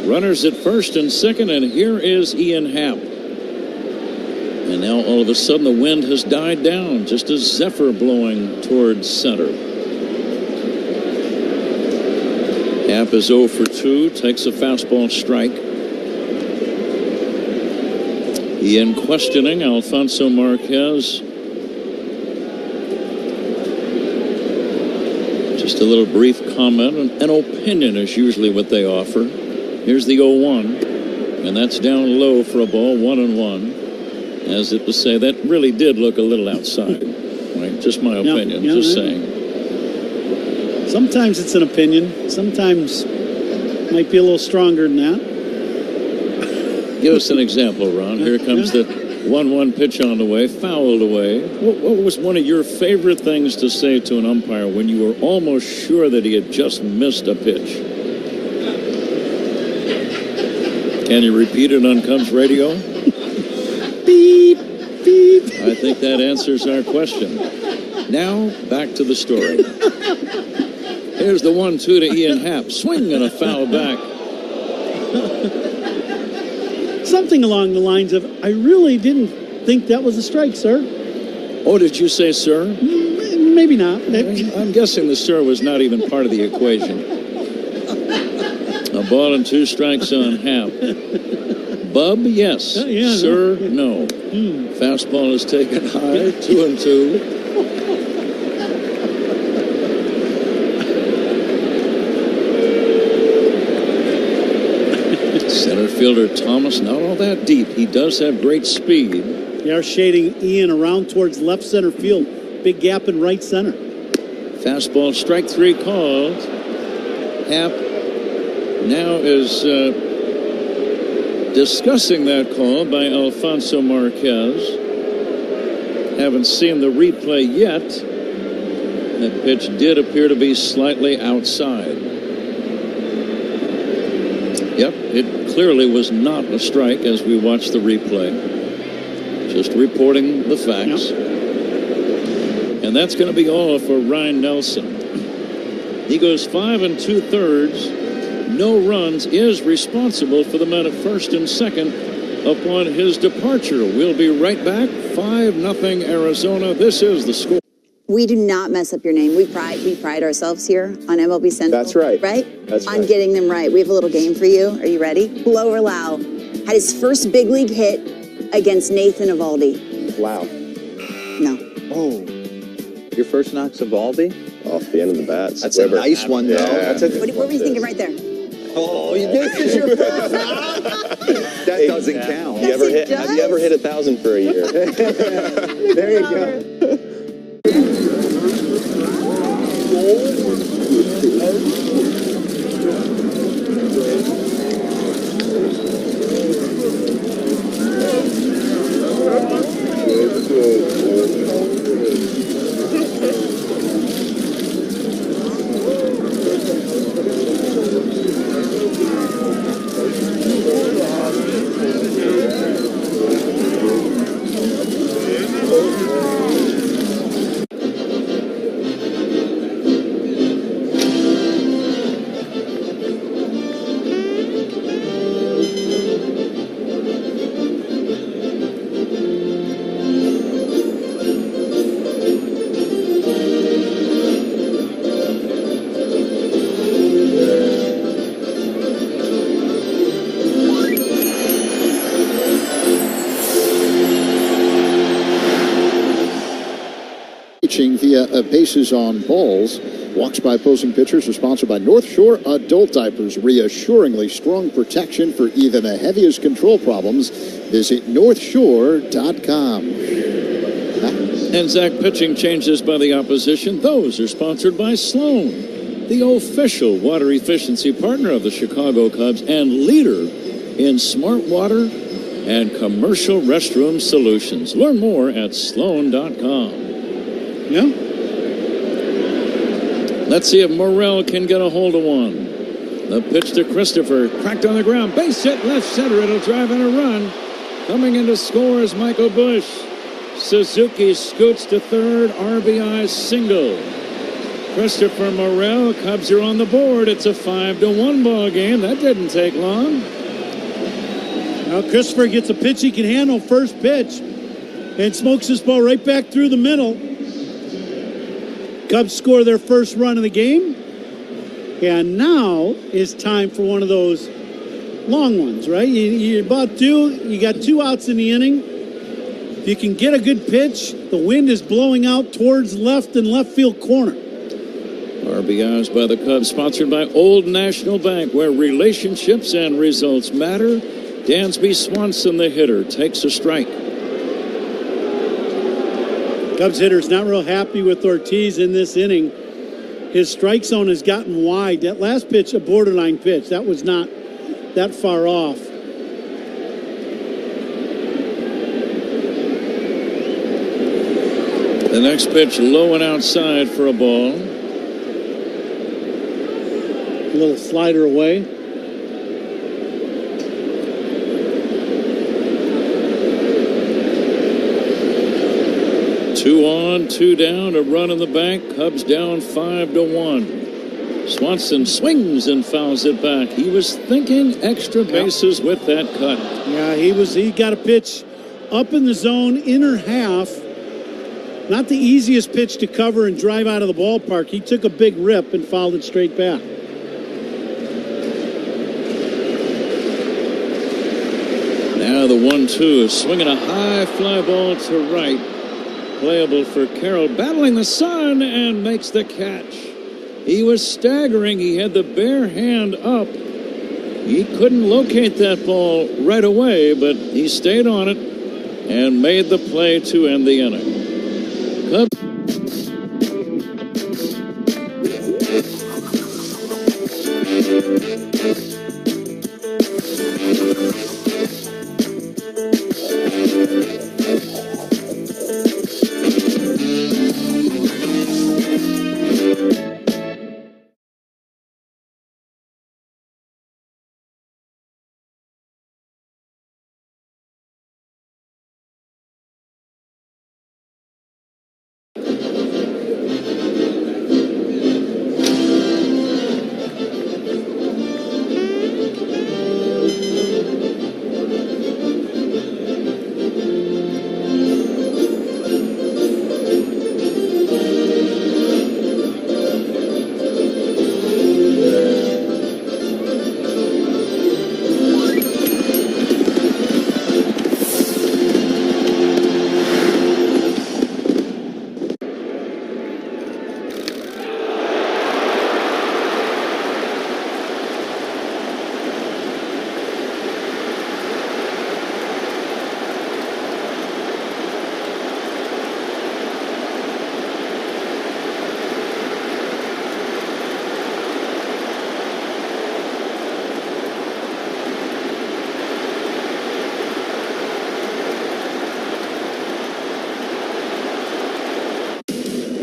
Runners at first and second, and here is Ian Happ. And now all of a sudden the wind has died down, just a zephyr blowing towards center. Happ is 0 for 2, takes a fastball strike. Ian questioning Alfonso Marquez. Just a little brief comment. An opinion is usually what they offer. Here's the 0-1, and that's down low for a ball, 1-1. As it was say, that really did look a little outside. Right? Just my opinion, just saying. Sometimes it's an opinion. Sometimes it might be a little stronger than that. Give us an example, Ron. Here comes the 1-1 pitch on the way, fouled away. What was one of your favorite things to say to an umpire when you were almost sure that he had just missed a pitch? Can you repeat it on Cubs radio? Beep, beep. I think that answers our question. Now, back to the story. Here's the 1-2 to Ian Happ. Swing and a foul back. Something along the lines of, I really didn't think that was a strike, sir. Oh, did you say sir? Maybe not. I'm guessing the sir was not even part of the equation. A ball and 2 strikes on Happ. Bub, yes. Sir, no. Fastball is taken high, 2-2. Center fielder Thomas, not all that deep. He does have great speed. They are shading Ian around towards left center field. Big gap in right center. Fastball, strike 3 called. Happ now is discussing that call by Alfonso Marquez. Haven't seen the replay yet. That pitch did appear to be slightly outside. Yep, it clearly was not a strike as we watch the replay. Just reporting the facts. Yep. And that's going to be all for Ryan Nelson. He goes 5 2/3. No runs, is responsible for the men at first and second upon his departure. We'll be right back. 5-0 Arizona. This is the score. We do not mess up your name. We pride ourselves here on MLB Central. That's right. Right? That's on right. Getting them right. We have a little game for you. Are you ready? Blow or Low had his first big league hit against Nathan Eovaldi. Wow. No. Oh. Your first knock's Eovaldi? Off the end of the bats. That's a nice one, though. Yeah. What were you thinking right there? Oh, this is your first knock? That doesn't count. Have you ever hit 1,000 for a year? There you go. pitching via bases on balls. Walks by opposing pitchers are sponsored by North Shore Adult Diapers. Reassuringly strong protection for even the heaviest control problems. Visit northshore.com. And Zach, pitching changes by the opposition. Those are sponsored by Sloan, the official water efficiency partner of the Chicago Cubs and leader in smart water and commercial restroom solutions. Learn more at sloan.com. Yeah. Let's see if Morrell can get a hold of one. The pitch to Christopher, cracked on the ground, base hit left center. It'll drive in a run. Coming in to score is Michael Busch. Suzuki scoots to third, RBI single. Christopher Morrell, Cubs are on the board. It's a 5-1 ball game. That didn't take long. Now Christopher gets a pitch he can handle, first pitch, and smokes this ball right back through the middle. Cubs score their first run of the game, and now is time for one of those long ones, right? You're about due. You got 2 outs in the inning. If you can get a good pitch, the wind is blowing out towards left and left field corner. RBIs by the Cubs, sponsored by Old National Bank, where relationships and results matter. Dansby Swanson, the hitter, takes a strike. Cubs hitter's not real happy with Ortiz in this inning. His strike zone has gotten wide. That last pitch, a borderline pitch. That was not that far off. The next pitch low and outside for a ball. A little slider away. Two on, 2 down, a run in the bank. Cubs down 5-1. Swanson swings and fouls it back. He was thinking extra bases with that cut. Yeah, he got a pitch up in the zone, inner half. Not the easiest pitch to cover and drive out of the ballpark. He took a big rip and fouled it straight back. Now the 1-2 is swinging a high fly ball to right. Playable for Carroll, battling the sun, and makes the catch. He was staggering. He had the bare hand up. He couldn't locate that ball right away, but he stayed on it and made the play to end the inning. Cubs.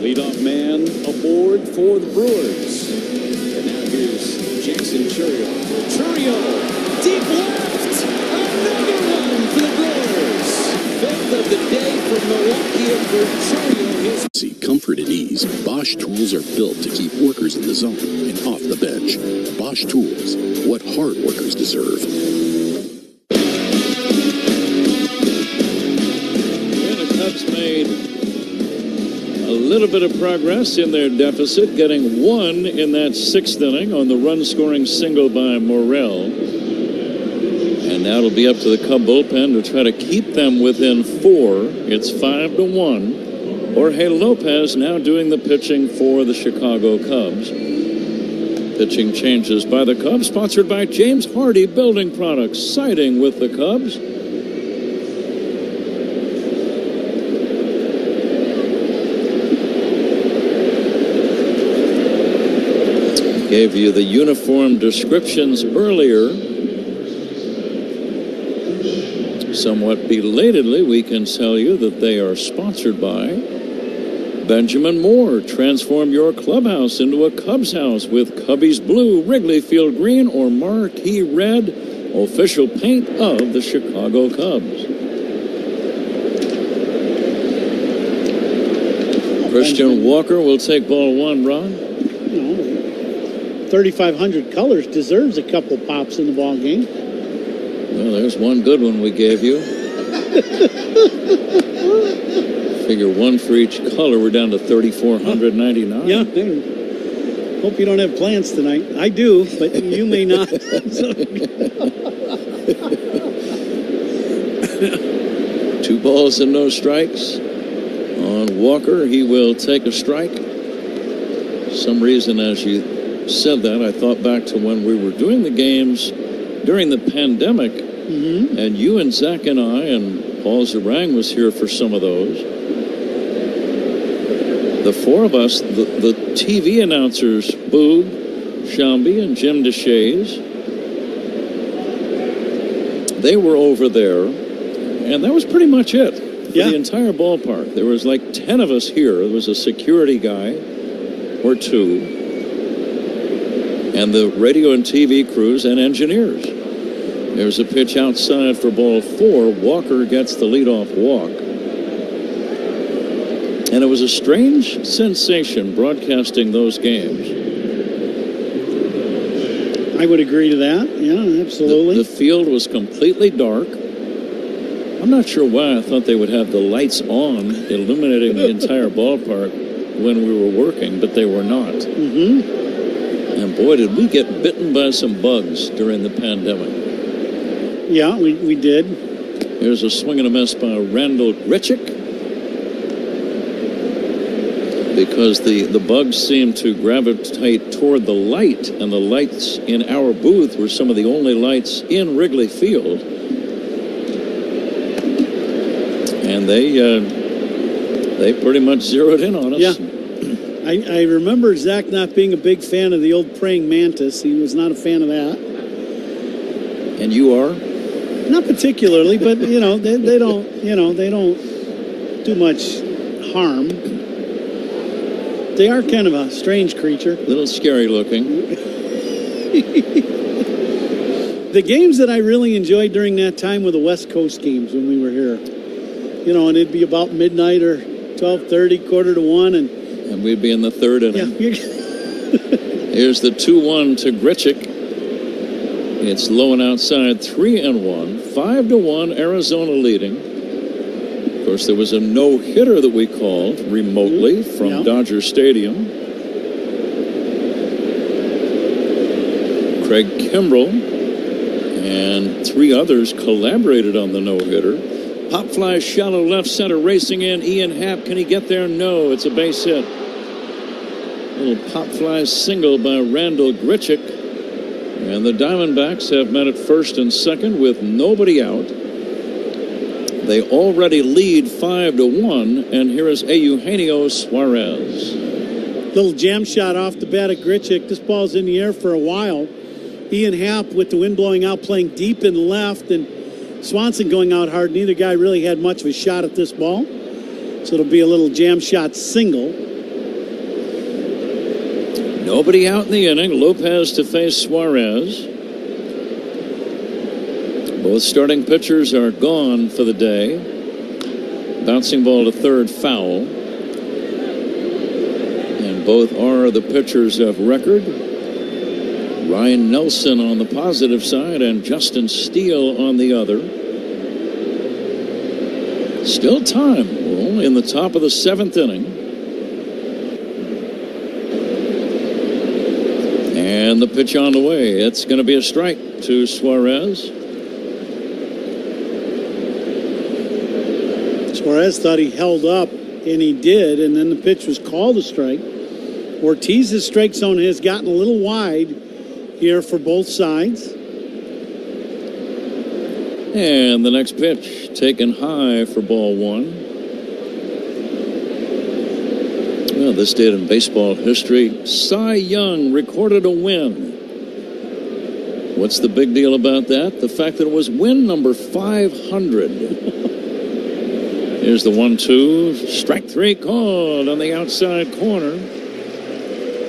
Leadoff man aboard for the Brewers. And now here's Jackson Chourio. Chourio, deep left. Another one for the Brewers. 5th of the day for Milwaukee and for Chourio. See comfort and ease. Bosch tools are built to keep workers in the zone and off the bench. Bosch tools, what hard workers deserve. And the Cubs made a little bit of progress in their deficit, getting 1 in that 6th inning on the run-scoring single by Morrell. And now it'll be up to the Cub bullpen to try to keep them within 4. It's 5-1. Jorge Lopez now doing the pitching for the Chicago Cubs. Pitching changes by the Cubs, sponsored by James Hardy Building Products, siding with the Cubs. Gave you the uniform descriptions earlier. Somewhat belatedly, we can tell you that they are sponsored by Benjamin Moore. Transform your clubhouse into a Cubs house with Cubbies Blue, Wrigley Field Green, or Marquee Red, official paint of the Chicago Cubs. Christian Walker will take ball one, Ron. 3,500 colors deserves a couple pops in the ball game. Well, there's one good one we gave you. Figure one for each color. We're down to 3,499. Yeah. Hope you don't have plans tonight. I do, but you may not. 2 balls and no strikes on Walker. He will take a strike. Some reason, as you said that, I thought back to when we were doing the games during the pandemic, and you and Zach and I, and Paul Zarang was here for some of those. The four of us, the TV announcers, Boog, Shambi, and Jim DeShays, they were over there, and that was pretty much it for the entire ballpark. There was like 10 of us here. There was a security guy or two, and the radio and TV crews and engineers. There's a pitch outside for ball 4. Walker gets the leadoff walk. And it was a strange sensation broadcasting those games. I would agree to that. Yeah, absolutely. The field was completely dark. I'm not sure why I thought they would have the lights on, illuminating the entire ballpark when we were working, but they were not. And boy, did we get bitten by some bugs during the pandemic. Yeah, we did. Here's a swing and a miss by Randall Grichuk. Because the bugs seem to gravitate toward the light, and the lights in our booth were some of the only lights in Wrigley Field. And they pretty much zeroed in on us. Yeah. I remember Zach not being a big fan of the old praying mantis. He was not a fan of that. And you are? Not particularly, but they don't do much harm. They are kind of a strange creature. A little scary looking. The games that I really enjoyed during that time were the West Coast games when we were here. And it'd be about midnight or 12:30, 1:45, and we'd be in the third inning. Yeah. Here's the 2-1 to Grichuk. It's low and outside, 3-1, 5-1, Arizona leading. Of course, there was a no-hitter that we called remotely from Dodger Stadium. Craig Kimbrell and 3 others collaborated on the no-hitter. Pop fly shallow left center, racing in. Ian Happ, can he get there? No, it's a base hit. Little pop fly single by Randall Grichuk. And the Diamondbacks have met at first and second with nobody out. They already lead 5-1, and here is Eugenio Suarez. Little jam shot off the bat of Grichuk. This ball's in the air for a while. Ian Happ, with the wind blowing out, playing deep in left, and Swanson going out hard. Neither guy really had much of a shot at this ball. So it'll be a little jam shot single. Nobody out in the inning. Lopez to face Suarez. Both starting pitchers are gone for the day. Bouncing ball to third, foul. And both are the pitchers of record. Ryan Nelson on the positive side and Justin Steele on the other. Still time. We're only in the top of the 7th inning. And the pitch on the way. It's going to be a strike to Suarez. Suarez thought he held up And he did, and then the pitch was called a strike. Ortiz's strike zone has gotten a little wide here for both sides. And the next pitch taken high for ball one. Well, this date in baseball history, Cy Young recorded a win. What's the big deal about that? The fact that it was win number 500. Here's the 1-2. Strike three called on the outside corner.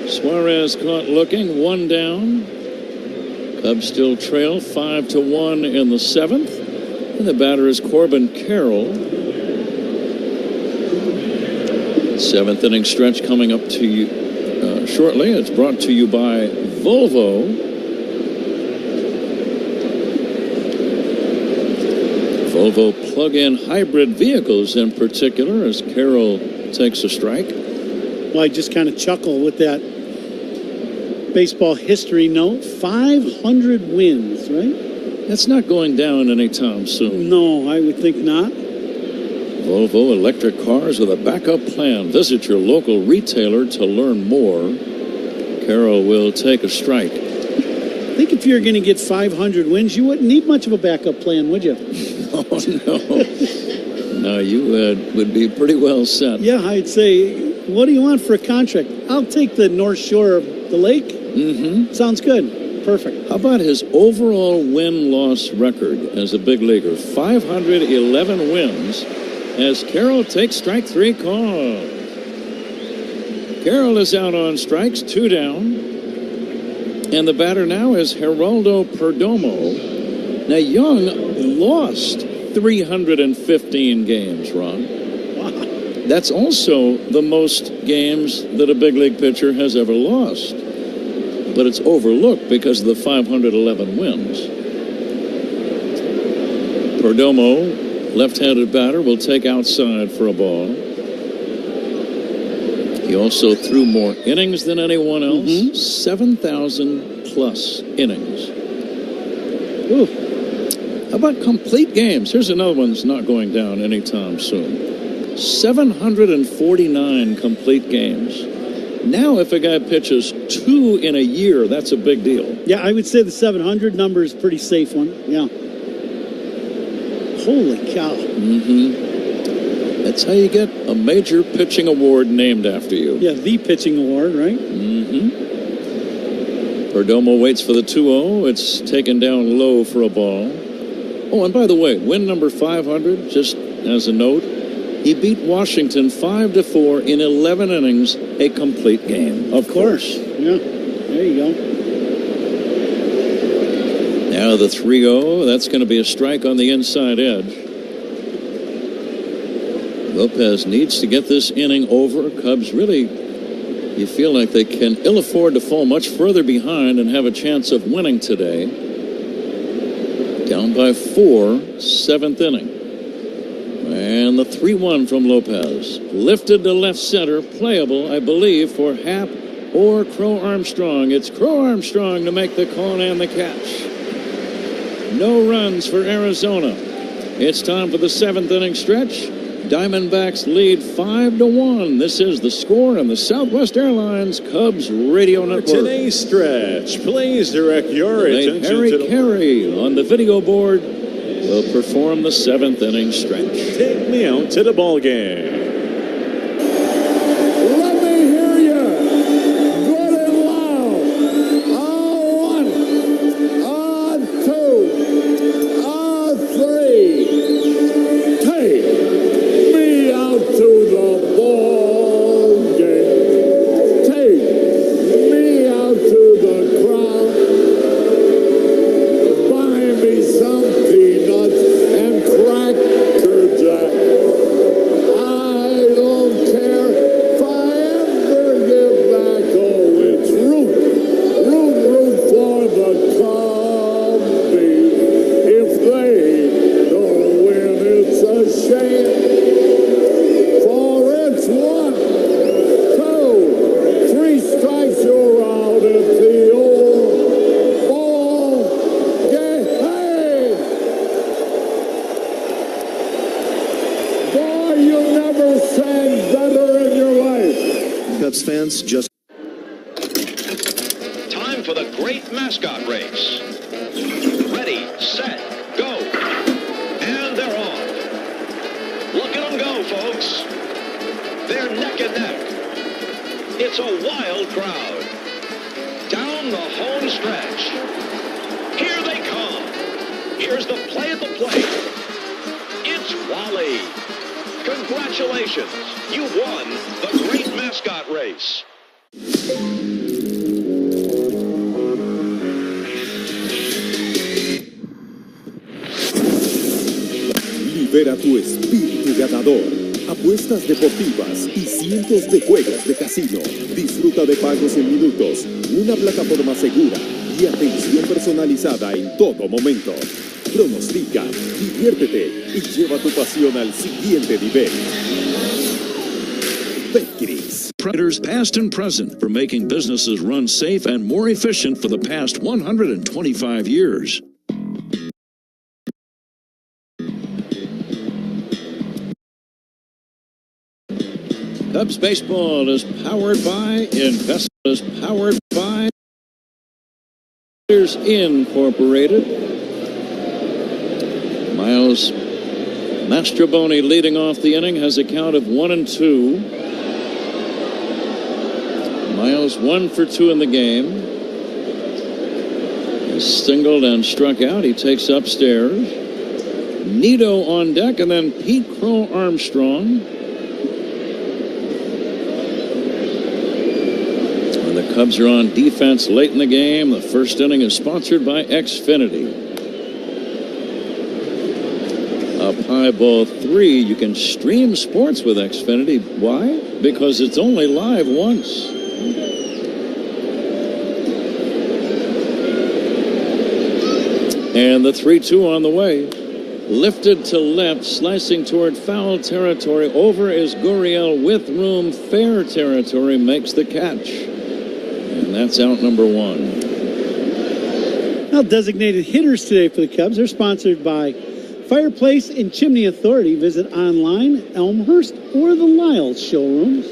Suarez caught looking, one down. Cubs still trail 5-1 in the seventh. And the batter is Corbin Carroll. Seventh inning stretch coming up to you shortly. It's brought to you by Volvo. Volvo plug-in hybrid vehicles in particular, as Carroll takes a strike. Well, I just kind of chuckle with that baseball history note. 500 wins, right? That's not going down anytime soon. No, I would think not. Volvo electric cars with a backup plan. Visit your local retailer to learn more. Carroll will take a strike. I think if you're going to get 500 wins, you wouldn't need much of a backup plan, would you? Oh, no. No, you would be pretty well set. Yeah, I'd say, what do you want for a contract? I'll take the North Shore of the lake. Mm-hmm. Sounds good. Perfect. How about his overall win-loss record as a big leaguer? 511 wins as Carroll takes strike three call. Carroll is out on strikes, two down. And the batter now is Geraldo Perdomo. Now, Young lost 315 games, Ron. Wow. That's also the most games that a big league pitcher has ever lost. But it's overlooked because of the 511 wins. Perdomo, left-handed batter, will take outside for a ball. He also threw more innings than anyone else. 7,000 plus innings. Ooh. How about complete games? Here's another one that's not going down anytime soon. 749 complete games. Now, if a guy pitches 2 in a year, that's a big deal. Yeah, I would say the 700 number is a pretty safe one. Yeah. Holy cow. Mm-hmm. That's how you get a major pitching award named after you. Yeah, the pitching award, right? Mm-hmm. Perdomo waits for the 2-0. It's taken down low for a ball. Oh, and by the way, win number 500, just as a note, he beat Washington 5-4 in 11 innings, a complete game. Of course. Yeah, there you go. Now the 3-0, that's going to be a strike on the inside edge. Lopez needs to get this inning over. Cubs really, you feel like they can ill afford to fall much further behind and have a chance of winning today. Down by 4, 7th inning. And the 3-1 from Lopez. Lifted to left center. Playable, I believe, for Happ or Crow Armstrong. It's Crow Armstrong to make the call and the catch. No runs for Arizona. It's time for the 7th inning stretch. Diamondbacks lead 5-1. This is the score on the Southwest Airlines Cubs Radio Network. Today's stretch. Please direct your attention Harry to the... Carey on the video board will perform the 7th inning stretch. Take me out to the ball game. Let me hear you. Good and loud. On 1, on 2, on 3. Take me out to the ball game. Take me out to the crowd. Buy me some peanuts and Cracker Jack. I better in your life. Cubs fans, just time for the great mascot race. Ready, set, go. And they're on. Look at them go, folks. They're neck and neck. It's a wild crowd. Down the home stretch. Here they come. Here's the play at the plate. It's Wally. Congratulations. You won the great mascot race. Libera tu espíritu ganador. Apuestas deportivas y cientos de juegos de casino. Disfruta de pagos en minutos, una plataforma segura y atención personalizada en todo momento. Pronostica, diviértete y lleva tu pasión al siguiente nivel. Betcris. Predators past and present for making businesses run safe and more efficient for the past 125 years. Cubs baseball is powered by Invesco, is powered by Incorporated. Miles Mastroboni leading off the inning has a count of 1-2. Miles 1 for 2 in the game. He's singled and struck out. He takes upstairs. Nito on deck, and then Pete Crow Armstrong. The Cubs are on defense late in the game. The first inning is sponsored by Xfinity. Up high, ball 3. You can stream sports with Xfinity. Why? Because it's only live once. And the 3-2 on the way. Lifted to left, slicing toward foul territory. Over is Gurriel with room. Fair territory, makes the catch. And that's out number 1. Well, designated hitters today for the Cubs. They're sponsored by Fireplace and Chimney Authority. Visit online, Elmhurst, or the Lyles showrooms.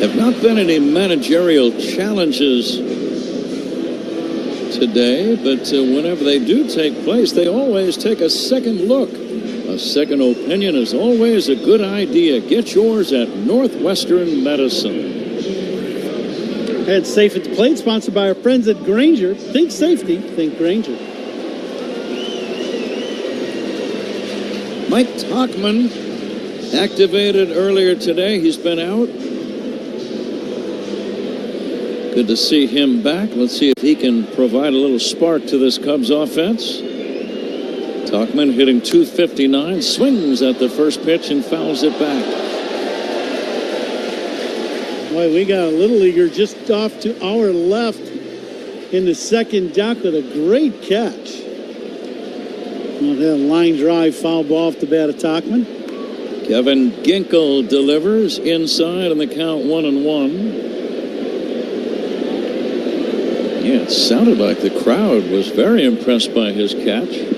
Have not been any managerial challenges today, but whenever they do take place, they always take a second look. A second opinion is always a good idea. Get yours at Northwestern Medicine. And Safe at the Plate, sponsored by our friends at Granger. Think safety, think Granger. Mike Tauchman activated earlier today. He's been out. Good to see him back. Let's see if he can provide a little spark to this Cubs offense. Tauchman hitting .259, swings at the first pitch and fouls it back. Boy, we got a little leaguer just off to our left in the second deck with a great catch. Well, that line drive foul ball off the bat of Tauchman. Kevin Ginkel delivers inside and the count 1-1. Yeah, it sounded like the crowd was very impressed by his catch.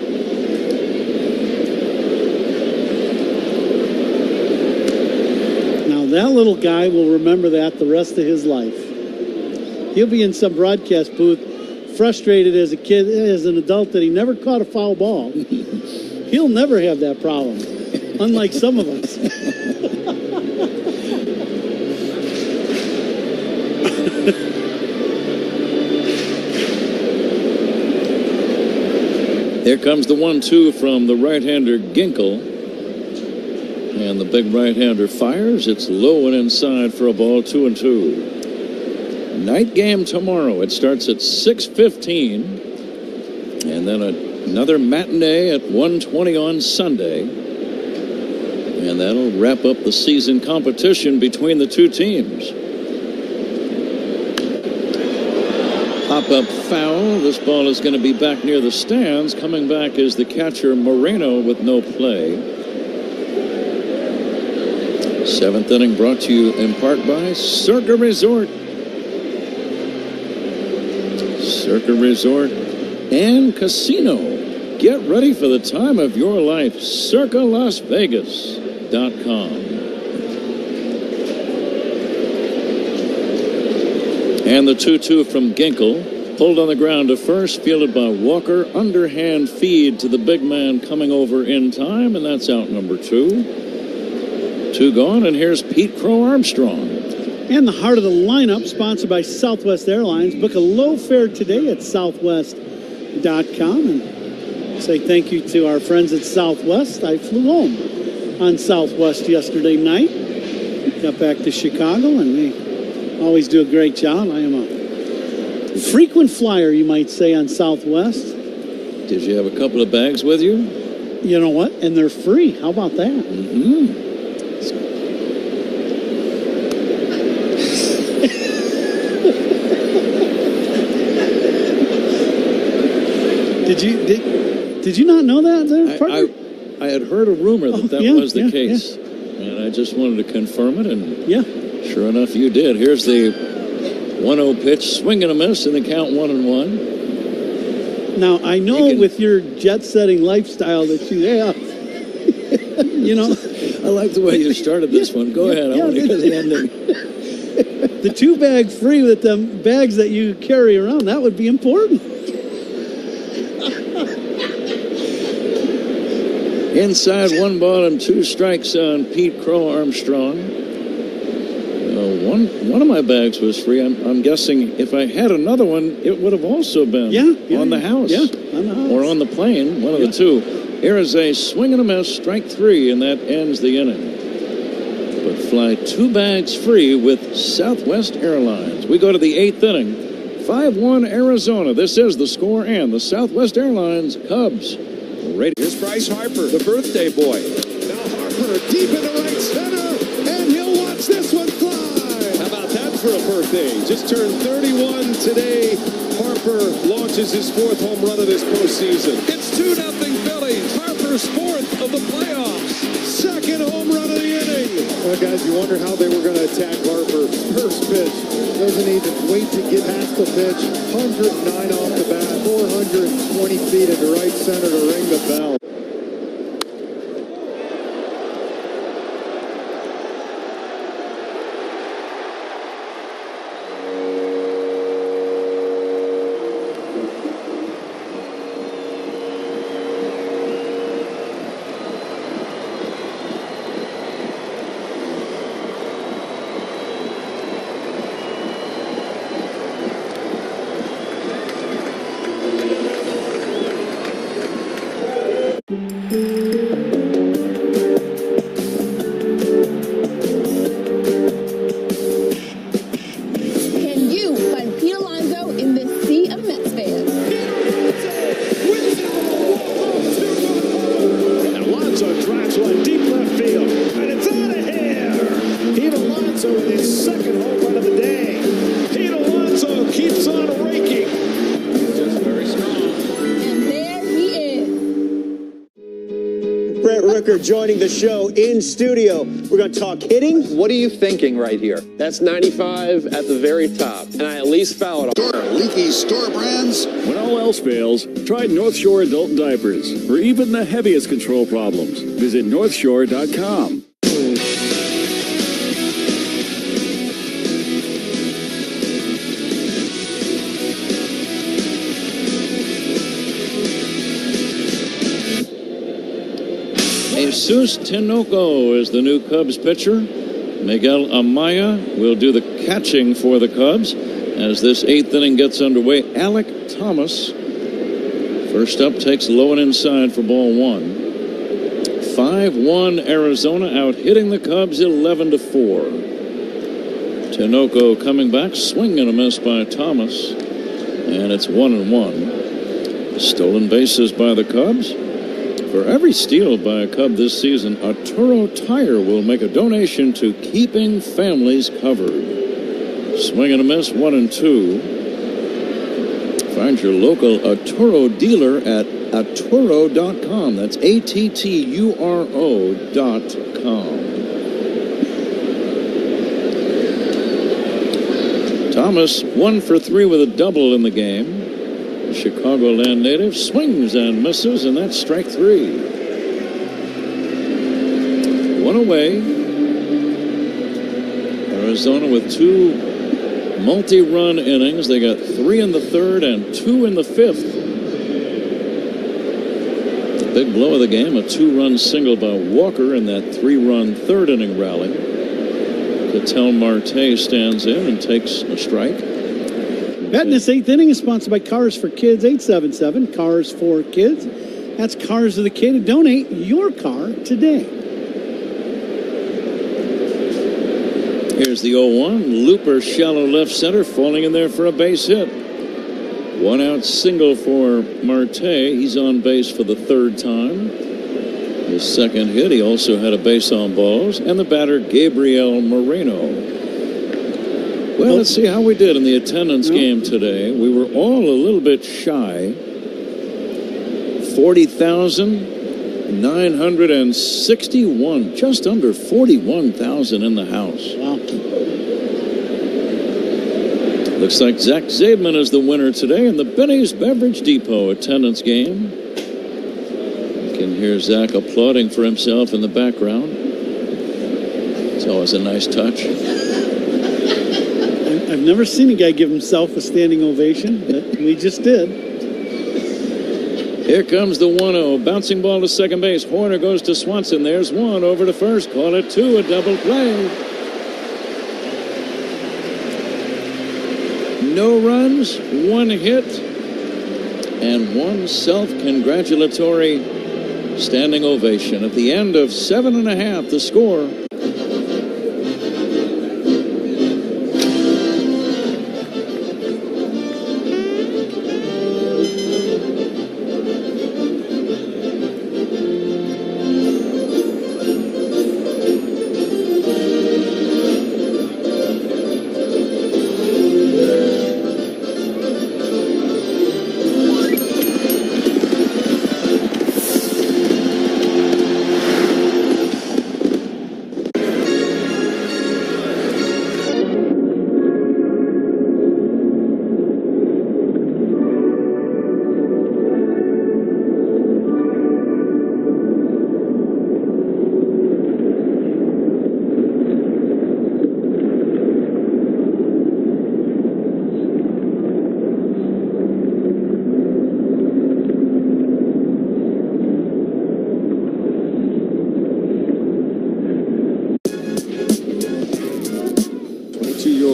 That little guy will remember that the rest of his life. He'll be in some broadcast booth frustrated as a kid, as an adult, that he never caught a foul ball. He'll never have that problem, unlike some of us. Here comes the 1-2 from the right-hander Ginkel. And the big right-hander fires. It's low and inside for a ball, 2-2. Night game tomorrow. It starts at 6:15. And then another matinee at 1:20 on Sunday. And that'll wrap up the season competition between the two teams. Pop-up foul. This ball is going to be back near the stands. Coming back is the catcher Moreno with no play. Seventh inning brought to you in part by Circa Resort. Circa Resort and Casino. Get ready for the time of your life. CircaLasVegas.com. And the 2-2 from Ginkel. Pulled on the ground to first, fielded by Walker. Underhand feed to the big man coming over in time, and that's out number 2. 2 gone, and here's Pete Crow Armstrong. And the heart of the lineup, sponsored by Southwest Airlines. Book a low fare today at Southwest.com. And say thank you to our friends at Southwest. I flew home on Southwest yesterday night. Got back to Chicago, and they always do a great job. I am a frequent flyer, you might say, on Southwest. Did you have a couple of bags with you? You know what? And they're free. How about that? Mm-hmm. Did you not know that there, partner? I had heard a rumor that was the case. Yeah. And I just wanted to confirm it, and sure enough, you did. Here's the 1-0 pitch, swing and a miss, and the count 1-1. Now, I know with your jet-setting lifestyle that you have, you know. I like the way you started this one. Go ahead. I want to hear the ending. The 2-bag free with the bags that you carry around, that would be important. Inside, 1 ball and 2 strikes on Pete Crow Armstrong. One of my bags was free. I'm guessing if I had another one, it would have also been on the house. Yeah, on the house. Or on the plane, one of the two. Here is a swing and a miss, strike 3, and that ends the inning. But fly 2 bags free with Southwest Airlines. We go to the 8th inning. 5-1 Arizona. This is the score and the Southwest Airlines Cubs. Here's Bryce Harper, the birthday boy. Now Harper deep into right center, and he'll watch this one fly. How about that for a birthday? Just turned 31 today. Harper launches his 4th home run of this postseason. It's 2-0 Phillies. Harper's 4th of the playoffs. 2nd home run of the inning. Well, guys, you wonder how they were going to attack Harper. First pitch. Doesn't even wait to get past the pitch. 109 off the bat. 420 feet into right center to ring the bell. Can you find Pete Alonso in this sea of Mets fans? And Alonso drives one deep left field, and it's out of here. Pete Alonso with his 2nd home run of the day. Pete Alonso keeps on raking. Just very strong. And there he is. Brett Rooker joining the show in studio. We're going to talk hitting. What are you thinking right here? That's 95 at the very top, and I at least foul it. Leaky store brands. When all else fails, try North Shore Adult Diapers for even the heaviest control problems. Visit NorthShore.com. Jesus Tinoco is the new Cubs pitcher. Miguel Amaya will do the catching for the Cubs as this 8th inning gets underway. Alec Thomas, first up, takes low and inside for ball 1. 5-1 Arizona, out hitting the Cubs 11-4. Tinoco coming back, swing and a miss by Thomas, and it's 1-1. Stolen bases by the Cubs. For every steal by a Cub this season, Arturo Tire will make a donation to Keeping Families Covered. Swing and a miss, 1-2. Find your local Arturo dealer at Arturo.com. That's ATTURO.com. Thomas 1 for 3 with a double in the game. Chicagoland native swings and misses, and that's strike 3. One away. Arizona with 2 multi-run innings. They got 3 in the 3rd and 2 in the 5th. The big blow of the game, a 2-run single by Walker in that 3-run 3rd inning rally. Ketel Marte stands in and takes a strike. Betting this 8th inning is sponsored by Cars for Kids, 877 Cars for Kids. That's Cars of the Kid. Donate your car today. Here's the 0-1. Looper, shallow left center, falling in there for a base hit. 1-out single for Marte. He's on base for the 3rd time. His 2nd hit, he also had a base on balls. And the batter, Gabriel Moreno. Well, let's see how we did in the attendance game today. We were all a little bit shy. 40,961, just under 41,000 in the house. Wow. Looks like Zach Zaidman is the winner today in the Benny's Beverage Depot attendance game. You can hear Zach applauding for himself in the background. It's always a nice touch. I've never seen a guy give himself a standing ovation, but we just did. Here comes the 1-0. Bouncing ball to second base. Horner goes to Swanson. There's 1 over to first. Call it 2, a double play. No runs, 1 hit, and 1 self-congratulatory standing ovation. At the end of 7.5, the score.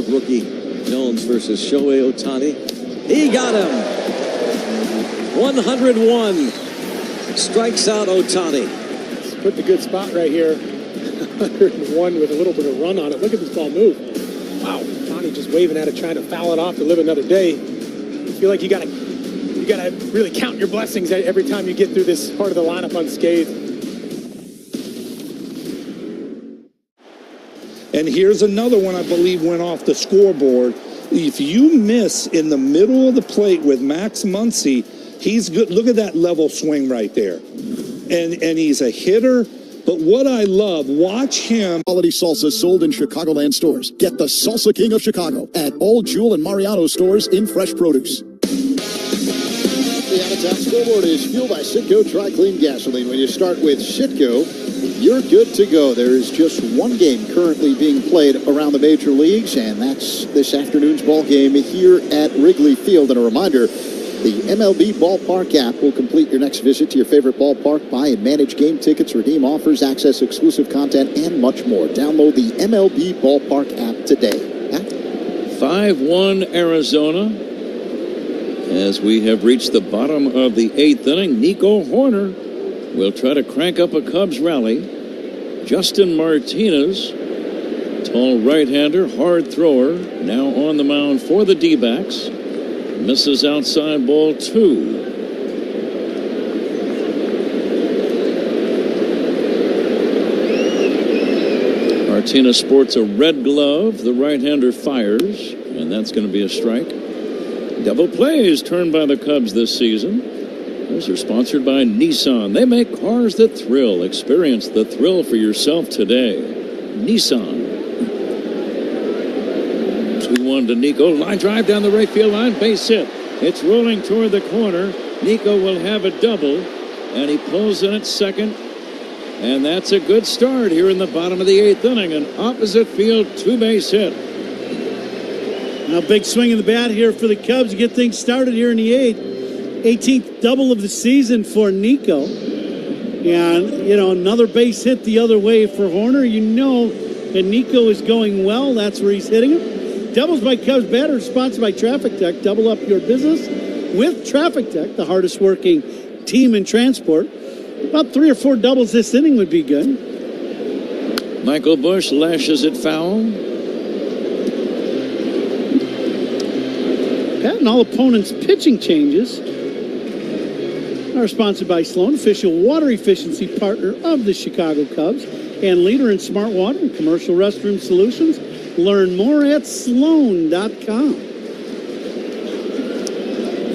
Rookie Jones versus Shohei Ohtani. He got him. 101. Strikes out Ohtani. Put the good spot right here. 101 with a little bit of run on it. Look at this ball move. Wow. Ohtani just waving at it, trying to foul it off to live another day. I feel like you gotta really count your blessings every time you get through this part of the lineup unscathed. And here's another one I believe went off the scoreboard. If you miss in the middle of the plate with Max Muncy, he's good. Look at that level swing right there. And he's a hitter. But what I love, watch him. Quality salsa sold in Chicagoland stores. Get the Salsa King of Chicago at all JUL and Mariano stores in fresh produce. The out-of-town scoreboard is fueled by Citgo Tri-Clean Gasoline. When you start with Citgo, you're good to go. There's just one game currently being played around the major leagues, and that's this afternoon's ball game here at Wrigley Field. And a reminder, the MLB Ballpark app will complete your next visit to your favorite ballpark. Buy and manage game tickets, redeem offers, access exclusive content, and much more. Download the MLB Ballpark app today. 5-1 Arizona. As we have reached the bottom of the 8th inning, Nico Horner will try to crank up a Cubs rally. Justin Martinez, tall right-hander, hard thrower, now on the mound for the Dbacks. Misses outside ball 2. Martinez sports a red glove. The right-hander fires, and that's going to be a strike. Double plays turned by the Cubs this season. Those are sponsored by Nissan. They make cars that thrill. Experience the thrill for yourself today. Nissan. 2-1 to Nico. Line drive down the right field line. Base hit. It's rolling toward the corner. Nico will have a double, and he pulls in at second. And that's a good start here in the bottom of the 8th inning. An opposite field 2-base hit. Now, big swing of the bat here for the Cubs to get things started here in the 8th. 18th double of the season for Nico. And, another base hit the other way for Horner. You know that Nico is going well. That's where he's hitting it. Doubles by Cubs batters, sponsored by Traffic Tech. Double up your business with Traffic Tech, the hardest working team in transport. About 3 or 4 doubles this inning would be good. Michael Busch lashes it foul. Pat and all opponents' pitching changes are sponsored by Sloan, official water efficiency partner of the Chicago Cubs and leader in smart water and commercial restroom solutions. Learn more at Sloan.com.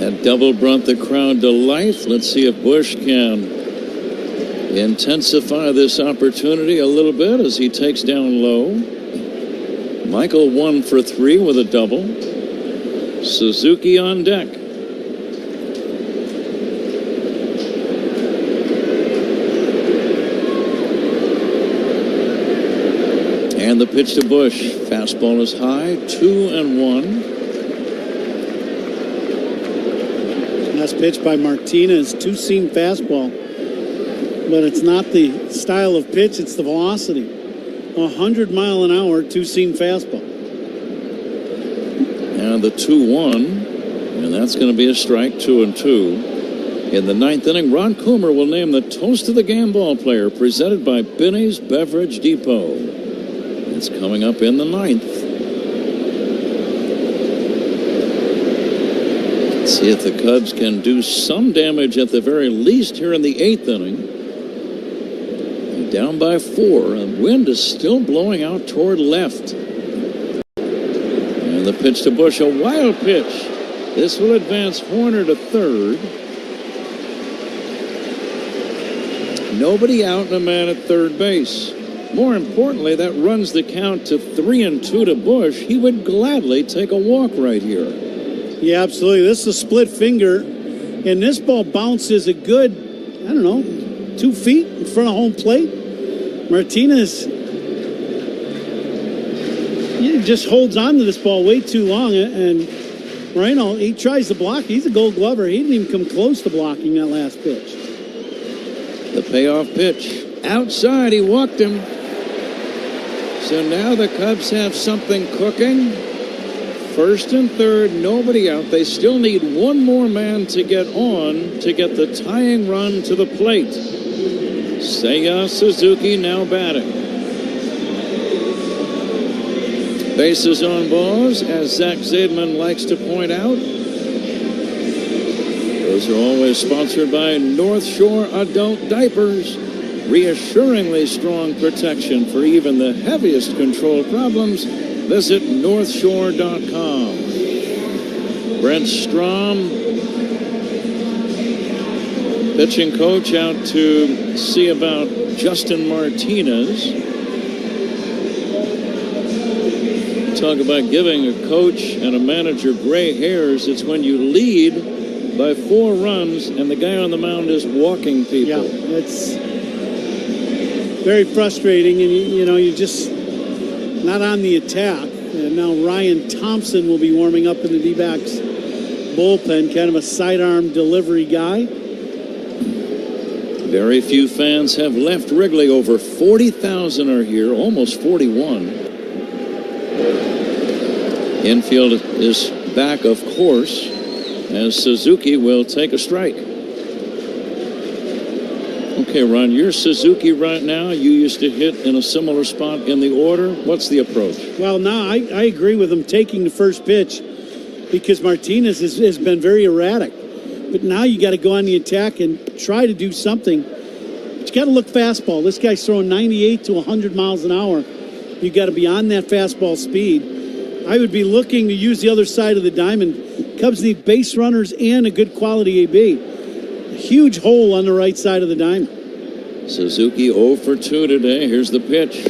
That double brought the crowd to life. Let's see if Busch can intensify this opportunity a little bit as he takes down low. Michael 1 for 3 with a double. Suzuki on deck. And the pitch to Busch. Fastball is high, 2-1. Last pitch by Martinez, 2-seam fastball. But it's not the style of pitch, it's the velocity. 100-mile-an-hour, 2-seam fastball. And the 2-1, and that's going to be a strike, 2-2. In the 9th inning, Ron Coomer will name the Toast of the Game ball player, presented by Binny's Beverage Depot. It's coming up in the 9th. Let's see if the Cubs can do some damage at the very least here in the 8th inning. Down by 4. The wind is still blowing out toward left. And the pitch to Busch, a wild pitch. This will advance Horner to third. Nobody out and a man at third base. More importantly, that runs the count to 3-2 to Busch. He would gladly take a walk right here. Yeah, absolutely. This is a split finger, and this ball bounces a good, 2 feet in front of home plate. Martinez he just holds on to this ball way too long, and he tries to block. He's a Gold Glover. He didn't even come close to blocking that last pitch. The payoff pitch. Outside, he walked him. So now the Cubs have something cooking. First and third, nobody out. They still need one more man to get on to get the tying run to the plate. Seiya Suzuki now batting. Bases on balls, as Zach Zaidman likes to point out. Those are always sponsored by North Shore Adult Diapers. Reassuringly strong protection for even the heaviest control problems. Visit NorthShore.com. Brent Strom, pitching coach, out to see about Justin Martinez. Talk about giving a coach and a manager gray hairs. It's when you lead by 4 runs and the guy on the mound is walking people. Yeah, it's very frustrating, and you're just not on the attack. And now Ryan Thompson will be warming up in the Dbacks bullpen, kind of a sidearm delivery guy. Very few fans have left Wrigley. Over 40,000 are here, almost 41. Infield is back, of course, as Suzuki will take a strike. Okay, Ron, you're Suzuki right now. You used to hit in a similar spot in the order. What's the approach? Well, now I agree with him taking the first pitch because Martinez has been very erratic. But now you got to go on the attack and try to do something. But you got to look fastball. This guy's throwing 98 to 100 miles an hour. You got to be on that fastball speed. I would be looking to use the other side of the diamond. Cubs need base runners and a good quality AB. A huge hole on the right side of the diamond. Suzuki 0 for 2 today. Here's the pitch.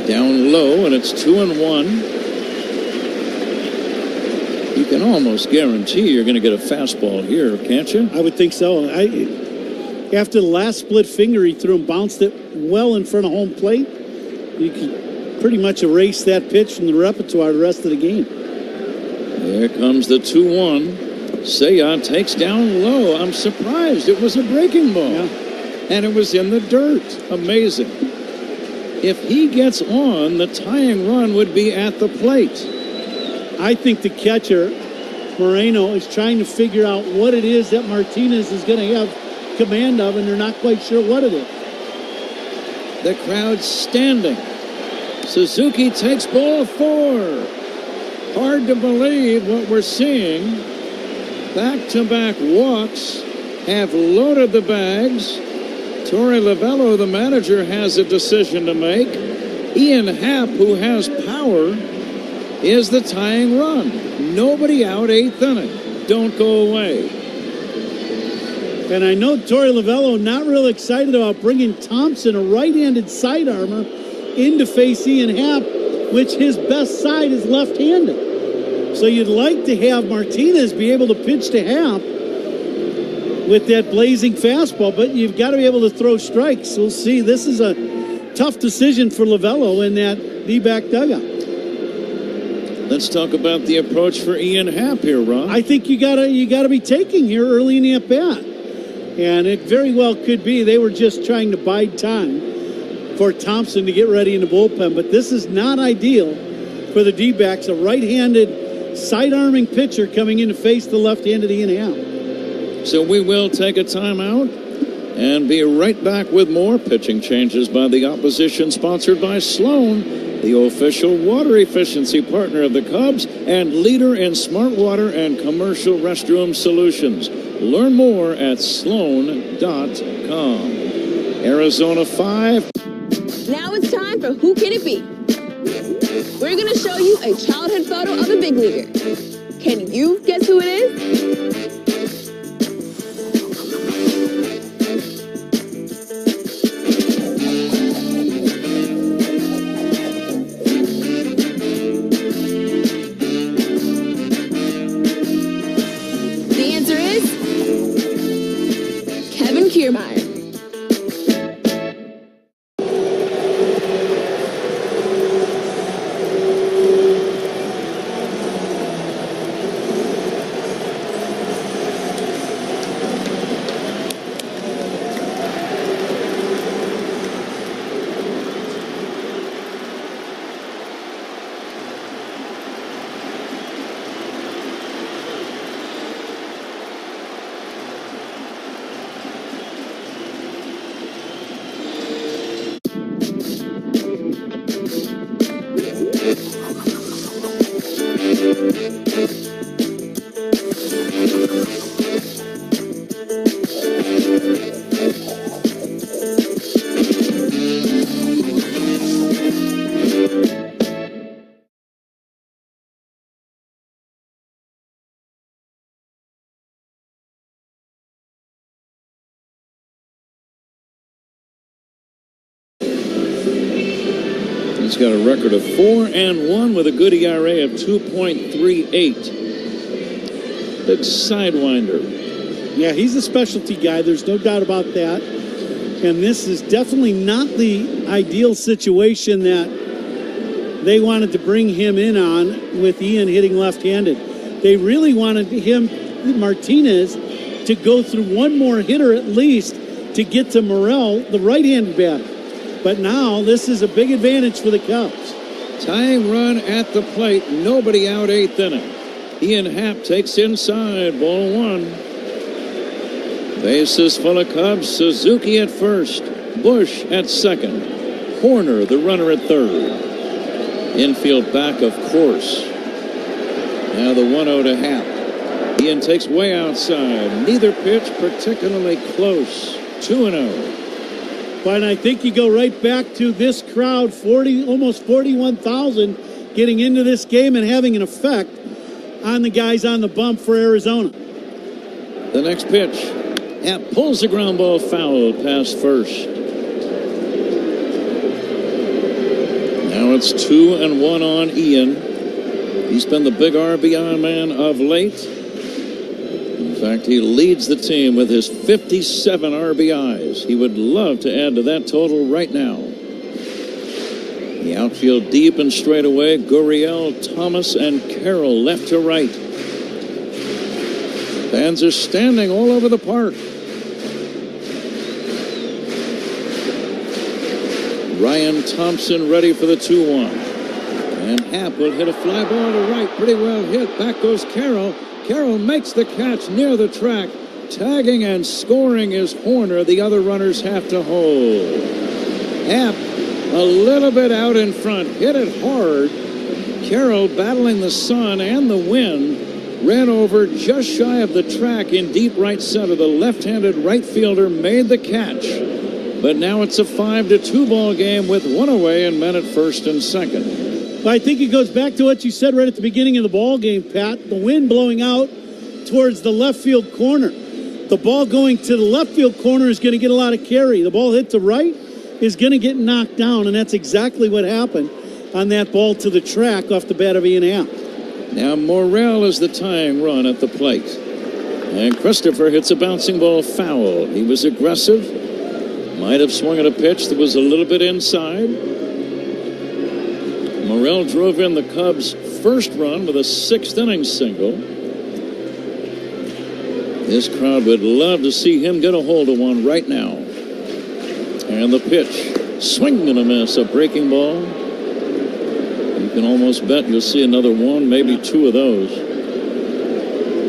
Down low, and it's 2-1. You can almost guarantee you're going to get a fastball here, can't you? I would think so. After the last split finger he threw and bounced it well in front of home plate, you could pretty much erase that pitch from the repertoire the rest of the game. There comes the 2-1. Seiya takes down low. I'm surprised. It was a breaking ball. Yeah. And it was in the dirt. Amazing. If he gets on, the tying run would be at the plate. I think the catcher, Moreno, is trying to figure out what it is that Martinez is going to have command of, and they're not quite sure what it is. The crowd's standing. Suzuki takes ball 4. Hard to believe what we're seeing. Back-to-back walks have loaded the bags. Torey Lovullo, the manager, has a decision to make. Ian Happ, who has power, is the tying run. Nobody out, 8th inning. Don't go away. And I know Torey Lovullo not real excited about bringing Thompson, a right-handed sidearmer, in to face Ian Happ, which his best side is left-handed. So you'd like to have Martinez be able to pitch to Happ with that blazing fastball, but you've got to be able to throw strikes. We'll see. This is a tough decision for Lovullo in that D-back dugout. Let's talk about the approach for Ian Happ here, Ron. I think you gotta be taking here early in the at-bat. And it very well could be they were just trying to bide time for Thompson to get ready in the bullpen. But this is not ideal for the D-backs. A right-handed side-arming pitcher coming in to face the left-handed Ian Happ. So we will take a timeout and be right back with more pitching changes by the opposition, sponsored by Sloan, the official water efficiency partner of the Cubs and leader in smart water and commercial restroom solutions. Learn more at sloan.com. Arizona 5. Now it's time for Who Can It Be? We're going to show you a childhood photo of a big leaguer. Can you guess who it is? He's got a record of 4-1 with a good ERA of 2.38. Big sidewinder. Yeah, he's a specialty guy. There's no doubt about that. And this is definitely not the ideal situation that they wanted to bring him in on with Ian hitting left-handed. They really wanted him, Martinez, to go through one more hitter at least to get to Morel, the right-handed batter. But now this is a big advantage for the Cubs. Tying run at the plate. Nobody out, 8th inning. Ian Happ takes inside. Ball 1. Bases full of Cubs. Suzuki at first. Bush at second. Horner, the runner, at third. Infield back, of course. Now the 1-0 to Happ. Ian takes way outside. Neither pitch particularly close. 2-0. But I think you go right back to this crowd, almost 41,000, getting into this game and having an effect on the guys on the bump for Arizona. The next pitch. Happ pulls the ground ball foul past first. Now it's 2-1 on Ian. He's been the big RBI man of late. In fact, he leads the team with his 57 RBIs. He would love to add to that total right now. The outfield deep and straight away. Gurriel, Thomas, and Carroll left to right. Fans are standing all over the park. Ryan Thompson ready for the 2-1. And Happ will hit a fly ball to right. Pretty well hit. Back goes Carroll. Carroll makes the catch near the track. Tagging and scoring is Horner. The other runners have to hold. Happ a little bit out in front. Hit it hard. Carroll, battling the sun and the wind, ran over just shy of the track in deep right center. The left-handed right fielder made the catch. But now it's a 5-2 ball game with one away and men at first and second. I think it goes back to what you said right at the beginning of the ball game, Pat. The wind blowing out towards the left field corner. The ball going to the left field corner is going to get a lot of carry. The ball hit to right is going to get knocked down, and that's exactly what happened on that ball to the track off the bat of Ian Happ. Now Morrell is the tying run at the plate. And Christopher hits a bouncing ball foul. He was aggressive. Might have swung at a pitch that was a little bit inside. Morrell drove in the Cubs' first run with a 6th inning single. This crowd would love to see him get a hold of one right now. And the pitch, swing and a miss, a breaking ball. You can almost bet you'll see another one, maybe 2 of those.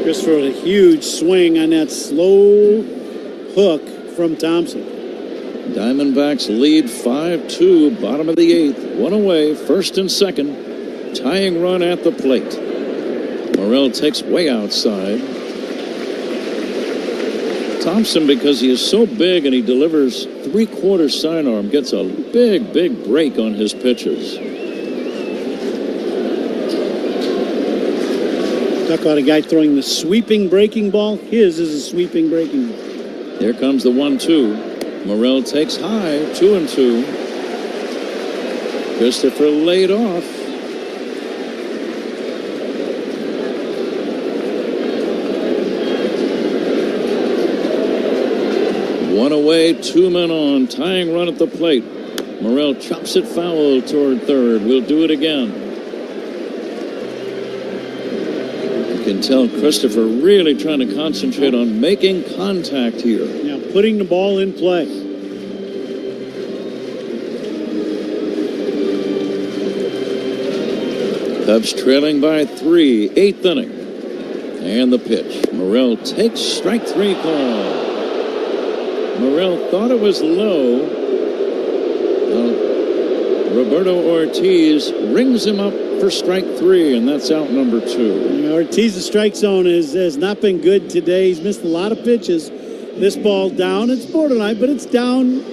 Christopher with a huge swing on that slow hook from Thompson. Diamondbacks lead 5-2, bottom of the 8th. One away, first and second. Tying run at the plate. Morrell takes way outside. Thompson, because he is so big and he delivers 3/4 sidearm, gets a big break on his pitches. Talk about a guy throwing the sweeping breaking ball. His is a sweeping breaking ball. Here comes the 1-2. Morrell takes high, 2-2. Christopher laid off. One away, 2 men on. Tying run at the plate. Morrell chops it foul toward third. We'll do it again. You can tell Christopher really trying to concentrate on making contact here. Now putting the ball in play. Cubs trailing by 3, 8th inning. And the pitch. Morrell takes strike 3 call. Morrell thought it was low. Roberto Ortiz rings him up for strike 3, and that's out number 2. Ortiz's strike zone has not been good today. He's missed a lot of pitches. This ball down. It's borderline, but it's down.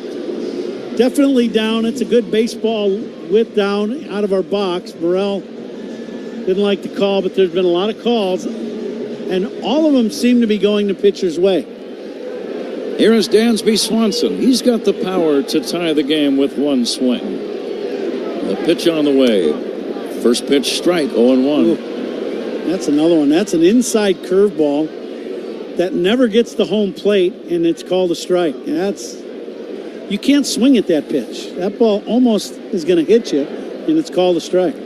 Definitely down. It's a good baseball with down out of our box. Morrell didn't like the call, but there's been a lot of calls, and all of them seem to be going the pitcher's way. Here is Dansby Swanson. He's got the power to tie the game with one swing. The pitch on the way. First pitch strike, 0-1. Ooh, that's another one. That's an inside curveball that never gets the home plate, and it's called a strike. You can't swing at that pitch. That ball almost is going to hit you, and it's called a strike.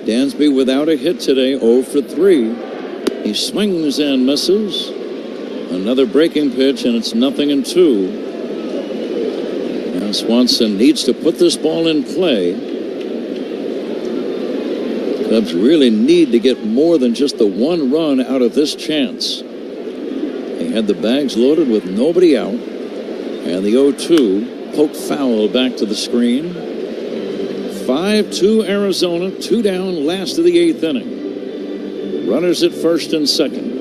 Dansby without a hit today, 0 for 3. He swings and misses. Another breaking pitch, and it's 0-2. Now Swanson needs to put this ball in play. Cubs really need to get more than just the 1 run out of this chance. They had the bags loaded with nobody out. And the 0-2 poked foul back to the screen. 5-2 Arizona, 2 down, last of the 8th inning. Runners at first and second.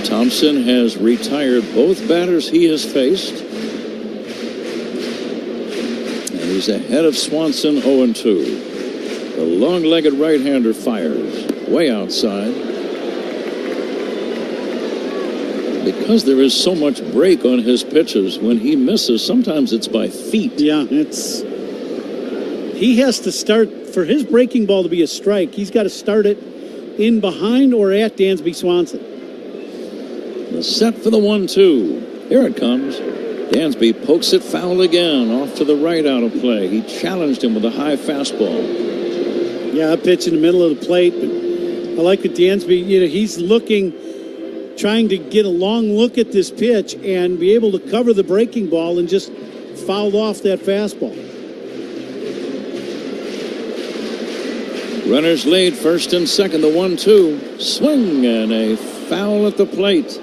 Thompson has retired both batters he has faced. And he's ahead of Swanson, 0-2. The long-legged right-hander fires way outside. Because there is so much break on his pitches, when he misses, sometimes it's by feet. Yeah, he has to start, for his breaking ball to be a strike, he's got to start it in behind or at Dansby Swanson. The set for the 1-2. Here it comes. Dansby pokes it foul again, off to the right out of play. He challenged him with a high fastball. Yeah, a pitch in the middle of the plate. But I like that Dansby, he's looking, trying to get a long look at this pitch and be able to cover the breaking ball and just fouled off that fastball. Runners lead first and second, the 1-2. Swing and a foul at the plate.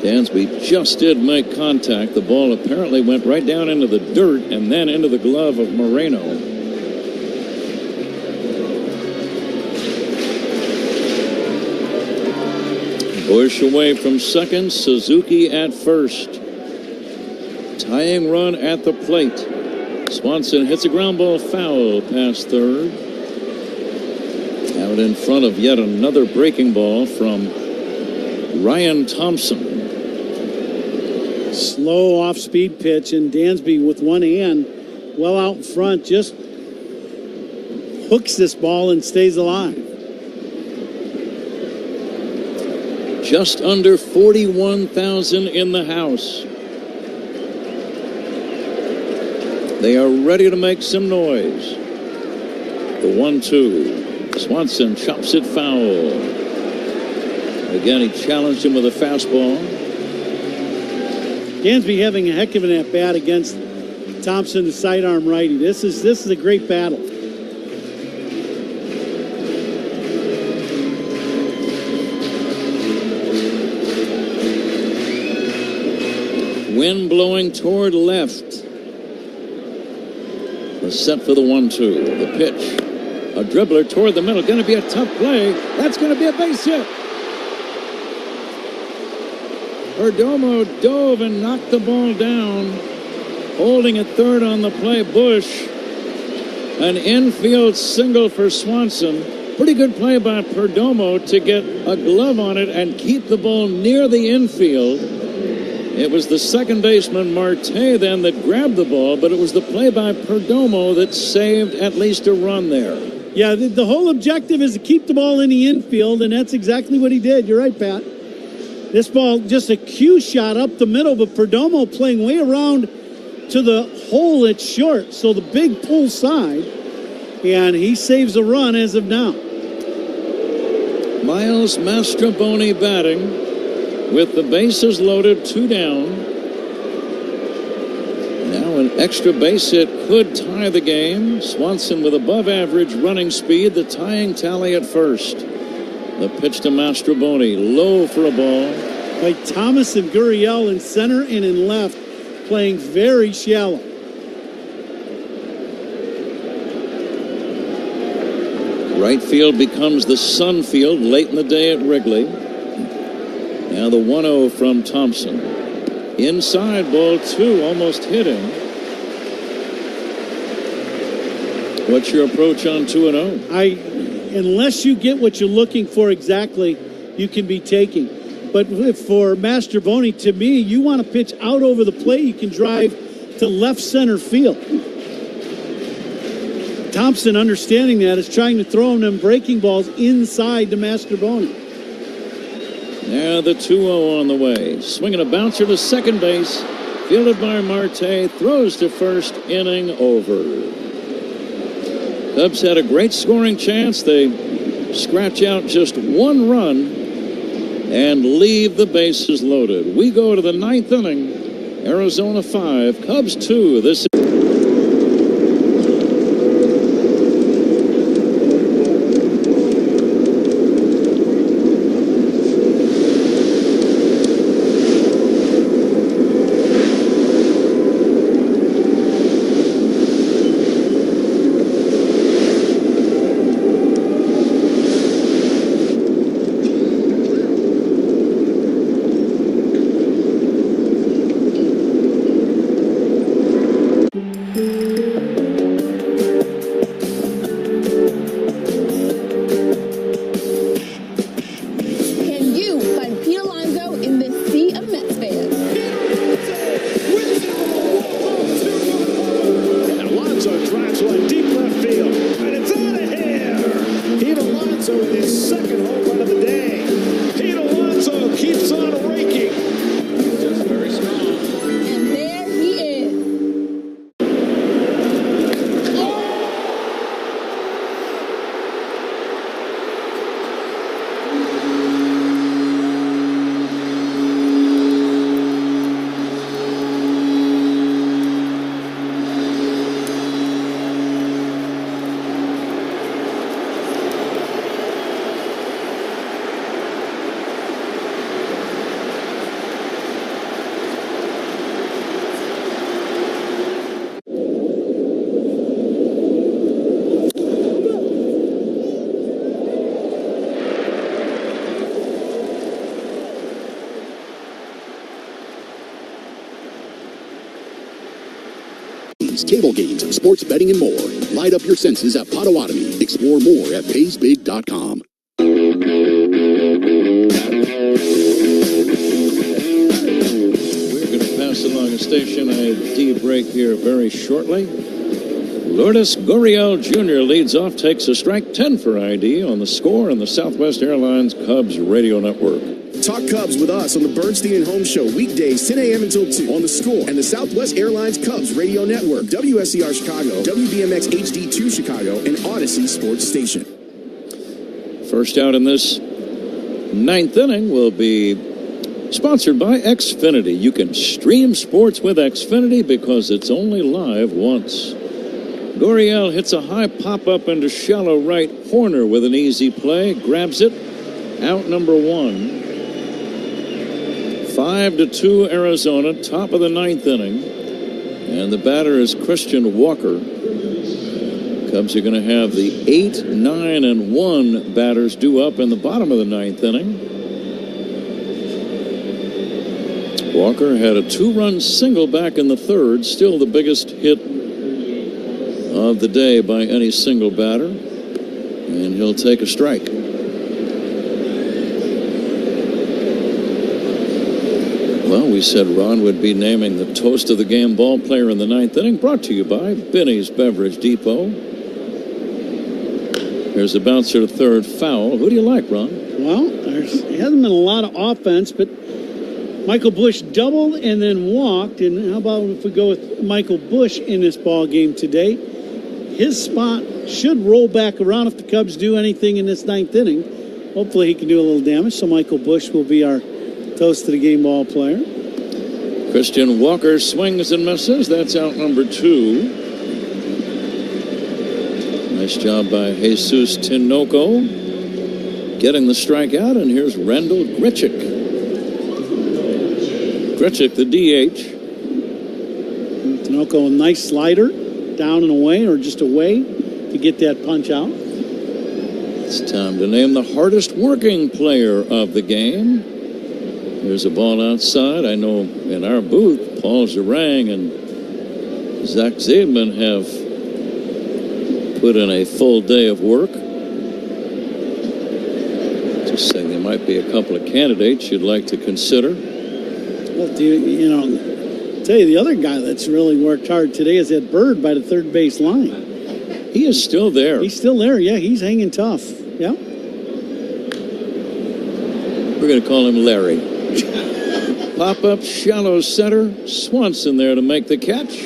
Dansby just did make contact. The ball apparently went right down into the dirt and then into the glove of Moreno. Bush away from second, Suzuki at first. Tying run at the plate. Swanson hits a ground ball foul past third. Out in front of yet another breaking ball from Ryan Thompson. Slow off-speed pitch, and Dansby with one hand well out in front just hooks this ball and stays alive. Just under 41,000 in the house. They are ready to make some noise. The 1-2. Swanson chops it foul. Again, he challenged him with a fastball. Dansby having a heck of an at-bat against Thompson, the sidearm righty. This is a great battle. Wind blowing toward left. The set for the 1-2. The pitch. A dribbler toward the middle. Going to be a tough play. That's going to be a base hit. Perdomo dove and knocked the ball down. Holding at third on the play, Bush. An infield single for Swanson. Pretty good play by Perdomo to get a glove on it and keep the ball near the infield. It was the second baseman, Marte, then that grabbed the ball, but it was the play by Perdomo that saved at least a run there. Yeah, the whole objective is to keep the ball in the infield, and that's exactly what he did. You're right, Pat. This ball, just a cue shot up the middle, but Perdomo playing way around to the hole at short, so the big pull side, and he saves a run as of now. Miles Mastrobuoni batting. With the bases loaded, 2 down. Now an extra base hit could tie the game. Swanson with above average running speed, the tying tally at first. The pitch to Mastrobuoni, low for a ball. By Thomas and Gurriel in center and in left, playing very shallow. Right field becomes the sun field late in the day at Wrigley. Now the 1-0 from Thompson. Inside, ball 2, almost hit him. What's your approach on 2-0? Unless you get what you're looking for exactly, you can be taking. But for Mastrobuoni, to me, you want to pitch out over the plate. You can drive to left center field. Thompson, understanding that, is trying to throw them breaking balls inside to Mastrobuoni. Now the 2-0 on the way. Swinging a bouncer to second base. Fielded by Marte. Throws to first. Inning over. Cubs had a great scoring chance. They scratch out just 1 run and leave the bases loaded. We go to the 9th inning. Arizona 5, Cubs 2. This is movies, cable games, sports betting, and more. Light up your senses at Potawatomi. Explore more at PaysBig.com. We're going to pass along a station ID break here very shortly. Lourdes Gurriel Jr. leads off, takes a strike, 10 for ID on the Score and the Southwest Airlines Cubs radio network. Talk Cubs with us on the Bernstein and Holmes Show, weekdays 10 a.m. until 2 on the Score and the Southwest Airlines Cubs radio network, WSCR Chicago, WBMX HD2 Chicago, and Odyssey Sports Station. First out in this ninth inning will be sponsored by Xfinity. You can stream sports with Xfinity because it's only live once. Gurriel hits a high pop-up into shallow right. Horner with an easy play, grabs it, out number one. 5-2 Arizona, top of the ninth inning. And the batter is Christian Walker. Cubs are going to have the 8, 9, and 1 batters due up in the bottom of the ninth inning. Walker had a 2-run single back in the third, still the biggest hit of the day by any single batter. And he'll take a strike. Well, we said Ron would be naming the toast of the game ball player in the ninth inning, brought to you by Benny's Beverage Depot. There's a bouncer to third, foul. Who do you like, Ron? Well, there hasn't been a lot of offense, but Michael Busch doubled and then walked. And how about if we go with Michael Busch in this ball game today? His spot should roll back around if the Cubs do anything in this ninth inning. Hopefully he can do a little damage, so Michael Busch will be our toast to the game ball player. Christian Walker swings and misses. That's out number 2. Nice job by Jesus Tinoco getting the strikeout. And here's Randall Grichuk. Grichuk, the DH. Tinoco, a nice slider, down and away, or just away to get that punch out. It's time to name the hardest working player of the game. There's a ball outside. I know in our booth, Paul Zarang and Zach Zaidman have put in a full day of work. Just saying there might be a couple of candidates you'd like to consider. Well, you know, tell you the other guy that's really worked hard today is that Bird by the third base line. He is still there. He's still there. Yeah, he's hanging tough. Yeah. We're going to call him Larry. Pop-up, shallow center. Swanson there to make the catch.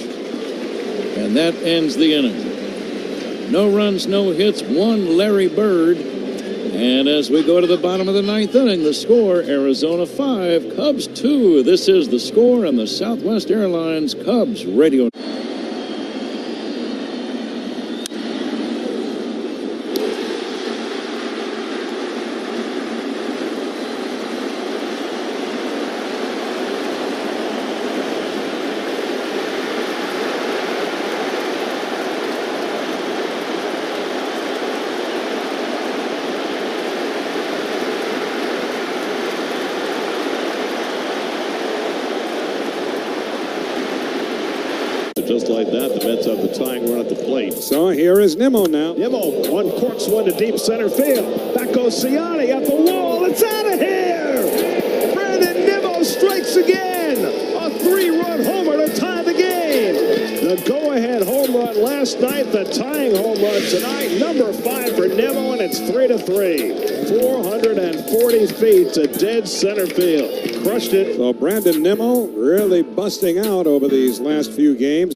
And that ends the inning. No runs, no hits, 1 Larry Bird. And as we go to the bottom of the ninth inning, the Score, Arizona 5, Cubs 2. This is the Score and the Southwest Airlines Cubs radio. Just like that, the Mets have the tying run at the plate. So here is Nimmo now. Nimmo uncorks one to deep center field. Back goes Ciani at the wall. It's out of here! Brandon Nimmo strikes again. A 3-run homer to tie the game. The go-ahead home run last night, the tying home run tonight. Number 5 for Nimmo, and it's 3-3. 440 feet to dead center field. Crushed it. So Brandon Nimmo really busting out over these last few games.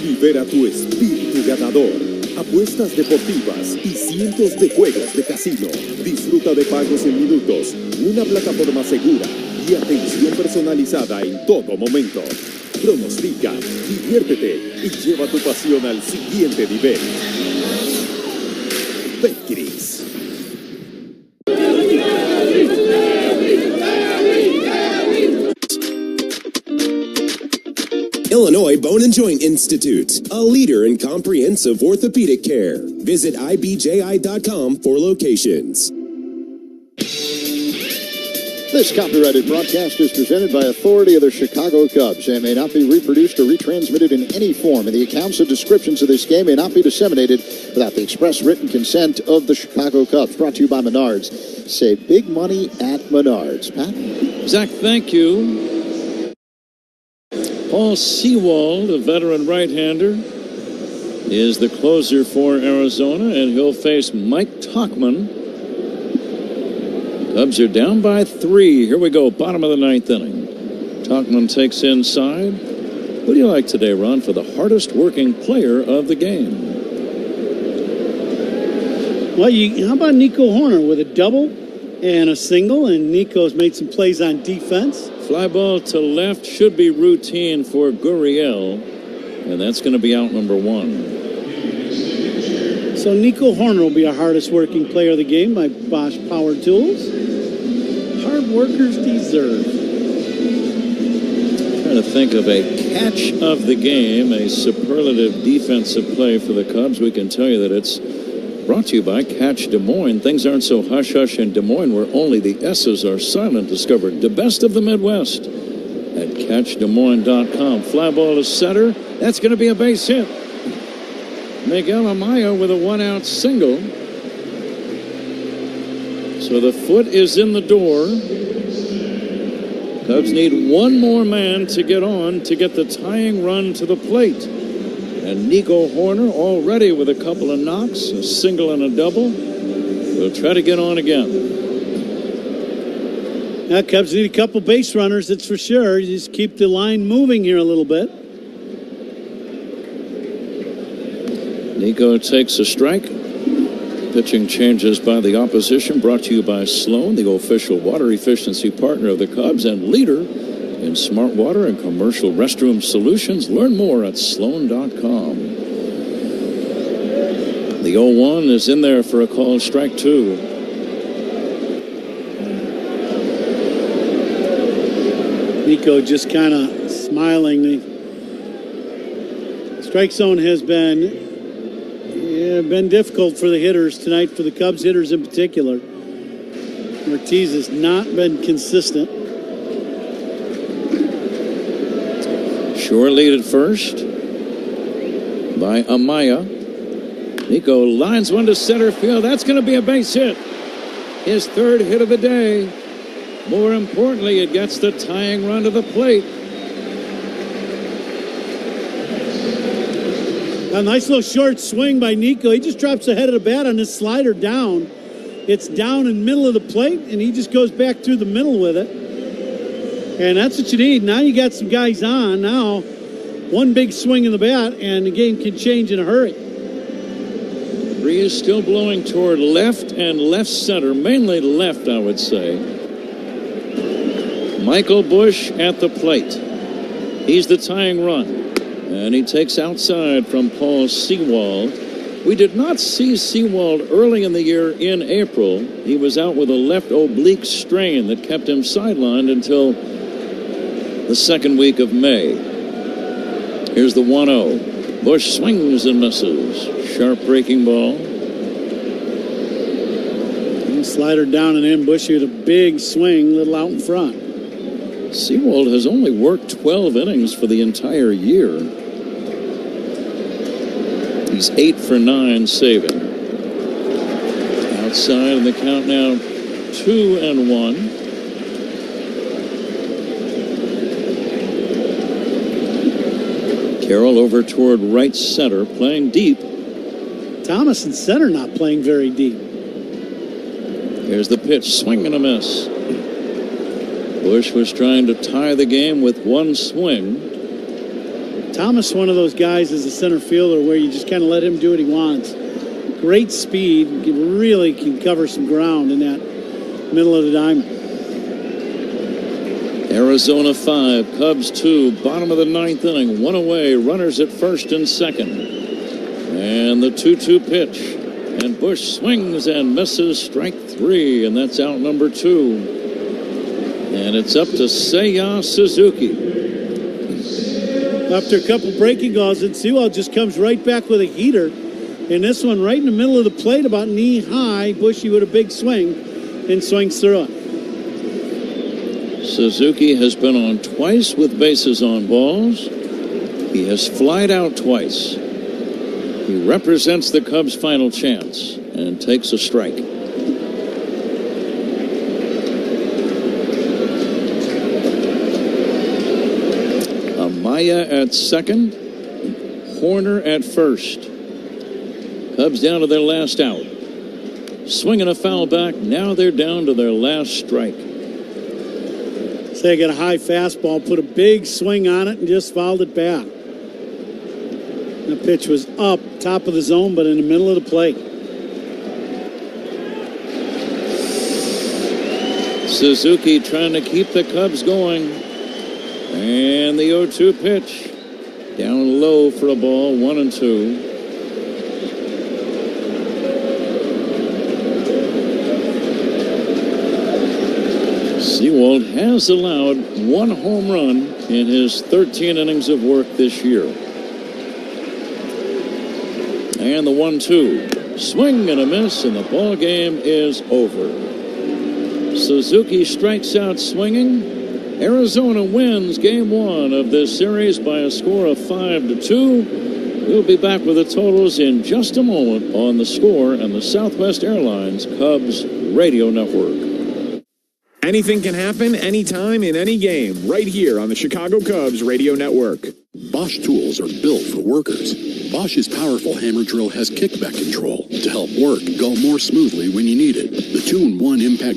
Libera tu espíritu ganador. Apuestas deportivas y cientos de juegos de casino. Disfruta de pagos en minutos, una plataforma segura y atención personalizada en todo momento. Pronostica, diviértete y lleva tu pasión al siguiente nivel. Betcris. Illinois Bone and Joint Institute, a leader in comprehensive orthopedic care. Visit ibji.com for locations. This copyrighted broadcast is presented by authority of the Chicago Cubs and may not be reproduced or retransmitted in any form, and the accounts and descriptions of this game may not be disseminated without the express written consent of the Chicago Cubs. Brought to you by Menards. Save big money at Menards. Pat? Zach, thank you. Paul Sewald, a veteran right-hander, is the closer for Arizona, and he'll face Mike Tauchman. Cubs are down by 3. Here we go, bottom of the 9th inning. Tauchman takes inside. Who do you like today, Ron, for the hardest working player of the game? Well, how about Nico Horner with a double and a single, and Nico's made some plays on defense. Fly ball to left should be routine for Gurriel, and that's going to be out number 1. So Nico Horner will be our hardest working player of the game by Bosch Power Tools. Hard workers deserve. Trying to think of a catch of the game, a superlative defensive play for the Cubs. We can tell you that it's brought to you by Catch Des Moines. Things aren't so hush-hush in Des Moines where only the S's are silent. Discover the best of the Midwest at CatchDesMoines.com. Fly ball to center. That's going to be a base hit. Miguel Amaya with a 1-out single. So the foot is in the door. Cubs need one more man to get on to get the tying run to the plate. And Nico Horner already with a couple of knocks, a single and a double. We'll try to get on again. Now, Cubs need a couple base runners, that's for sure. You just keep the line moving here a little bit. Nico takes a strike. Pitching changes by the opposition, brought to you by Sloan, the official water efficiency partner of the Cubs and leader in smart water and commercial restroom solutions. Learn more at Sloan.com. The 0-1 is in there for a call, strike 2. Nico just kind of smiling. The strike zone has been difficult for the hitters tonight, for the Cubs hitters in particular. Ortiz has not been consistent. Short lead at first by Amaya. Nico lines one to center field. That's going to be a base hit. His 3rd hit of the day. More importantly, it gets the tying run to the plate. A nice little short swing by Nico. He just drops the head of the bat on this slider down. It's down in the middle of the plate, and he just goes back through the middle with it. And that's what you need. Now you got some guys on. Now, one big swing in the bat, and the game can change in a hurry. Breeze still blowing toward left and left center, mainly left, I would say. Michael Busch at the plate. He's the tying run. And he takes outside from Paul Sewald. We did not see Sewald early in the year in April. He was out with a left oblique strain that kept him sidelined until the 2nd week of May. Here's the 1-0. Busch swings and misses. Sharp breaking ball. And slider down and in. Busch with a big swing, little out in front. Sewald has only worked 12 innings for the entire year. He's 8 for 9 saving. Outside in the count now 2-1. Carroll over toward right center, playing deep. Thomas in center not playing very deep. Here's the pitch, swing and a miss. Busch was trying to tie the game with one swing. Thomas, one of those guys as a center fielder where you just kind of let him do what he wants. Great speed, really can cover some ground in that middle of the diamond. Arizona 5, Cubs 2, bottom of the 9th inning, 1 away, runners at first and second. And the 2-2 pitch. And Busch swings and misses, strike 3, and that's out number 2. And it's up to Seiya Suzuki. After a couple breaking balls, and Sewell just comes right back with a heater. And this one right in the middle of the plate, about knee high. Bushy with a big swing and swings through it. Suzuki has been on twice with bases on balls. He has flied out twice. He represents the Cubs' final chance and takes a strike. Amaya at second, Horner at first. Cubs down to their last out. Swinging a foul back. Now they're down to their last strike. Say I got a high fastball, put a big swing on it, and just fouled it back. The pitch was up, top of the zone, but in the middle of the plate. Suzuki trying to keep the Cubs going. And the 0-2 pitch. Down low for a ball, 1-2. Sewald has allowed 1 home run in his 13 innings of work this year. And the 1-2. Swing and a miss, and the ball game is over. Suzuki strikes out swinging. Arizona wins game 1 of this series by a score of 5-2. We'll be back with the totals in just a moment on The Score and the Southwest Airlines Cubs Radio Network. Anything can happen anytime in any game right here on the Chicago Cubs Radio Network. Bosch tools are built for workers. Bosch's powerful hammer drill has kickback control to help work go more smoothly when you need it. The 2-in-1 impact